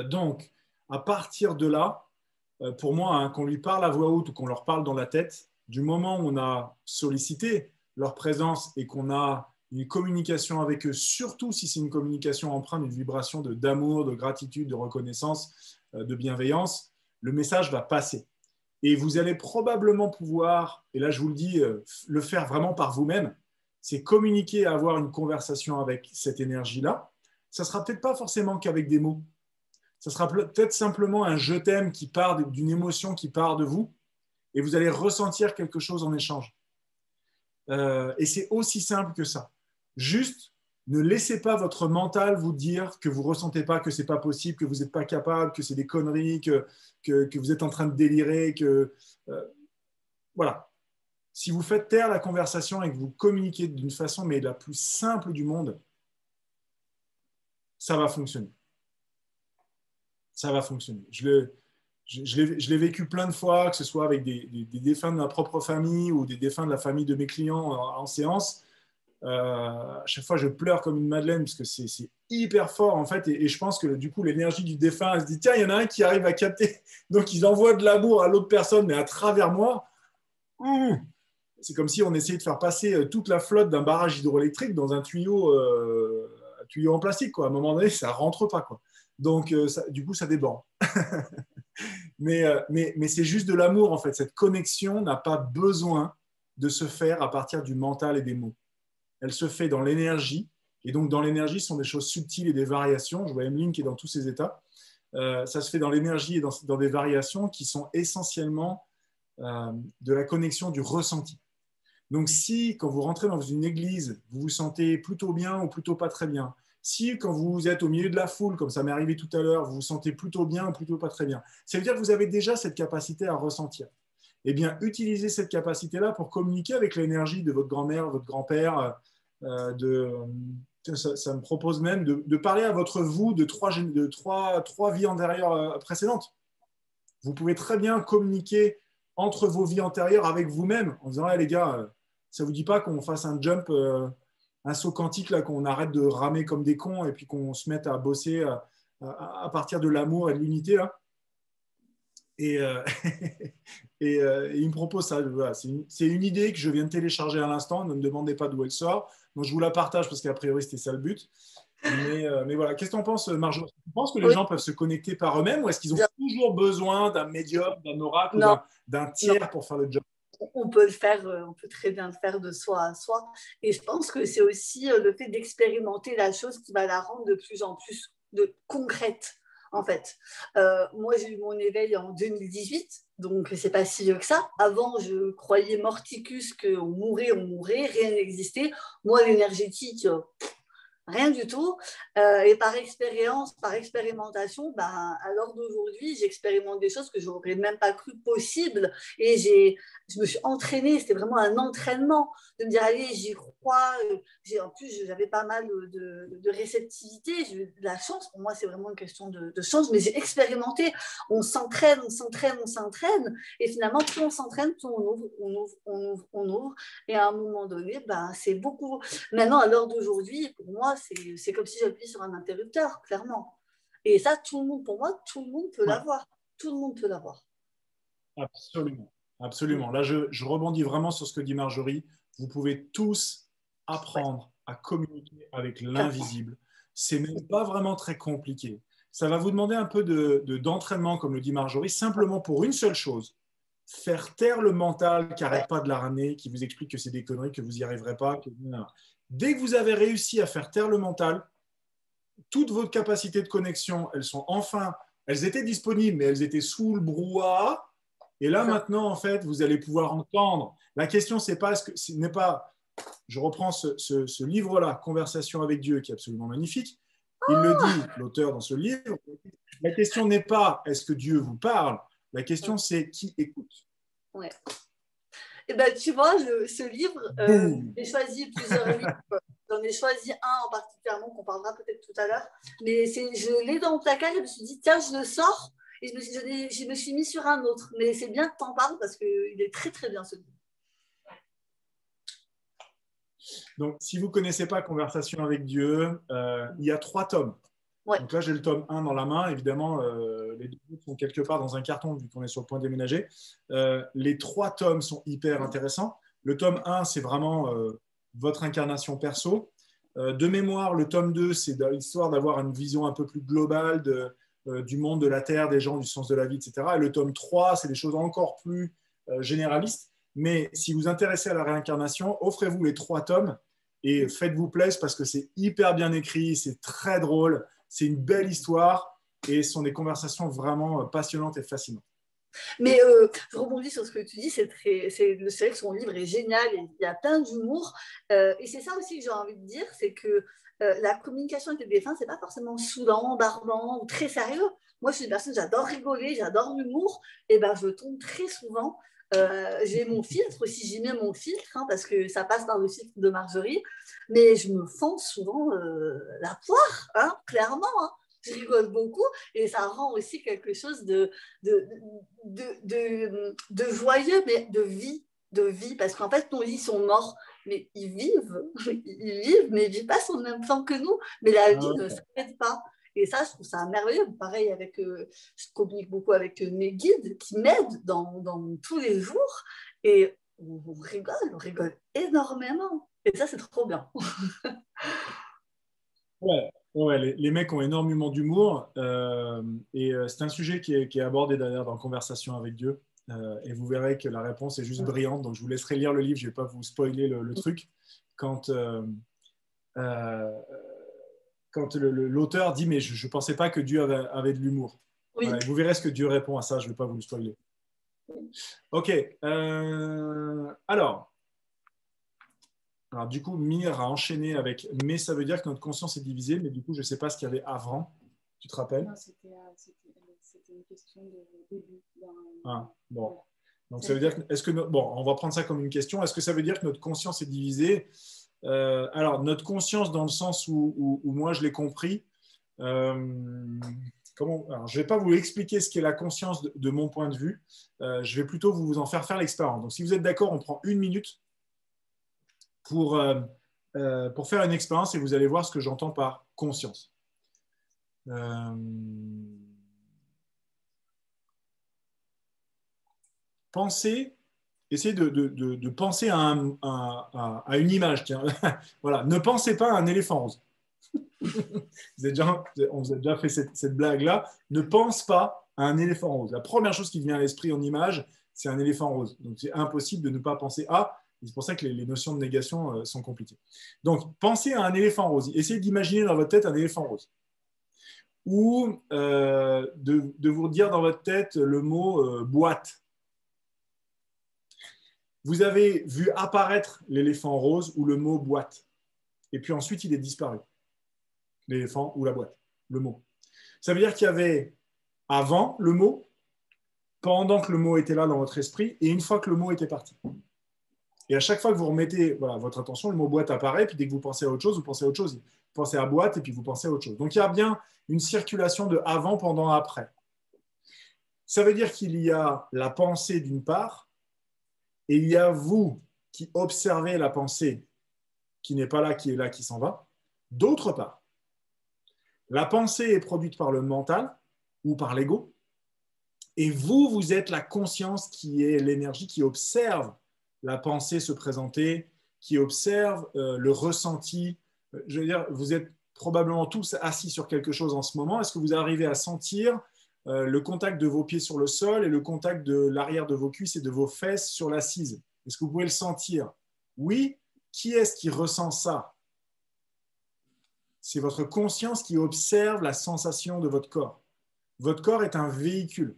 Donc, à partir de là, pour moi, qu'on lui parle à voix haute ou qu'on leur parle dans la tête, du moment où on a sollicité leur présence et qu'on a une communication avec eux, surtout si c'est une communication empreinte d'une vibration d'amour, de gratitude, de reconnaissance, de bienveillance, le message va passer. Et vous allez probablement pouvoir, et là je vous le dis, le faire vraiment par vous-même, c'est communiquer, avoir une conversation avec cette énergie-là. Ça ne sera peut-être pas forcément qu'avec des mots. Ça sera peut-être simplement un « je t'aime » qui part d'une émotion qui part de vous et vous allez ressentir quelque chose en échange. Et c'est aussi simple que ça. Juste, Ne laissez pas votre mental vous dire que vous ne ressentez pas, que ce n'est pas possible, que vous n'êtes pas capable, que c'est des conneries, que vous êtes en train de délirer. Voilà. Si vous faites taire la conversation et que vous communiquez d'une façon mais la plus simple du monde, ça va fonctionner. Ça va fonctionner. Je l'ai vécu plein de fois, que ce soit avec des défunts de ma propre famille ou des défunts de la famille de mes clients en séance. À chaque fois, je pleure comme une madeleine parce que c'est hyper fort en fait. Et je pense que du coup, l'énergie du défunt, elle se dit tiens, il y en a un qui arrive à capter. Donc, il envoie de l'amour à l'autre personne, mais à travers moi. C'est comme si on essayait de faire passer toute la flotte d'un barrage hydroélectrique dans un tuyau en plastique, quoi. À un moment donné, ça ne rentre pas, quoi. Donc, du coup, ça déborde. mais c'est juste de l'amour, en fait. Cette connexion n'a pas besoin de se faire à partir du mental et des mots. Elle se fait dans l'énergie. Et donc, dans l'énergie, ce sont des choses subtiles et des variations. Je vois Emeline qui est dans tous ces états. Ça se fait dans l'énergie et dans des variations qui sont essentiellement de la connexion du ressenti. Donc, si, quand vous rentrez dans une église, vous vous sentez plutôt bien ou plutôt pas très bien, si, quand vous êtes au milieu de la foule, comme ça m'est arrivé tout à l'heure, vous vous sentez plutôt bien ou plutôt pas très bien, ça veut dire que vous avez déjà cette capacité à ressentir. Eh bien, utilisez cette capacité-là pour communiquer avec l'énergie de votre grand-mère, votre grand-père. Ça me propose même de parler à votre vous de trois vies antérieures précédentes. Vous pouvez très bien communiquer entre vos vies antérieures avec vous-même en disant hey, les gars, ça ne vous dit pas qu'on fasse un jump, un saut quantique, là, qu'on arrête de ramer comme des cons et puis qu'on se mette à bosser à partir de l'amour et de l'unité là. Et il me propose ça. Voilà. C'est une idée que je viens de télécharger à l'instant. Ne me demandez pas d'où elle sort. Donc, je vous la partage parce qu'a priori, c'était ça le but. Mais voilà. Qu'est-ce que tu en penses, Marjo? Tu penses que les gens peuvent se connecter par eux-mêmes ou est-ce qu'ils ont toujours besoin d'un médium, d'un oracle, d'un tiers pour faire le job? On peut le faire, on peut très bien le faire de soi à soi. Et je pense que c'est aussi le fait d'expérimenter la chose qui va la rendre de plus en plus concrète. En fait, moi j'ai eu mon éveil en 2018, donc c'est pas si vieux que ça. Avant, je croyais morticus qu'on mourait, rien n'existait. Moi, l'énergétique, rien du tout. Et par expérience, par expérimentation, à l'heure d'aujourd'hui, j'expérimente des choses que je n'aurais même pas cru possibles. Et je me suis entraînée, c'était vraiment un entraînement de me dire, allez, j'y crois. En plus, j'avais pas mal de réceptivité. J'ai eu de la chance. Pour moi, c'est vraiment une question de chance. Mais j'ai expérimenté. On s'entraîne. Et finalement, plus on s'entraîne, plus on ouvre. Et à un moment donné, c'est beaucoup. Maintenant, à l'heure d'aujourd'hui, pour moi, c'est comme si j'appuie sur un interrupteur, clairement. Et ça, pour moi, tout le monde peut l'avoir. Tout le monde peut l'avoir. Absolument. Absolument. Là, je rebondis vraiment sur ce que dit Marjorie. Vous pouvez tous apprendre à communiquer avec l'invisible. C'est même pas vraiment très compliqué. Ça va vous demander un peu d'entraînement, comme le dit Marjorie, simplement pour une seule chose. Faire taire le mental qui n'arrête pas de la ramener, qui vous explique que c'est des conneries, que vous n'y arriverez pas. Dès que vous avez réussi à faire taire le mental, toutes vos capacités de connexion, elles étaient disponibles, mais elles étaient sous le brouhaha. Et là, maintenant, en fait, vous allez pouvoir entendre. La question, ce n'est pas, je reprends ce livre-là, Conversation avec Dieu, qui est absolument magnifique. Il le dit, l'auteur, dans ce livre. La question n'est pas est-ce que Dieu vous parle. La question, c'est qui écoute. Ouais. Et tu vois, ce livre, j'ai choisi plusieurs livres. J'en ai choisi un en particulièrement qu'on parlera peut-être tout à l'heure. Mais je l'ai dans mon placard et je me suis dit, tiens, je le sors. Et je me suis mis sur un autre. Mais c'est bien que tu en parles parce qu'il est très, très bien ce livre. Donc, si vous ne connaissez pas Conversation avec Dieu, il y a 3 tomes. Ouais. Donc là, j'ai le tome 1 dans la main. Évidemment, les 2 sont quelque part dans un carton vu qu'on est sur le point de déménager. Les 3 tomes sont hyper intéressants. Le tome 1, c'est vraiment votre incarnation perso. De mémoire, le tome 2, c'est l'histoire d'avoir une vision un peu plus globale du monde, de la Terre, des gens, du sens de la vie, etc. Et le tome 3, c'est des choses encore plus généralistes. Mais si vous vous intéressez à la réincarnation, offrez-vous les 3 tomes et faites-vous plaisir parce que c'est hyper bien écrit, c'est très drôle, c'est une belle histoire et ce sont des conversations vraiment passionnantes et fascinantes. Mais je rebondis sur ce que tu dis, c'est vrai que son livre est génial, et il y a plein d'humour. Et c'est ça aussi que j'ai envie de dire, c'est que la communication avec les défunts, c'est pas forcément saoulant, barbant ou très sérieux. Moi, je suis une personne, j'adore rigoler, j'adore l'humour, et ben je tombe très souvent. J'ai mon filtre aussi, j'y mets mon filtre, hein, parce que ça passe par le filtre de Marjorie, mais je me fends souvent la poire, hein, clairement. Hein. Je rigole beaucoup et ça rend aussi quelque chose de joyeux, mais de vie, parce qu'en fait, nos lits sont morts, mais ils vivent, mais ils ne vivent pas sur le même plan que nous, mais la vie ne s'arrête pas. Et ça, je trouve ça merveilleux. Pareil, je communique beaucoup avec mes guides qui m'aident dans tous les jours, et on rigole énormément. Et ça, c'est trop bien. Ouais, ouais, les mecs ont énormément d'humour et c'est un sujet qui est abordé d'ailleurs dans Conversation avec Dieu et vous verrez que la réponse est juste brillante. Donc je vous laisserai lire le livre, je ne vais pas vous spoiler le truc. Quand, euh, quand l'auteur dit mais je ne pensais pas que Dieu avait de l'humour. Oui. Voilà, vous verrez ce que Dieu répond à ça, je ne vais pas vous le spoiler. Ok, alors, du coup, Mire a enchaîné avec « mais ça veut dire que notre conscience est divisée », mais du coup, je ne sais pas ce qu'il y avait avant. Tu te rappelles? Non, c'était une question de début. Ah, bon. Donc, ça veut dire que, bon, on va prendre ça comme une question. Est-ce que ça veut dire que notre conscience est divisée? Alors, notre conscience, dans le sens où moi, je l'ai compris, alors, je ne vais pas vous expliquer ce qu'est la conscience de mon point de vue. Je vais plutôt vous en faire l'expérience. Donc, si vous êtes d'accord, on prend 1 minute pour faire une expérience et vous allez voir ce que j'entends par conscience. Essayez de penser à une image. Tiens. Voilà. Ne pensez pas à un éléphant rose. On vous a déjà fait cette blague-là. Ne pense pas à un éléphant rose. La première chose qui vient à l'esprit en image, c'est un éléphant rose. Donc, c'est impossible de ne pas penser à. C'est pour ça que les notions de négation sont compliquées. Donc, pensez à un éléphant rose. Essayez d'imaginer dans votre tête un éléphant rose. Ou de vous dire dans votre tête le mot boîte. Vous avez vu apparaître l'éléphant rose ou le mot boîte. Et puis ensuite, il est disparu. L'éléphant ou la boîte, le mot. Ça veut dire qu'il y avait avant le mot, pendant que le mot était là dans votre esprit, et une fois que le mot était parti. Et à chaque fois que vous remettez votre attention, le mot boîte apparaît, puis dès que vous pensez à autre chose, vous pensez à autre chose. Vous pensez à boîte, et puis vous pensez à autre chose. Donc il y a bien une circulation de avant, pendant, après. Ça veut dire qu'il y a la pensée d'une part, et il y a vous qui observez la pensée qui n'est pas là, qui est là, qui s'en va, d'autre part. La pensée est produite par le mental ou par l'ego, et vous êtes la conscience qui est l'énergie qui observe la pensée se présenter, qui observe le ressenti. Je veux dire, vous êtes probablement tous assis sur quelque chose en ce moment. Est-ce que vous arrivez à sentir le contact de vos pieds sur le sol et le contact de l'arrière de vos cuisses et de vos fesses sur l'assise? Est-ce que vous pouvez le sentir? Oui. Qui est-ce qui ressent ça? C'est votre conscience qui observe la sensation de votre corps. Votre corps est un véhicule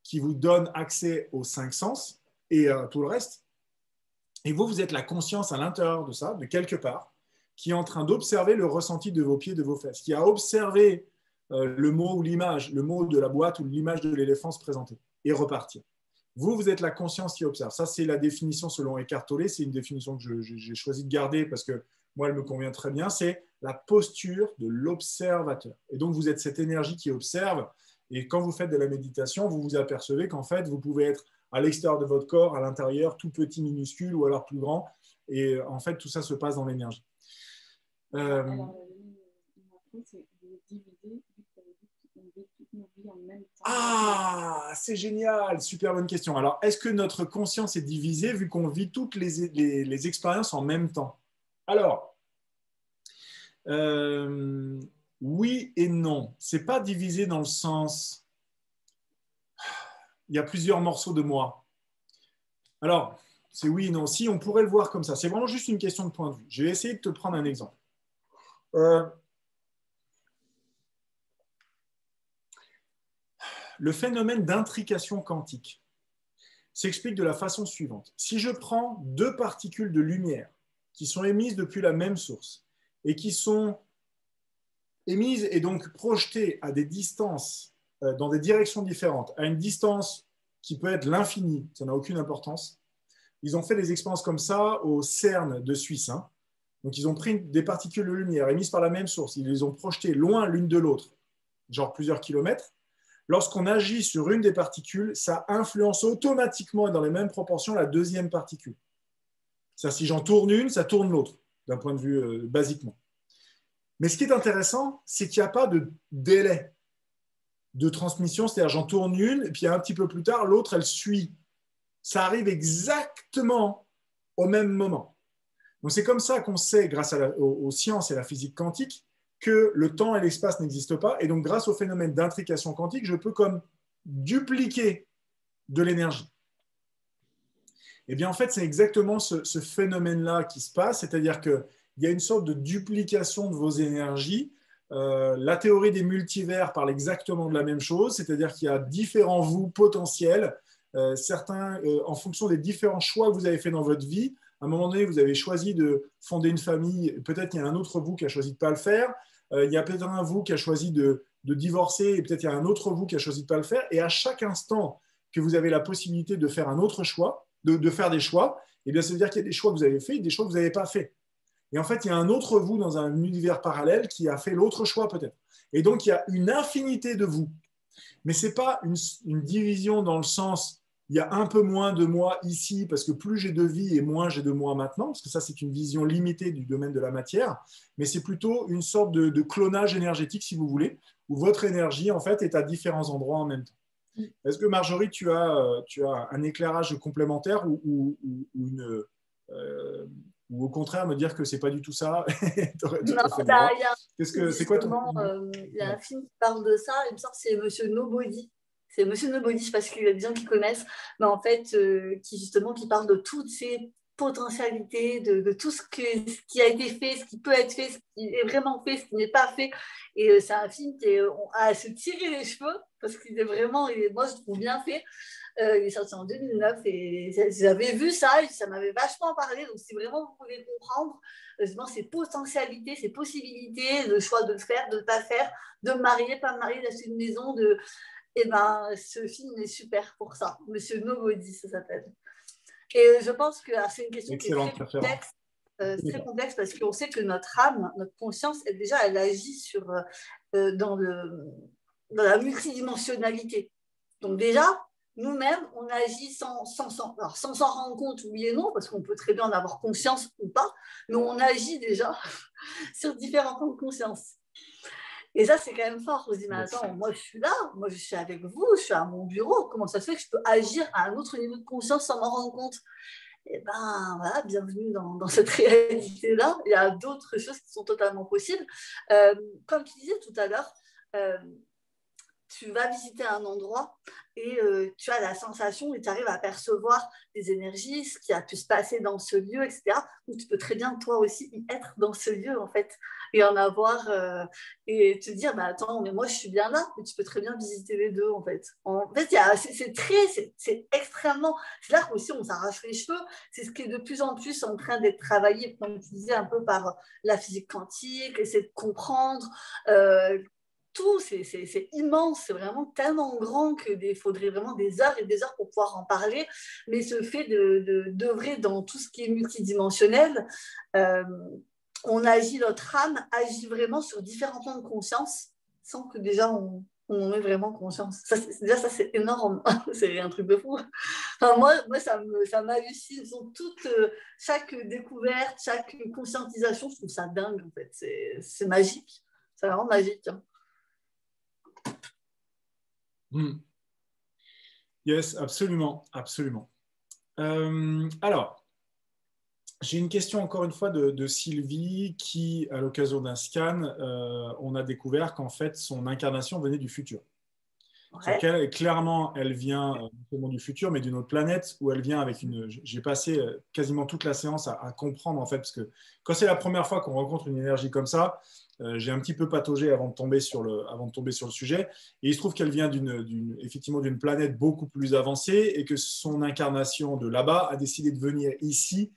qui vous donne accès aux 5 sens et à tout le reste. Et vous êtes la conscience à l'intérieur de ça, de quelque part, qui est en train d'observer le ressenti de vos pieds, de vos fesses, qui a observé le mot ou l'image, le mot de la boîte ou l'image de l'éléphant se présenter et repartir. Vous êtes la conscience qui observe. Ça, c'est la définition selon Eckhart Tolle. C'est une définition que j'ai choisi de garder parce que moi, elle me convient très bien. C'est la posture de l'observateur. Et donc, vous êtes cette énergie qui observe. Et quand vous faites de la méditation, vous vous apercevez qu'en fait, vous pouvez être à l'extérieur de votre corps, à l'intérieur, tout petit, minuscule ou alors plus grand. Et en fait, tout ça se passe dans l'énergie. Ah, c'est génial, super bonne question. Alors, est-ce que notre conscience est divisée vu qu'on vit toutes les expériences en même temps? Alors, oui et non. C'est pas divisé dans le sens... Il y a plusieurs morceaux de moi. Alors, c'est oui et non. Si, on pourrait le voir comme ça. C'est vraiment juste une question de point de vue. Je vais essayer de te prendre un exemple. le phénomène d'intrication quantique s'explique de la façon suivante. Si je prends deux particules de lumière qui sont émises depuis la même source et qui sont émises et donc projetées à des distances, dans des directions différentes, à une distance qui peut être l'infini, ça n'a aucune importance. Ils ont fait des expériences comme ça au CERN de Suisse. Hein. Donc, ils ont pris des particules de lumière émises par la même source, ils les ont projetées loin l'une de l'autre, genre plusieurs kilomètres. Lorsqu'on agit sur une des particules, ça influence automatiquement et dans les mêmes proportions la deuxième particule. C'est-à-dire, si j'en tourne une, ça tourne l'autre, d'un point de vue basiquement. Mais ce qui est intéressant, c'est qu'il n'y a pas de délai de transmission, c'est-à-dire j'en tourne une, et puis un petit peu plus tard, l'autre, elle suit. Ça arrive exactement au même moment. Donc c'est comme ça qu'on sait, grâce aux sciences et à la physique quantique, que le temps et l'espace n'existent pas. Et donc grâce au phénomène d'intrication quantique, je peux comme dupliquer de l'énergie. Et bien en fait, c'est exactement ce phénomène-là qui se passe, c'est-à-dire qu'il y a une sorte de duplication de vos énergies. La théorie des multivers parle exactement de la même chose, c'est-à-dire qu'il y a différents vous potentiels, certains, en fonction des différents choix que vous avez fait dans votre vie. À un moment donné, vous avez choisi de fonder une famille, peut-être qu'il y a un autre vous qui a choisi de ne pas le faire, il y a peut-être un vous qui a choisi de divorcer, et peut-être il y a un autre vous qui a choisi de ne pas le faire, et à chaque instant que vous avez la possibilité de faire un autre choix, de faire des choix, eh bien, ça veut dire qu'il y a des choix que vous avez faits et des choix que vous n'avez pas faits. Et en fait, il y a un autre vous dans un univers parallèle qui a fait l'autre choix peut-être. Et donc, il y a une infinité de vous. Mais ce n'est pas une division dans le sens, il y a un peu moins de moi ici, parce que plus j'ai de vie et moins j'ai de moi maintenant, parce que ça, c'est une vision limitée du domaine de la matière, mais c'est plutôt une sorte de clonage énergétique, si vous voulez, où votre énergie, en fait, est à différents endroits en même temps. Est-ce que, Marjorie, tu as un éclairage complémentaire ou ou au contraire me dire que c'est pas du tout ça? Non, c'est quoi il y a un film qui parle de ça, il me semble que c'est Monsieur Nobody. C'est Monsieur Nobody, je ne sais pas s'il y a des gens qui connaissent, mais en fait, qui parle de toutes ces potentialités, de tout ce qui a été fait, ce qui peut être fait, ce qui est vraiment fait, ce qui n'est pas fait. Et c'est un film qui est à se tirer les cheveux, parce qu'il est vraiment, moi je trouve bien fait. Il est sorti en 2009 et j'avais vu ça et ça m'avait vachement parlé. Donc, si vraiment vous pouvez comprendre justement ces potentialités, ces possibilités, le choix de le faire, de ne pas faire, de me marier, pas me marier, d'acheter une maison, et ben, ce film est super pour ça. Monsieur Nobody, ça s'appelle. Et je pense que c'est une question qui est très complexe. C'est très complexe parce qu'on sait que notre âme, notre conscience, elle agit dans la multidimensionnalité. Donc déjà, nous-mêmes, on agit sans s'en rendre compte, oui et non, parce qu'on peut très bien en avoir conscience ou pas, mais on agit déjà sur différents plans de conscience. Et ça, c'est quand même fort. On se dit, mais attends, moi je suis là, moi je suis avec vous, je suis à mon bureau, comment ça se fait que je peux agir à un autre niveau de conscience sans m'en rendre compte? Eh bien, voilà, bienvenue dans cette réalité-là. Il y a d'autres choses qui sont totalement possibles. Comme tu disais tout à l'heure, tu vas visiter un endroit et tu as la sensation et tu arrives à percevoir des énergies, ce qui a pu se passer dans ce lieu, etc. Donc, tu peux très bien, toi aussi, y être dans ce lieu, en fait, et en avoir, et te dire, bah, attends, mais moi, je suis bien là, mais tu peux très bien visiter les deux, en fait. En fait, c'est extrêmement... C'est là qu'aussi, on s'arrache les cheveux. C'est ce qui est de plus en plus en train d'être travaillé, comme tu disais, un peu par la physique quantique, essayer de comprendre... tout, c'est immense, c'est vraiment tellement grand qu'il faudrait vraiment des heures et des heures pour pouvoir en parler. Mais ce fait d'œuvrer dans tout ce qui est multidimensionnel, on agit, notre âme agit vraiment sur différents plans de conscience sans que déjà on en ait vraiment conscience. Déjà, ça c'est énorme, c'est un truc de fou. Enfin, moi ça m'hallucine. Chaque découverte, chaque conscientisation, je trouve ça dingue en fait. C'est magique, c'est vraiment magique. Hein. Yes, absolument, absolument. Alors, j'ai une question encore une fois de Sylvie qui, à l'occasion d'un scan, on a découvert qu'en fait son incarnation venait du futur. Ouais. Clairement, elle vient non seulement du futur, mais d'une autre planète, où elle vient avec une. J'ai passé quasiment toute la séance à comprendre, en fait, parce que quand c'est la première fois qu'on rencontre une énergie comme ça, j'ai un petit peu pataugé avant de tomber sur le sujet. Et il se trouve qu'elle vient effectivement d'une planète beaucoup plus avancée et que son incarnation de là-bas a décidé de venir ici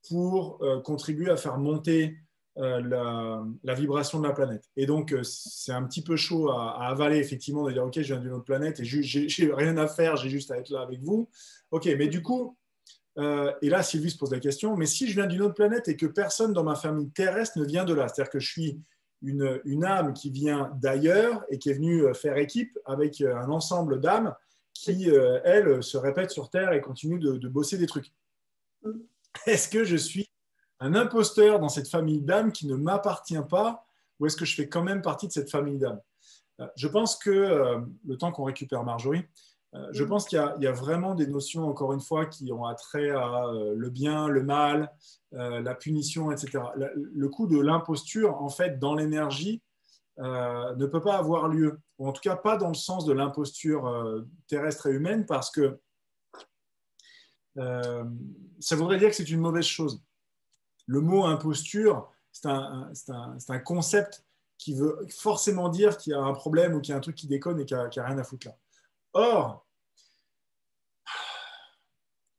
pour contribuer à faire monter la vibration de la planète. Et donc, c'est un petit peu chaud à avaler, effectivement, de dire, OK, je viens d'une autre planète et j'ai rien à faire, j'ai juste à être là avec vous. OK, mais du coup, et là, Sylvie se pose la question, mais si je viens d'une autre planète et que personne dans ma famille terrestre ne vient de là, c'est-à-dire que je suis une âme qui vient d'ailleurs et qui est venue faire équipe avec un ensemble d'âmes qui, elles, se répètent sur Terre et continuent de bosser des trucs. Est-ce que je suis un imposteur dans cette famille d'âmes qui ne m'appartient pas, ou est-ce que je fais quand même partie de cette famille d'âmes? Je pense que, le temps qu'on récupère Marjorie, je pense qu'il y a vraiment des notions, encore une fois, qui ont attrait à le bien, le mal, la punition, etc. Le coup de l'imposture, en fait, dans l'énergie, ne peut pas avoir lieu, ou en tout cas pas dans le sens de l'imposture terrestre et humaine, parce que ça voudrait dire que c'est une mauvaise chose. Le mot imposture, c'est un concept qui veut forcément dire qu'il y a un problème ou qu'il y a un truc qui déconne et qu'il n'y a rien à foutre là. Or,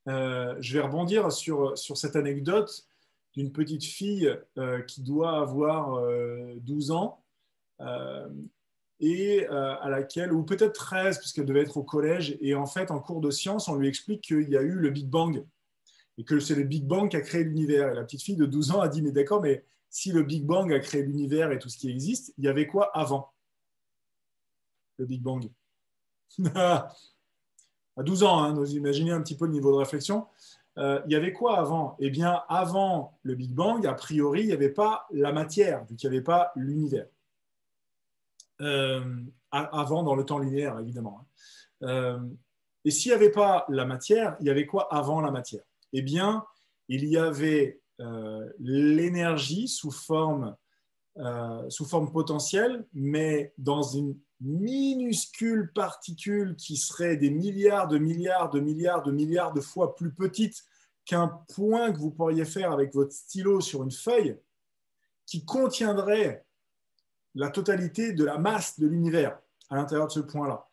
je vais rebondir sur cette anecdote d'une petite fille qui doit avoir 12 ans et à laquelle, ou peut-être 13, puisqu'elle devait être au collège, et en fait, en cours de sciences, on lui explique qu'il y a eu le Big Bang et que c'est le Big Bang qui a créé l'univers. Et la petite fille de 12 ans a dit, mais d'accord, mais si le Big Bang a créé l'univers et tout ce qui existe, il y avait quoi avant le Big Bang? À 12 ans, hein, vous imaginez un petit peu le niveau de réflexion. Il y avait quoi avant? Eh bien, avant le Big Bang, a priori, il n'y avait pas la matière, vu qu'il n'y avait pas l'univers. Avant, dans le temps linéaire, évidemment. Et s'il n'y avait pas la matière, il y avait quoi avant la matière? Eh bien, il y avait l'énergie sous forme potentielle, mais dans une minuscule particule qui serait des milliards de milliards de milliards de milliards de fois plus petite qu'un point que vous pourriez faire avec votre stylo sur une feuille, qui contiendrait la totalité de la masse de l'univers à l'intérieur de ce point-là.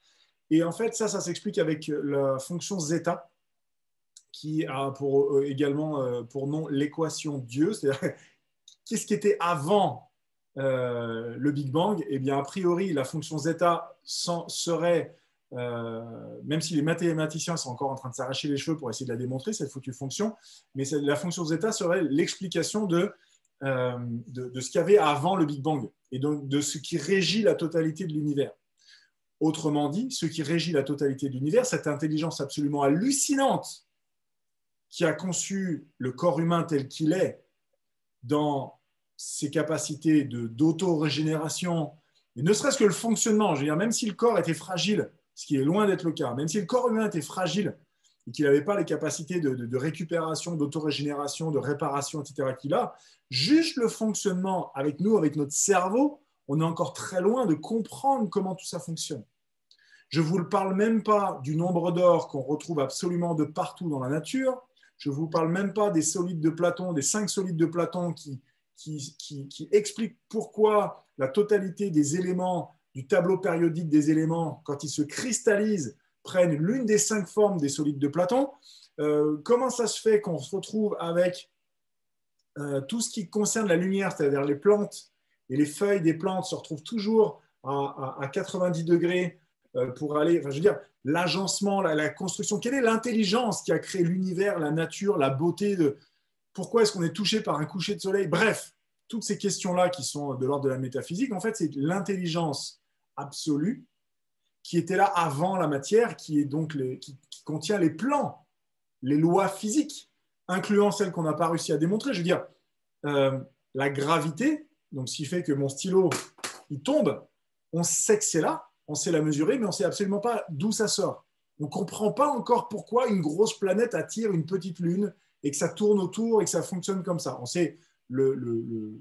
Et en fait, ça s'explique avec la fonction zeta, qui a également pour nom l'équation Dieu, c'est-à-dire qu'est-ce qui était avant le Big Bang? Eh bien, a priori, la fonction zeta serait, même si les mathématiciens sont encore en train de s'arracher les cheveux pour essayer de la démontrer, cette foutue fonction, mais la fonction zeta serait l'explication de ce qu'il y avait avant le Big Bang, et donc de ce qui régit la totalité de l'univers. Autrement dit, ce qui régit la totalité de l'univers, cette intelligence absolument hallucinante qui a conçu le corps humain tel qu'il est, dans ses capacités d'auto-régénération, et ne serait-ce que le fonctionnement, je veux dire, même si le corps était fragile, ce qui est loin d'être le cas, même si le corps humain était fragile et qu'il n'avait pas les capacités de récupération, d'auto-régénération, de réparation, etc., qu'il a, juste le fonctionnement avec nous, avec notre cerveau, on est encore très loin de comprendre comment tout ça fonctionne. Je ne vous parle même pas du nombre d'or qu'on retrouve absolument de partout dans la nature. Je ne vous parle même pas des solides de Platon, des 5 solides de Platon qui expliquent pourquoi la totalité des éléments du tableau périodique des éléments, quand ils se cristallisent, prennent l'une des 5 formes des solides de Platon. Comment ça se fait qu'on se retrouve avec tout ce qui concerne la lumière, c'est-à-dire les plantes et les feuilles des plantes se retrouvent toujours à 90 degrés pour aller, enfin, je veux dire, l'agencement, la construction. Quelle est l'intelligence qui a créé l'univers, la nature, la beauté de... Pourquoi est-ce qu'on est touché par un coucher de soleil? Bref, toutes ces questions-là qui sont de l'ordre de la métaphysique, en fait, c'est l'intelligence absolue qui était là avant la matière, qui est donc qui contient les plans, les lois physiques, incluant celles qu'on n'a pas réussi à démontrer. Je veux dire, la gravité, donc ce qui fait que mon stylo, il tombe, on sait que c'est là, on sait la mesurer, mais on ne sait absolument pas d'où ça sort. On ne comprend pas encore pourquoi une grosse planète attire une petite lune et que ça tourne autour et que ça fonctionne comme ça. On sait le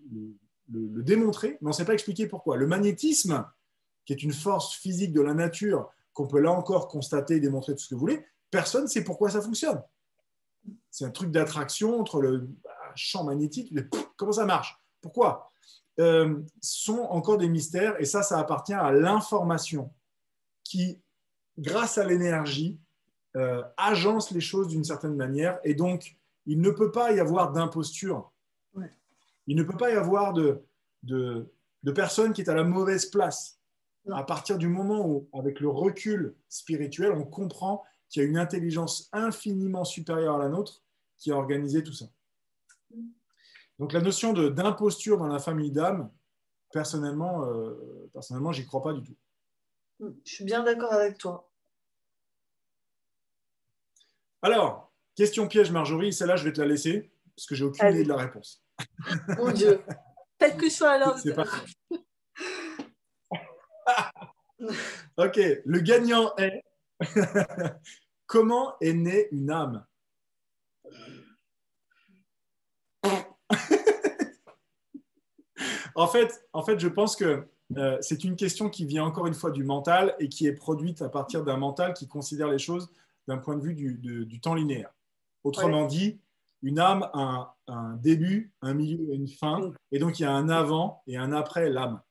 démontrer, mais on ne sait pas expliquer pourquoi. Le magnétisme, qui est une force physique de la nature, qu'on peut là encore constater, démontrer tout ce que vous voulez, personne ne sait pourquoi ça fonctionne. C'est un truc d'attraction entre le champ magnétique. Comment ça marche? Pourquoi? Sont encore des mystères et ça appartient à l'information qui, grâce à l'énergie, agence les choses d'une certaine manière et donc il ne peut pas y avoir d'imposture. Ouais. Il ne peut pas y avoir de personne qui est à la mauvaise place. Non. À partir du moment où, avec le recul spirituel, on comprend qu'il y a une intelligence infiniment supérieure à la nôtre qui a organisé tout ça. Donc la notion d'imposture dans la famille d'âme, personnellement, j'y crois pas du tout. Je suis bien d'accord avec toi. Alors, question piège, Marjorie, celle-là, je vais te la laisser, parce que j'ai aucune idée de la réponse. Mon Dieu. Peut-être que je sois à l'heure. C'est pas... Ok, le gagnant est... Comment est née une âme? En fait, je pense que c'est une question qui vient encore une fois du mental et qui est produite à partir d'un mental qui considère les choses d'un point de vue du temps linéaire. Autrement dit, une âme a un début, un milieu et une fin, et donc il y a un avant et un après l'âme.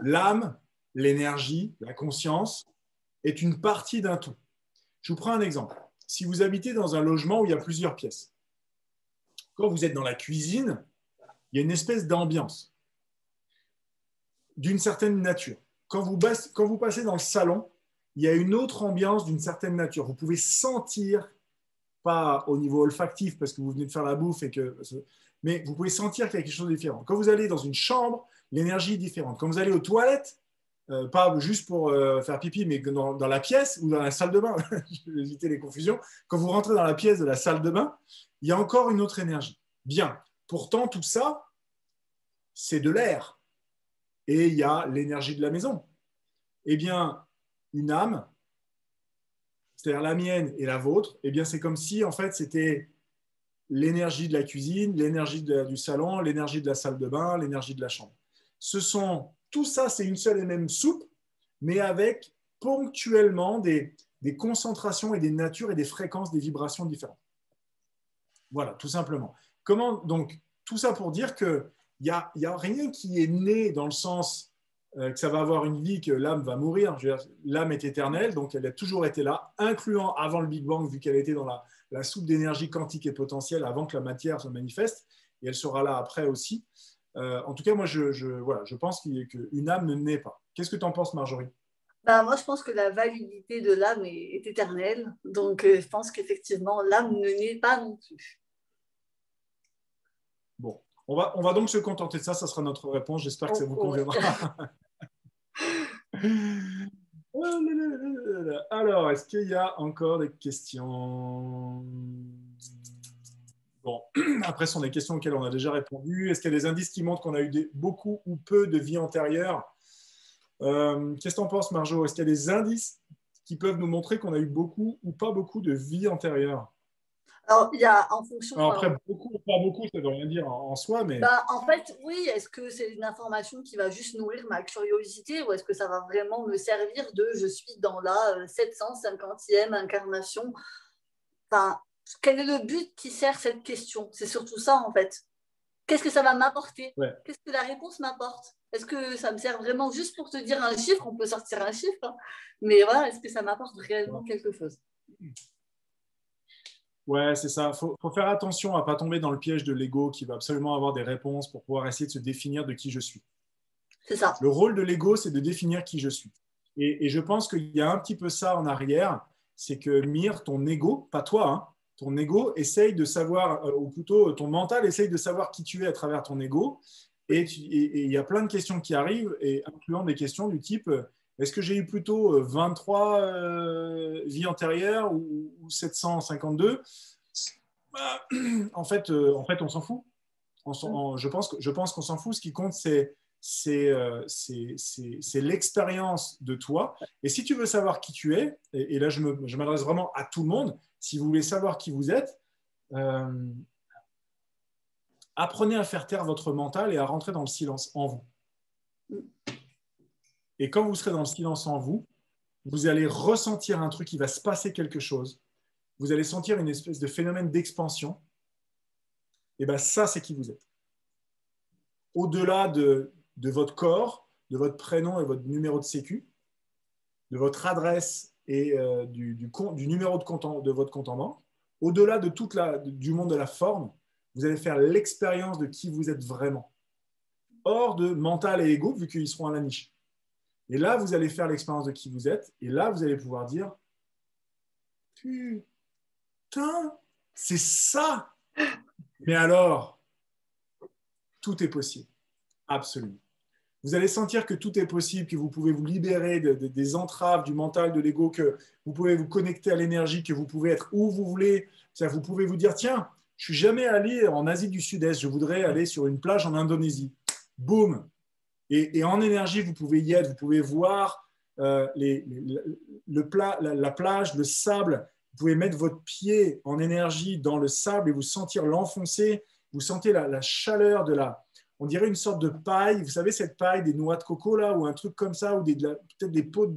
L'âme, l'énergie, la conscience est une partie d'un tout. Je vous prends un exemple. Si vous habitez dans un logement où il y a plusieurs pièces, quand vous êtes dans la cuisine, il y a une espèce d'ambiance d'une certaine nature. Quand vous passez dans le salon, il y a une autre ambiance d'une certaine nature. Vous pouvez sentir, pas au niveau olfactif parce que vous venez de faire la bouffe, mais vous pouvez sentir qu'il y a quelque chose de différent. Quand vous allez dans une chambre, l'énergie est différente. Quand vous allez aux toilettes, pas juste pour faire pipi, mais dans la pièce ou dans la salle de bain, je vais éviter les confusions, quand vous rentrez dans la pièce de la salle de bain, il y a encore une autre énergie. Bien, pourtant tout ça, c'est de l'air. Et il y a l'énergie de la maison. Eh bien, une âme, c'est-à-dire la mienne et la vôtre, eh bien, c'est comme si, en fait, c'était l'énergie de la cuisine, l'énergie du salon, l'énergie de la salle de bain, l'énergie de la chambre. Tout ça, c'est une seule et même soupe, mais avec ponctuellement des concentrations et des natures et des fréquences, des vibrations différentes. Voilà, tout simplement. Donc, tout ça pour dire qu'il n'y a rien qui est né dans le sens que ça va avoir une vie, que l'âme va mourir. L'âme est éternelle, donc elle a toujours été là, incluant avant le Big Bang, vu qu'elle était dans la soupe d'énergie quantique et potentielle avant que la matière se manifeste, et elle sera là après aussi. En tout cas, moi, je pense qu'une âme ne naît pas. Qu'est-ce que tu en penses, Marjorie? Moi, je pense que la validité de l'âme est éternelle. Donc, je pense qu'effectivement, l'âme ne naît pas non plus. Bon, on va donc se contenter de ça. Ça sera notre réponse. J'espère que ça vous conviendra. Alors, est-ce qu'il y a encore des questions? Bon, après, ce sont des questions auxquelles on a déjà répondu. Est-ce qu'il y a des indices qui montrent qu'on a eu beaucoup ou peu de vie antérieure? Qu'est-ce que tu en penses, Marjo? Est-ce qu'il y a des indices qui peuvent nous montrer qu'on a eu beaucoup ou pas beaucoup de vie antérieure? Alors, il y a en fonction. Alors après, beaucoup ou pas beaucoup, ça ne veut rien dire en soi, mais. En fait, oui, est-ce que c'est une information qui va juste nourrir ma curiosité ou est-ce que ça va vraiment me servir de je suis dans la 750e incarnation? Enfin, quel est le but qui sert cette question? C'est surtout ça, en fait. Qu'est-ce que ça va m'apporter? Qu'est-ce que la réponse m'apporte? Est-ce que ça me sert vraiment juste pour te dire un chiffre? On peut sortir un chiffre, hein. Mais voilà, est-ce que ça m'apporte réellement quelque chose? Ouais, c'est ça. Faut faire attention à ne pas tomber dans le piège de l'ego qui va absolument avoir des réponses pour pouvoir essayer de se définir de qui je suis. C'est ça. Le rôle de l'ego, c'est de définir qui je suis. Et je pense qu'il y a un petit peu ça en arrière, c'est que Mire, ton ego, pas toi, hein, ton ego essaye de savoir, ou plutôt ton mental essaye de savoir qui tu es à travers ton ego. Et il y a plein de questions qui arrivent, et incluant des questions du type est-ce que j'ai eu plutôt 23 vies antérieures ou 752? En fait, on s'en fout. Je pense qu'on s'en fout. Ce qui compte, c'est l'expérience de toi. Et si tu veux savoir qui tu es, et là, je m'adresse vraiment à tout le monde, si vous voulez savoir qui vous êtes, apprenez à faire taire votre mental et à rentrer dans le silence en vous. Et quand vous serez dans le silence en vous, vous allez ressentir un truc, il va se passer quelque chose. Vous allez sentir une espèce de phénomène d'expansion. Et bien ça, c'est qui vous êtes. Au-delà de votre corps, de votre prénom et votre numéro de sécu, de votre adresse et du numéro de votre compte en banque, au-delà de du monde de la forme, vous allez faire l'expérience de qui vous êtes vraiment. Hors de mental et ego, vu qu'ils seront à la niche. Et là, vous allez faire l'expérience de qui vous êtes. Et là, vous allez pouvoir dire « Putain, c'est ça !» Mais alors, tout est possible. Absolument. Vous allez sentir que tout est possible, que vous pouvez vous libérer des entraves du mental, de l'ego, que vous pouvez vous connecter à l'énergie, que vous pouvez être où vous voulez. Vous pouvez vous dire, tiens, je ne suis jamais allé en Asie du Sud-Est, je voudrais aller sur une plage en Indonésie. Boum. Et en énergie, vous pouvez y être, vous pouvez voir la plage, le sable. Vous pouvez mettre votre pied en énergie dans le sable et vous sentir l'enfoncer. Vous sentez la chaleur de on dirait une sorte de paille. Vous savez, cette paille des noix de coco, là, ou un truc comme ça, ou peut-être des pots,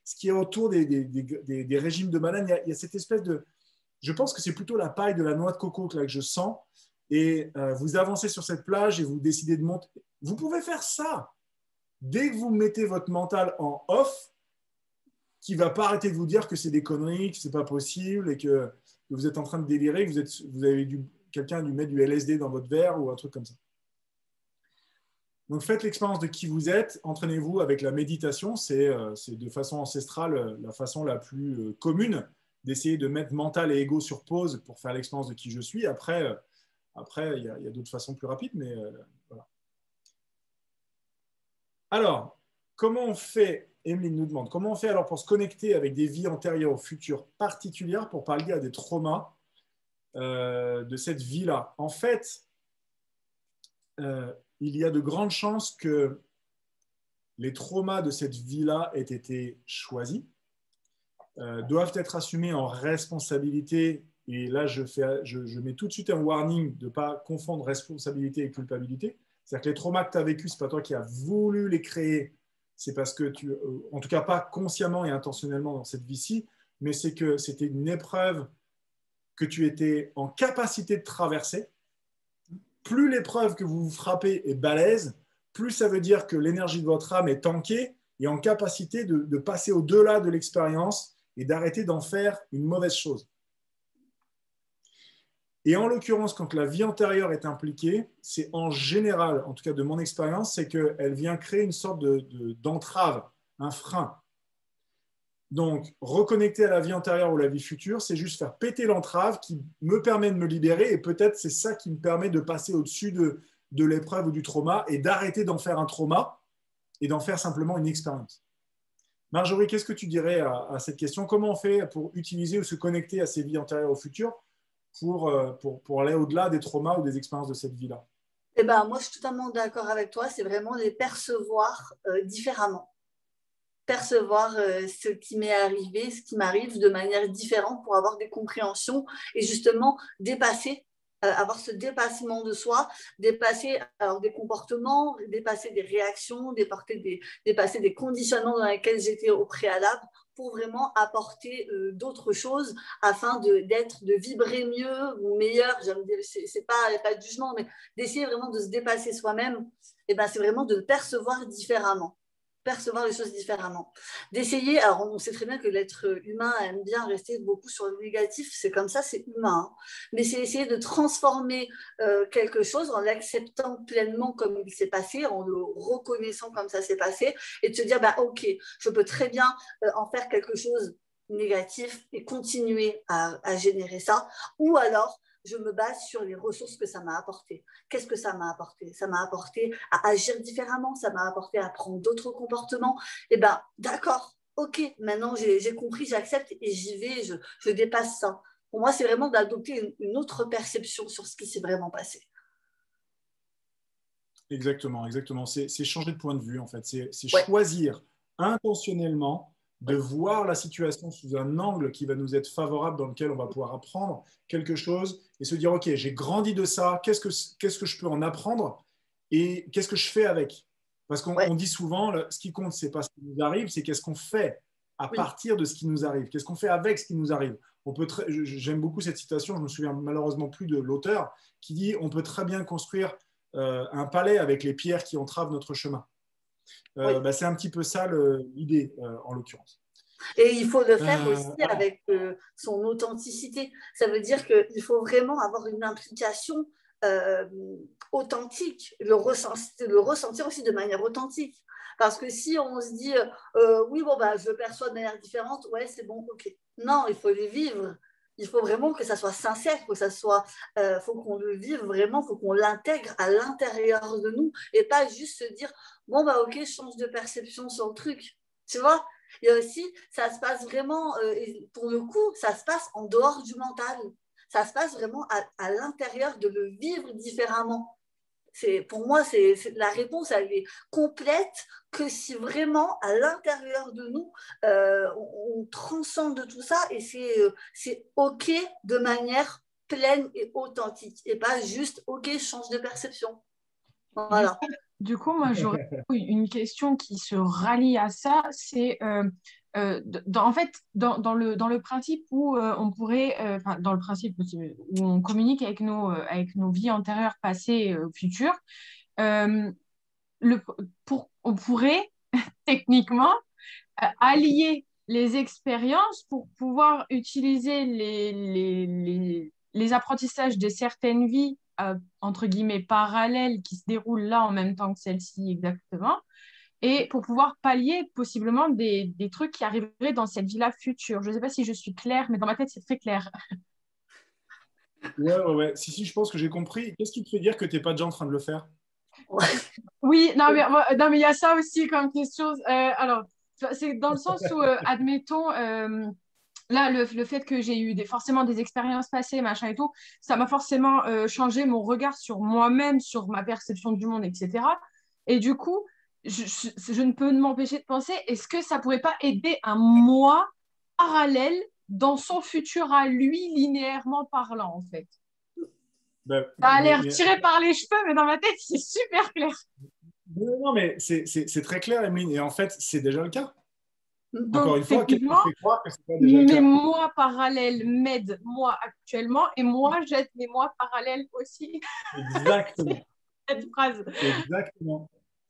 ce qui est autour des régimes de bananes. Il y a cette espèce de... Je pense que c'est plutôt la paille de la noix de coco là, que je sens. Et vous avancez sur cette plage et vous décidez de monter. Vous pouvez faire ça. Dès que vous mettez votre mental en off, qui ne va pas arrêter de vous dire que c'est des conneries, que ce n'est pas possible et que vous êtes en train de délirer, que quelqu'un a dû mettre du LSD dans votre verre ou un truc comme ça. Donc, faites l'expérience de qui vous êtes. Entraînez-vous avec la méditation. C'est de façon ancestrale la façon la plus commune d'essayer de mettre mental et ego sur pause pour faire l'expérience de qui je suis. Après, il y a d'autres façons plus rapides, mais voilà. Alors, comment on fait, Emeline nous demande, comment on fait alors pour se connecter avec des vies antérieures au futur particulières pour pallier à des traumas de cette vie-là? En fait, il y a de grandes chances que les traumas de cette vie-là aient été choisis, doivent être assumés en responsabilité. Et là, je mets tout de suite un warning de ne pas confondre responsabilité et culpabilité. C'est-à-dire que les traumas que tu as vécus, ce n'est pas toi qui as voulu les créer, c'est parce que en tout cas pas consciemment et intentionnellement dans cette vie-ci, mais c'est que c'était une épreuve que tu étais en capacité de traverser. Plus l'épreuve que vous vous frappez est balèze, plus ça veut dire que l'énergie de votre âme est tankée et en capacité de passer au-delà de l'expérience et d'arrêter d'en faire une mauvaise chose. Et en l'occurrence, quand la vie antérieure est impliquée, c'est en général, en tout cas de mon expérience, c'est qu'elle vient créer une sorte d'entrave, un frein. Donc, reconnecter à la vie antérieure ou la vie future, c'est juste faire péter l'entrave qui me permet de me libérer et peut-être c'est ça qui me permet de passer au-dessus de l'épreuve ou du trauma et d'arrêter d'en faire un trauma et d'en faire simplement une expérience. Marjorie, qu'est-ce que tu dirais à cette question? Comment on fait pour utiliser ou se connecter à ces vies antérieures au futur pour aller au-delà des traumas ou des expériences de cette vie-là? Eh ben, moi, je suis totalement d'accord avec toi. C'est vraiment les percevoir différemment. Percevoir ce qui m'est arrivé, ce qui m'arrive de manière différente pour avoir des compréhensions et justement dépasser, avoir ce dépassement de soi, dépasser des comportements, dépasser des réactions, dépasser des conditionnements dans lesquels j'étais au préalable pour vraiment apporter d'autres choses afin de vibrer mieux ou meilleur. J'aime dire, c'est pas de jugement, mais d'essayer vraiment de se dépasser soi-même. Et ben, c'est vraiment de percevoir différemment. Percevoir les choses différemment. D'essayer, alors on sait très bien que l'être humain aime bien rester beaucoup sur le négatif, c'est comme ça, c'est humain, hein. Mais c'est essayer de transformer quelque chose en l'acceptant pleinement comme il s'est passé, en le reconnaissant comme ça s'est passé, et de se dire, bah, ok, je peux très bien en faire quelque chose négatif et continuer à générer ça, ou alors je me base sur les ressources que ça m'a apporté. Qu'est-ce que ça m'a apporté? Ça m'a apporté à agir différemment, ça m'a apporté à prendre d'autres comportements. Eh bien, d'accord, ok, maintenant j'ai compris, j'accepte et j'y vais, je dépasse ça. Pour moi, c'est vraiment d'adopter une autre perception sur ce qui s'est vraiment passé. Exactement, exactement. C'est changer de point de vue, en fait. C'est Ouais. choisir intentionnellement de voir la situation sous un angle qui va nous être favorable, dans lequel on va pouvoir apprendre quelque chose et se dire, OK, j'ai grandi de ça, qu'est-ce que je peux en apprendre et qu'est-ce que je fais avec? Parce qu'on dit souvent, ce qui compte, ce n'est pas ce qui nous arrive, c'est qu'est-ce qu'on fait à Oui. partir de ce qui nous arrive? Qu'est-ce qu'on fait avec ce qui nous arrive? J'aime beaucoup cette citation, je me souviens malheureusement plus de l'auteur, qui dit on peut très bien construire un palais avec les pierres qui entravent notre chemin. Oui. C'est un petit peu ça l'idée en l'occurrence. Et il faut le faire aussi Voilà. avec son authenticité. Ça veut dire qu'il faut vraiment avoir une implication authentique, le ressentir aussi de manière authentique. Parce que si on se dit oui, bon, bah, je le perçois de manière différente, ouais, c'est bon, ok. Non, il faut les vivre. Il faut vraiment que ça soit sincère, que ça soit, faut qu'on le vive vraiment, faut qu'on l'intègre à l'intérieur de nous et pas juste se dire bon, bah, ok, je change de perception sur le truc. Tu vois? Il y a aussi, ça se passe vraiment, pour le coup, ça se passe en dehors du mental. Ça se passe vraiment à l'intérieur de le vivre différemment. Pour moi, la réponse, elle est complète que si vraiment, à l'intérieur de nous, on transcende tout ça et c'est OK de manière pleine et authentique et pas juste OK, je change de perception. Voilà. Du coup, moi, j'aurais une question qui se rallie à ça. C'est en fait, dans le principe où on pourrait, dans le principe où on communique avec nos vies antérieures, passées, futures, euh, on pourrait techniquement allier les expériences pour pouvoir utiliser les apprentissages de certaines vies, entre guillemets, parallèles qui se déroulent là en même temps que celle-ci exactement, et pour pouvoir pallier possiblement des trucs qui arriveraient dans cette vie-là future. Je ne sais pas si je suis claire, mais dans ma tête, c'est très clair. Ouais. Si, je pense que j'ai compris. Qu'est-ce qui te fait dire que tu n'es pas déjà en train de le faire? Oui, non, mais il y a ça aussi comme question. Alors, c'est dans le sens où, admettons, là, le fait que j'ai eu forcément des expériences passées, machin et tout, ça m'a forcément changé mon regard sur moi-même, sur ma perception du monde, etc. Et du coup, je ne peux m'empêcher de penser, est-ce que ça pourrait pas aider un moi parallèle dans son futur à lui, linéairement parlant, en fait? Ben, Ça a l'air tiré par les cheveux, mais dans ma tête, c'est super clair. non, mais c'est très clair, Emeline. Et en fait, c'est déjà le cas. Encore Donc, une fois, qu'est-ce qui techniquement, te fait croire que c'est pas déjà le mes cas? moi parallèles m'aident moi actuellement et moi j'aide mes moi parallèles aussi. Exactement. Cette phrase. Exactement.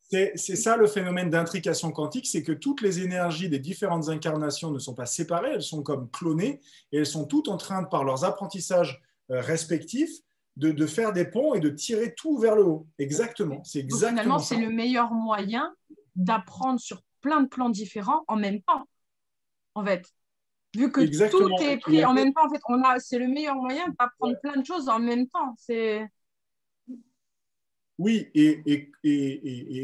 C'est ça le phénomène d'intrication quantique, c'est que toutes les énergies des différentes incarnations ne sont pas séparées, elles sont comme clonées et elles sont toutes en train, par leurs apprentissages respectifs, de faire des ponts et de tirer tout vers le haut. Exactement, c'est Donc finalement, exactement c'est ça. le meilleur moyen d'apprendre sur plein de plans différents en même temps, en fait. Vu que tout Exactement. est pris en même temps, en fait, c'est le meilleur moyen d'apprendre plein de choses en même temps. Oui, et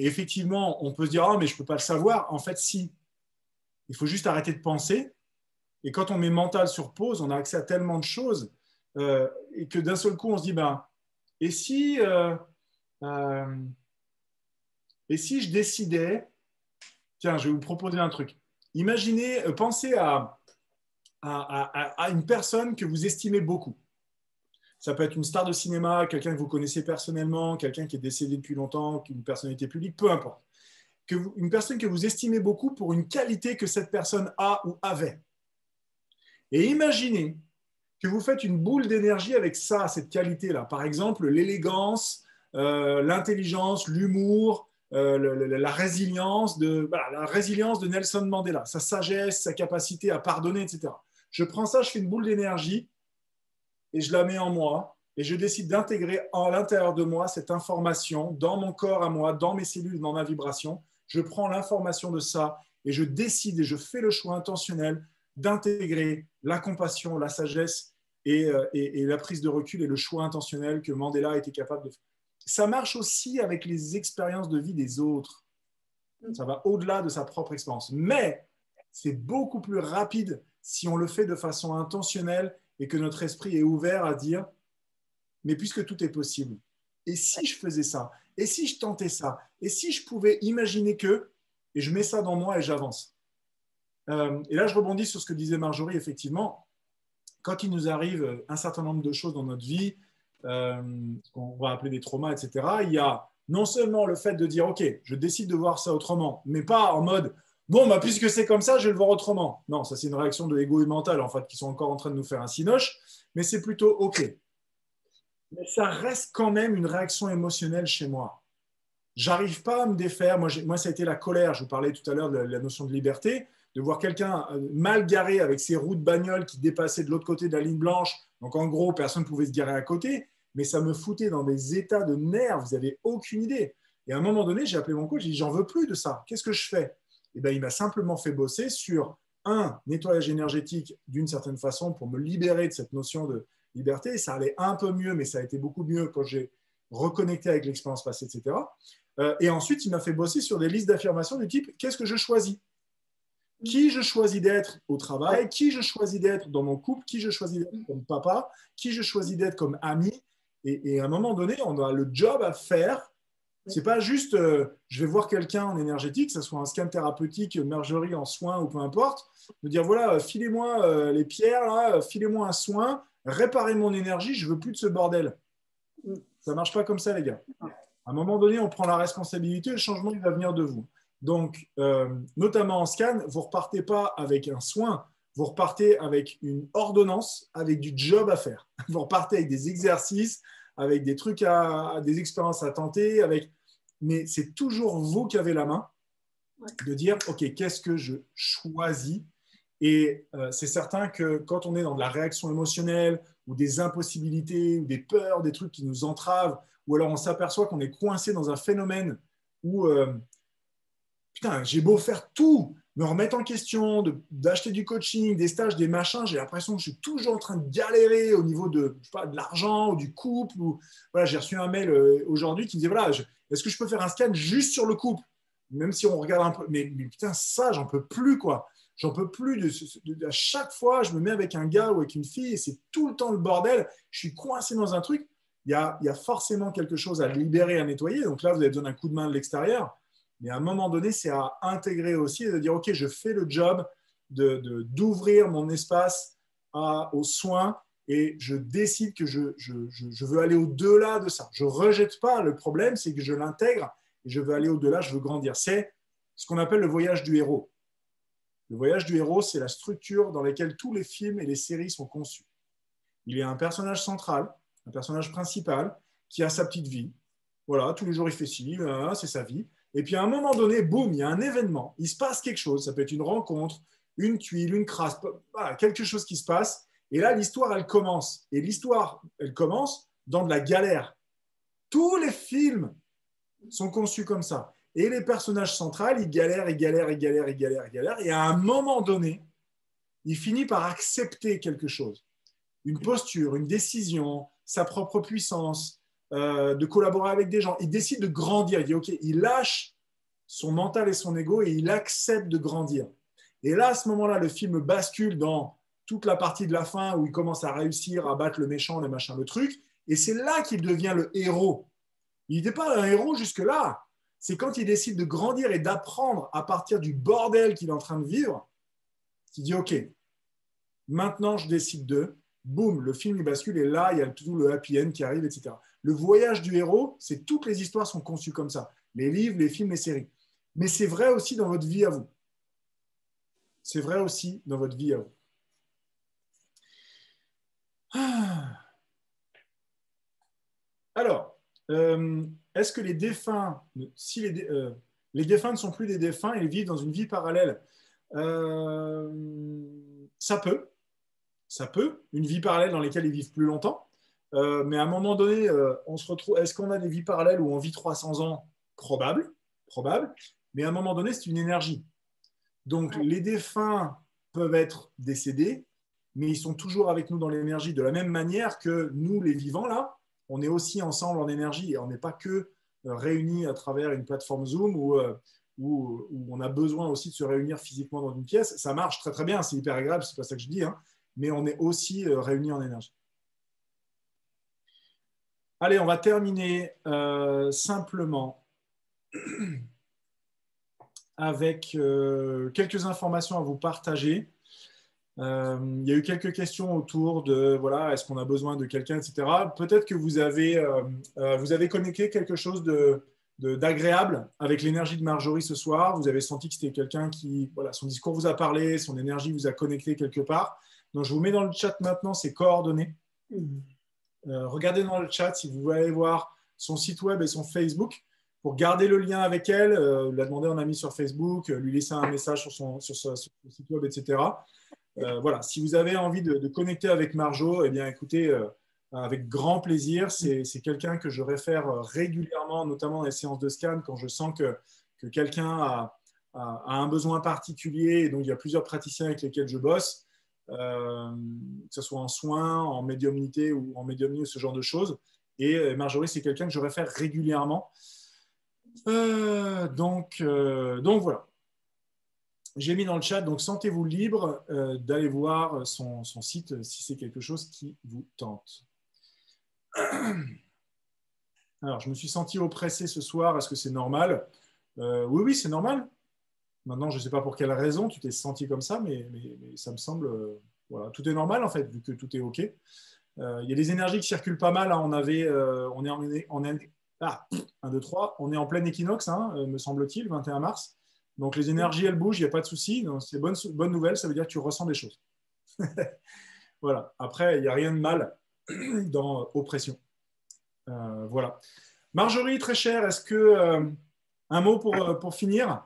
effectivement, on peut se dire, ah, mais je ne peux pas le savoir. En fait, si. Il faut juste arrêter de penser. Et quand on met mental sur pause, on a accès à tellement de choses et que d'un seul coup, on se dit, ben, et si, euh, euh, et si je décidais, tiens, je vais vous proposer un truc. Imaginez, pensez à une personne que vous estimez beaucoup. Ça peut être une star de cinéma, quelqu'un que vous connaissez personnellement, quelqu'un qui est décédé depuis longtemps, une personnalité publique, peu importe. Une personne que vous estimez beaucoup pour une qualité que cette personne a ou avait. Et imaginez que vous faites une boule d'énergie avec ça, cette qualité-là. Par exemple, l'élégance, l'intelligence, l'humour, la résilience la résilience de Nelson Mandela, sa sagesse, sa capacité à pardonner, etc. Je prends ça, je fais une boule d'énergie et je la mets en moi et je décide d'intégrer à l'intérieur de moi cette information dans mon corps à moi, dans mes cellules, dans ma vibration. Je prends l'information de ça et je décide et je fais le choix intentionnel d'intégrer la compassion, la sagesse et la prise de recul et le choix intentionnel que Mandela a été capable de faire. Ça marche aussi avec les expériences de vie des autres. Ça va au-delà de sa propre expérience. Mais c'est beaucoup plus rapide si on le fait de façon intentionnelle et que notre esprit est ouvert à dire mais puisque tout est possible, et si je faisais ça, et si je tentais ça, et si je pouvais imaginer que, et je mets ça dans moi et j'avance. Et là, je rebondis sur ce que disait Marjorie, effectivement, quand il nous arrive un certain nombre de choses dans notre vie, ce qu'on va appeler des traumas, etc., il y a non seulement le fait de dire, OK, je décide de voir ça autrement, mais pas en mode, Bon, bah, puisque c'est comme ça, je vais le voir autrement. Non, ça c'est une réaction de l'ego et mental, en fait, qui sont encore en train de nous faire un cinoche, mais c'est plutôt OK. Mais ça reste quand même une réaction émotionnelle chez moi. J'arrive pas à me défaire. Moi, ça a été la colère. Je vous parlais tout à l'heure de la notion de liberté, de voir quelqu'un mal garé avec ses roues de bagnole qui dépassaient de l'autre côté de la ligne blanche. Donc, en gros, personne ne pouvait se garer à côté, mais ça me foutait dans des états de nerfs. Vous n'avez aucune idée. Et à un moment donné, j'ai appelé mon coach, j'ai dit, j'en veux plus de ça. Qu'est-ce que je fais? Et ben, il m'a simplement fait bosser sur un nettoyage énergétique d'une certaine façon pour me libérer de cette notion de liberté. Et ça allait un peu mieux, mais ça a été beaucoup mieux quand j'ai reconnecté avec l'expérience passée, etc. Et ensuite, il m'a fait bosser sur des listes d'affirmations du type qu'est-ce que je choisis? Qui je choisis d'être au travail? Qui je choisis d'être dans mon couple? Qui je choisis d'être comme papa? Qui je choisis d'être comme ami? Et à un moment donné, on a le job à faire. C'est pas juste je vais voir quelqu'un en énergétique, que ce soit un scan thérapeutique, Marjorie en soins ou peu importe, de dire voilà, filez-moi les pierres, là, filez-moi un soin, réparez mon énergie, je veux plus de ce bordel. Ça marche pas comme ça, les gars. À un moment donné, on prend la responsabilité, le changement, il va venir de vous. Donc, notamment en scan, vous ne repartez pas avec un soin, vous repartez avec une ordonnance, avec du job à faire. Vous repartez avec des exercices, avec des trucs, des expériences à tenter, mais c'est toujours vous qui avez la main de dire, OK, qu'est-ce que je choisis? Et c'est certain que quand on est dans de la réaction émotionnelle ou des impossibilités ou des peurs, des trucs qui nous entravent, ou alors on s'aperçoit qu'on est coincé dans un phénomène où, putain, j'ai beau faire tout, me remettre en question, d'acheter du coaching, des stages, des machins, j'ai l'impression que je suis toujours en train de galérer au niveau de, je sais pas, de l'argent ou du couple. Voilà, j'ai reçu un mail aujourd'hui qui me disait, voilà, est-ce que je peux faire un scan juste sur le couple? Même si on regarde un peu, mais putain, ça, j'en peux plus, quoi. J'en peux plus. À chaque fois, je me mets avec un gars ou avec une fille et c'est tout le temps le bordel. Je suis coincé dans un truc. Il y a forcément quelque chose à libérer, à nettoyer. Donc là, vous avez besoin d'un coup de main de l'extérieur. Mais à un moment donné, c'est à intégrer aussi et de dire, OK, je fais le job d'ouvrir mon espace aux soins et je décide que je veux aller au-delà de ça. Je ne rejette pas le problème, c'est que je l'intègre et je veux aller au-delà, je veux grandir. C'est ce qu'on appelle le voyage du héros. Le voyage du héros, c'est la structure dans laquelle tous les films et les séries sont conçus. Il y a un personnage central, un personnage principal, qui a sa petite vie. Voilà, tous les jours, il fait ci, c'est sa vie. Et puis, à un moment donné, boum, il y a un événement. Il se passe quelque chose. Ça peut être une rencontre, une tuile, une crasse, voilà, quelque chose qui se passe. Et là, l'histoire, elle commence. Et l'histoire, elle commence dans de la galère. Tous les films sont conçus comme ça. Et les personnages centraux, ils galèrent, ils galèrent, ils galèrent, ils galèrent, ils galèrent. Et à un moment donné, il finit par accepter quelque chose. Une posture, une décision, sa propre puissance, de collaborer avec des gens. Il décide de grandir. Il dit, OK, il lâche son mental et son ego et il accepte de grandir. Et là, à ce moment-là, le film bascule dans toute la partie de la fin où il commence à réussir à battre le méchant, le machin, le truc. Et c'est là qu'il devient le héros. Il n'était pas un héros jusque-là. C'est quand il décide de grandir et d'apprendre à partir du bordel qu'il est en train de vivre, qu'il dit, OK, maintenant je décide de, boum, le film il bascule et là, il y a tout le happy end qui arrive, etc. Le voyage du héros, c'est toutes les histoires sont conçues comme ça. Les livres, les films, les séries. Mais c'est vrai aussi dans votre vie à vous. C'est vrai aussi dans votre vie à vous. Alors, est-ce que les défunts, si les défunts ne sont plus des défunts et ils vivent dans une vie parallèle? Ça peut. Ça peut. Une vie parallèle dans laquelle ils vivent plus longtemps. Mais à un moment donné, on se retrouve. Est-ce qu'on a des vies parallèles où on vit 300 ans? Probable. Mais à un moment donné, c'est une énergie. Donc, les défunts peuvent être décédés, mais ils sont toujours avec nous dans l'énergie de la même manière que nous, les vivants, là, on est aussi ensemble en énergie et on n'est pas que réunis à travers une plateforme Zoom où on a besoin aussi de se réunir physiquement dans une pièce. Ça marche très très bien, c'est hyper agréable, c'est pas ça que je dis, hein, mais on est aussi réunis en énergie. Allez, on va terminer simplement avec quelques informations à vous partager. Il y a eu quelques questions autour de, voilà, est-ce qu'on a besoin de quelqu'un, etc. Peut-être que vous avez connecté quelque chose d'agréable avec l'énergie de Marjorie ce soir. Vous avez senti que c'était quelqu'un qui, voilà, son discours vous a parlé, son énergie vous a connecté quelque part. Donc, je vous mets dans le chat maintenant ses coordonnées. Regardez dans le chat si vous voulez aller voir son site web et son Facebook pour garder le lien avec elle, la demander en ami sur Facebook, lui laisser un message sur son site web, etc. Voilà, si vous avez envie de connecter avec Marjo, eh bien, écoutez, avec grand plaisir. C'est quelqu'un que je réfère régulièrement, notamment dans les séances de scan, quand je sens que quelqu'un a un besoin particulier. Et donc, il y a plusieurs praticiens avec lesquels je bosse. Que ce soit en soins, en médiumnité ou ce genre de choses. Et Marjorie, c'est quelqu'un que je réfère régulièrement. Donc voilà. J'ai mis dans le chat, donc sentez-vous libre d'aller voir son site si c'est quelque chose qui vous tente. Alors, je me suis senti oppressé ce soir. Est-ce que c'est normal? Oui, c'est normal. Maintenant, je ne sais pas pour quelle raison tu t'es senti comme ça, mais ça me semble… voilà, tout est normal, en fait, vu que tout est OK. Il y a des énergies qui circulent pas mal. Hein. On est en plein équinoxe, hein, me semble-t-il, 21 mars. Donc, les énergies, elles bougent, il n'y a pas de souci. C'est bonne nouvelle, ça veut dire que tu ressens des choses. Voilà. Après, il n'y a rien de mal dans oppression. Voilà. Marjorie, très chère, est-ce que un mot pour finir?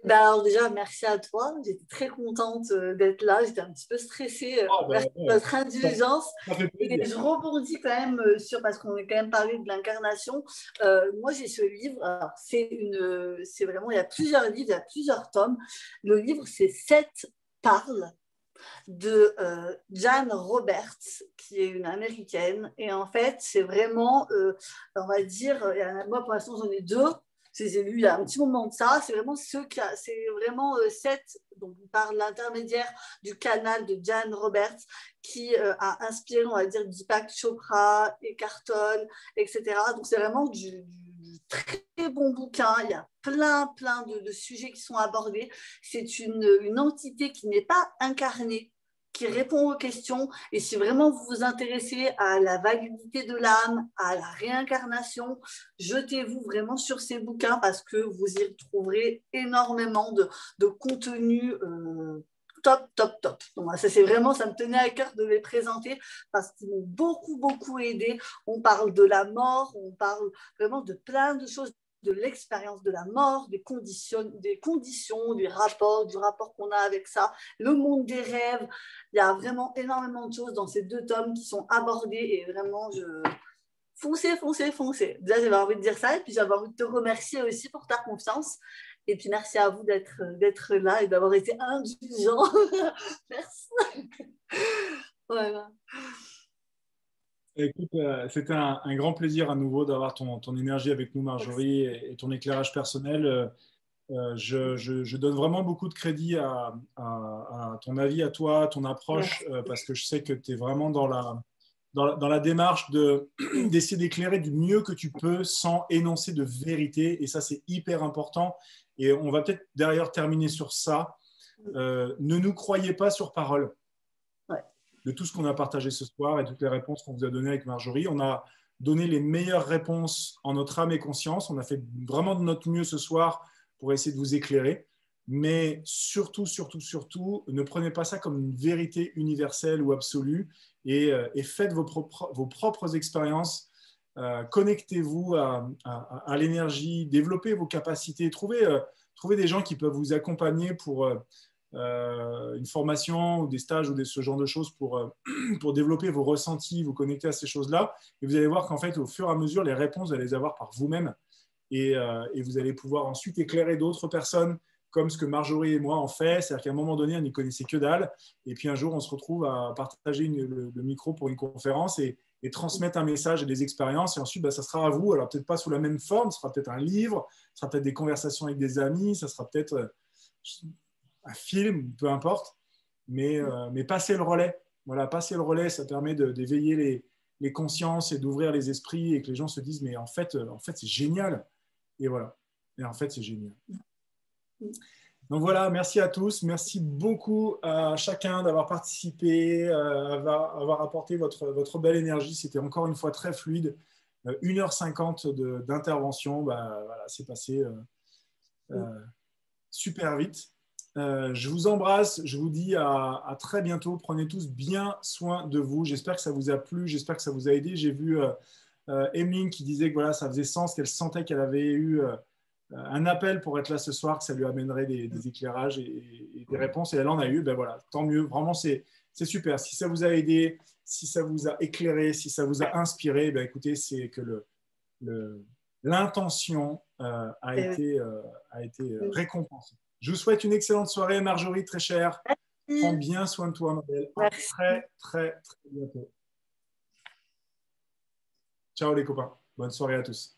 Alors déjà, merci à toi. J'étais très contente d'être là. J'étais un petit peu stressée. Merci de votre indulgence. Et je rebondis quand même parce qu'on est quand même parlé de l'incarnation. Moi, j'ai ce livre. Alors, c'est vraiment, il y a plusieurs livres, il y a plusieurs tomes. Le livre, c'est Seth parle de Jan Roberts, qui est une américaine. Et en fait, c'est vraiment, on va dire, moi pour l'instant, j'en ai deux. J'ai lu il y a un petit moment de ça. C'est vraiment Seth, donc par l'intermédiaire du canal de Jan Roberts, qui a inspiré, on va dire, Deepak Chopra, Eckhart Tolle, etc. Donc c'est vraiment du très bon bouquin. Il y a plein de sujets qui sont abordés. C'est une entité qui n'est pas incarnée, qui répond aux questions. Et si vraiment vous vous intéressez à la validité de l'âme, à la réincarnation, jetez-vous vraiment sur ces bouquins parce que vous y trouverez énormément de contenu top. Donc, ça me tenait à cœur de les présenter parce qu'ils m'ont beaucoup aidé. On parle de la mort, on parle vraiment de plein de choses, de l'expérience de la mort, des conditions, du rapport qu'on a avec ça, le monde des rêves. Il y a vraiment énormément de choses dans ces deux tomes qui sont abordés et vraiment, foncez. Déjà, j'avais envie de dire ça et puis j'avais envie de te remercier aussi pour ta confiance. Et puis, merci à vous d'être là et d'avoir été indulgent. Merci. Voilà. Écoute, c'était un grand plaisir à nouveau d'avoir ton énergie avec nous, Marjorie, et ton éclairage personnel. Je donne vraiment beaucoup de crédit à ton avis, à toi, ton approche, parce que je sais que tu es vraiment dans la démarche d'essayer d'éclairer du mieux que tu peux sans énoncer de vérité. Et ça, c'est hyper important. Et on va peut-être d'ailleurs terminer sur ça. Ne nous croyez pas sur parole. De tout ce qu'on a partagé ce soir et toutes les réponses qu'on vous a données avec Marjorie. On a donné les meilleures réponses en notre âme et conscience. On a fait vraiment de notre mieux ce soir pour essayer de vous éclairer. Mais surtout, ne prenez pas ça comme une vérité universelle ou absolue et faites vos propres expériences. Connectez-vous à l'énergie, développez vos capacités, trouvez des gens qui peuvent vous accompagner pour… une formation ou des stages ou ce genre de choses pour développer vos ressentis, vous connecter à ces choses-là. Et vous allez voir qu'en fait, au fur et à mesure, les réponses, vous allez les avoir par vous-même. Et vous allez pouvoir ensuite éclairer d'autres personnes comme ce que Marjorie et moi en fait. C'est-à-dire qu'à un moment donné, on n'y connaissait que dalle. Et puis un jour, on se retrouve à partager le micro pour une conférence et transmettre un message et des expériences. Et ensuite, ça sera à vous. Alors peut-être pas sous la même forme, ce sera peut-être un livre, ce sera peut-être des conversations avec des amis, ça sera peut-être… un film, peu importe, mais passer le relais. Voilà, passer le relais, ça permet d'éveiller les consciences et d'ouvrir les esprits et que les gens se disent, mais en fait c'est génial. Et voilà. Et en fait, c'est génial. Donc voilà, merci à tous. Merci beaucoup à chacun d'avoir participé, avoir apporté votre belle énergie. C'était encore une fois très fluide. 1h50 d'intervention. Bah, voilà, c'est passé super vite. Je vous embrasse, je vous dis à très bientôt. Prenez tous bien soin de vous. J'espère que ça vous a plu, j'espère que ça vous a aidé. J'ai vu Emeline qui disait que voilà, ça faisait sens, qu'elle sentait qu'elle avait eu un appel pour être là ce soir, que ça lui amènerait des éclairages et des réponses. Et elle en a eu, ben voilà, tant mieux. Vraiment, c'est super. Si ça vous a aidé, si ça vous a éclairé, si ça vous a inspiré, ben écoutez, c'est que l'intention a été récompensée. Je vous souhaite une excellente soirée, Marjorie, très chère. Prends bien soin de toi, ma belle. À très, très, très bientôt. Ciao les copains. Bonne soirée à tous.